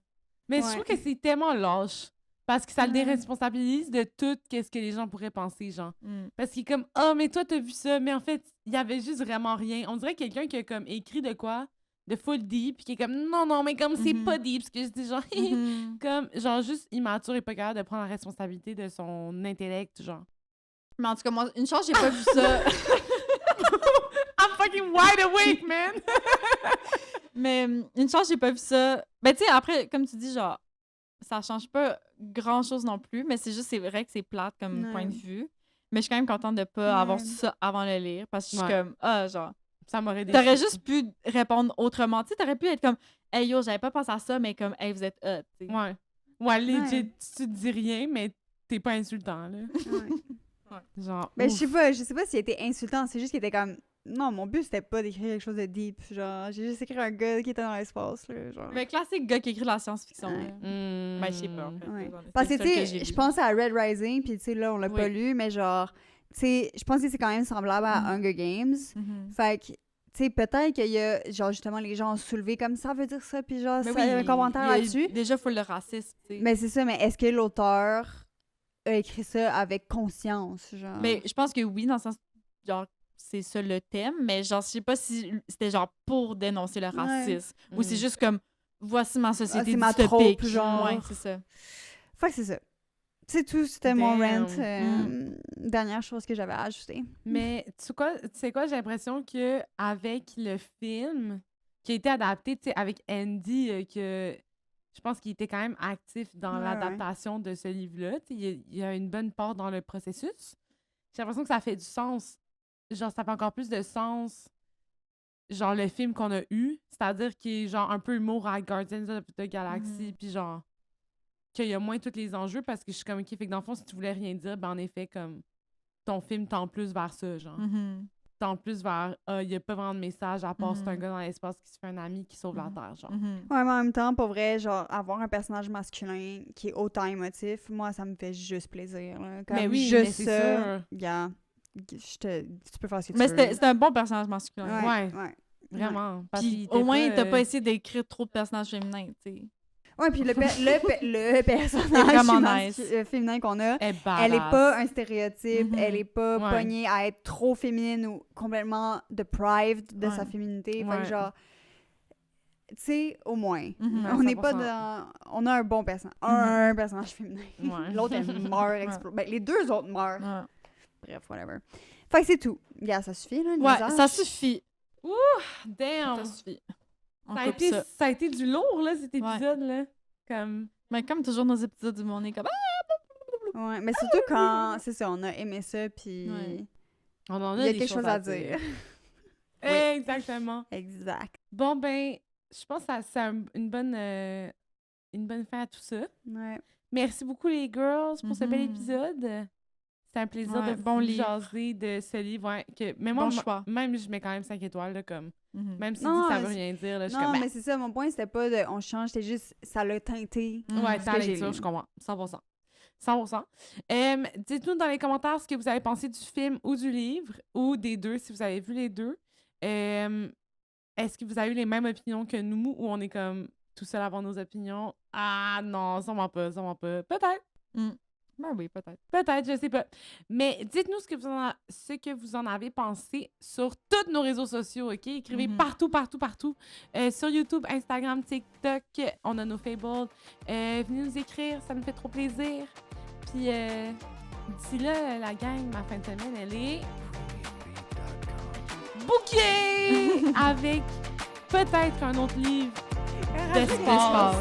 Mais je Ouais. trouve que c'est tellement lâche. Parce que ça le Ouais. déresponsabilise de tout ce que les gens pourraient penser, genre. Mm. Parce qu'il est comme « Ah, mais toi, t'as vu ça. » Mais en fait, il y avait juste vraiment rien. On dirait quelqu'un qui a comme écrit de quoi, de full deep, puis qui est comme « Non, mais comme c'est Mhm. pas deep. » Parce que je dis genre... Mhm. comme, genre, juste immature et pas capable de prendre la responsabilité de son intellect, genre. Mais en tout cas, moi, une chance, j'ai pas vu ça. I'm fucking wide awake, man! Mais une chance, j'ai pas vu ça. Ben, tu sais, après, comme tu dis, genre, ça change pas grand-chose non plus, mais c'est juste, c'est vrai que c'est plate comme Ouais. point de vue. Mais je suis quand même contente de pas avoir Ouais. su ça avant de le lire, parce que je suis Ouais. comme, ah, genre, Ça m'aurait déçu. t'aurais juste pu répondre autrement. Tu sais, t'aurais pu être comme, hey yo, j'avais pas pensé à ça, mais comme, hey, vous êtes hot, tu sais. Ouais. Ouais, legit, Ouais. tu te dis rien, mais t'es pas insultant, là. Ouais. Genre, Ben, ouf. je sais pas s'il était insultant, c'est juste qu'il était comme. Non, mon but c'était pas d'écrire quelque chose de deep. Genre, j'ai juste écrit un gars qui était dans l'espace, là. Genre. Le classique gars qui écrit de la science-fiction. Ouais. là. Hmm. Ben, je sais pas, en fait. Ouais. C'est Parce que, le tu seul sais, j'ai je lu. pense à Red Rising, puis tu sais, là, on l'a pas Oui. lu, mais genre, tu sais, je pense que c'est quand même semblable à Mhm. Hunger Games. Mhm. Fait que, tu sais, peut-être qu'il y a, genre, justement, les gens ont soulevé comme ça veut dire ça, puis genre, Mais ça, un commentaire il y a eu là-dessus. Déjà, full de racisme, tu sais. Mais c'est ça, mais est-ce que l'auteur a écrit ça avec conscience, genre? Mais je pense que oui, dans le sens, genre, c'est ça le thème, mais genre, je sais pas si c'était genre pour dénoncer le racisme, ou c'est Mm. juste comme, voici ma société c'est ma dystopique. trope, genre. Ouais, c'est ça. Fait que c'est ça. C'est tout, c'était mon Damn. rant. Dernière chose que j'avais à ajouter. Mais tu sais quoi, j'ai l'impression que avec le film qui a été adapté, tu sais, avec Andy, que je pense qu'il était quand même actif dans Ouais, l'adaptation de ce livre-là. Tu sais, il y a une bonne part dans le processus. J'ai l'impression que ça fait du sens. Genre, ça fait encore plus de sens, genre, le film qu'on a eu. C'est-à-dire qu'il est, genre, un peu humour à Guardians of the Galaxy, puis genre, qu'il y a moins tous les enjeux, parce que je suis comme, OK, fait que dans le fond, si tu voulais rien dire, ben en effet, comme, ton film tend plus vers ça, genre. Mhm. Tend plus vers, il n'y a pas vraiment de message, à part c'est un Mhm. gars dans l'espace qui se fait un ami qui sauve la Mhm. Terre, genre. Mhm. Ouais, mais en même temps, pour vrai, genre, avoir un personnage masculin qui est autant émotif, moi, ça me fait juste plaisir. Là. Comme Mais oui, juste mais c'est ça, sûr. gars, tu peux faire ce que Mais tu veux. c'était un bon personnage masculin. Ouais. Ouais. Vraiment. Parce Puis qu'il était au moins, t'as euh, pas essayé d'écrire trop de personnages féminins, tu sais. Ouais, puis le personnage vraiment mascu- nice. féminin qu'on a, est elle est badass. pas un stéréotype, Mhm. elle est pas Ouais. pognée à être trop féminine ou complètement deprived de sa Ouais. féminité. Fait Ouais. que genre, tu sais, au moins. Mhm. On n'est pas 100%. dans... On a un bon personnage. Un personnage féminin. Ouais. L'autre, elle meurt. Ben, les deux autres meurent. Ouais, Bref, whatever. Fait que c'est tout. Gars, ça suffit, là, le Ouais, niaisage. ça suffit. Damn! Ça suffit. On Ça a, coupe été, ça. ça a été du lourd, là, cet épisode-là. Comme... Mais comme toujours nos épisodes du monde, on est comme Ouais, mais surtout quand, c'est ça, on a aimé ça, puis Ouais. On en il y a des quelque chose à dire. Oui. Exactement. Exact. Bon, ben, je pense que c'est une bonne fin à tout ça. Ouais. Merci beaucoup, les girls, pour ce bel Mhm. épisode. C'est un plaisir Ouais, de bon vous livre. jaser de ce livre. Ouais, mais moi, Bon choix. même, je mets quand même 5 étoiles, là, comme... Mhm. Même si Non, ça veut c'est- rien dire, là, je suis Non, comme... mais c'est ça, mon point, c'était pas de on change, c'était juste, ça l'a teinté. Mhm. Ouais, ce c'est la que j'ai lecture, lu. je comprends. 100%. 100%. Dites-nous dans les commentaires ce que vous avez pensé du film ou du livre, ou des deux, si vous avez vu les deux. Est-ce que vous avez eu les mêmes opinions que nous, ou on est comme tout seul à avoir nos opinions? Ah non, sûrement pas. Peut-être. Ben oui, peut-être. Peut-être, je sais pas. Mais dites-nous ce que vous en avez pensé sur tous nos réseaux sociaux, OK? Écrivez Mhm. partout. Sur YouTube, Instagram, TikTok, on a nos fables. Venez nous écrire, ça nous fait trop plaisir. Puis d'ici là, la gang, ma fin de semaine, elle est bookée avec peut-être un autre livre d'espace.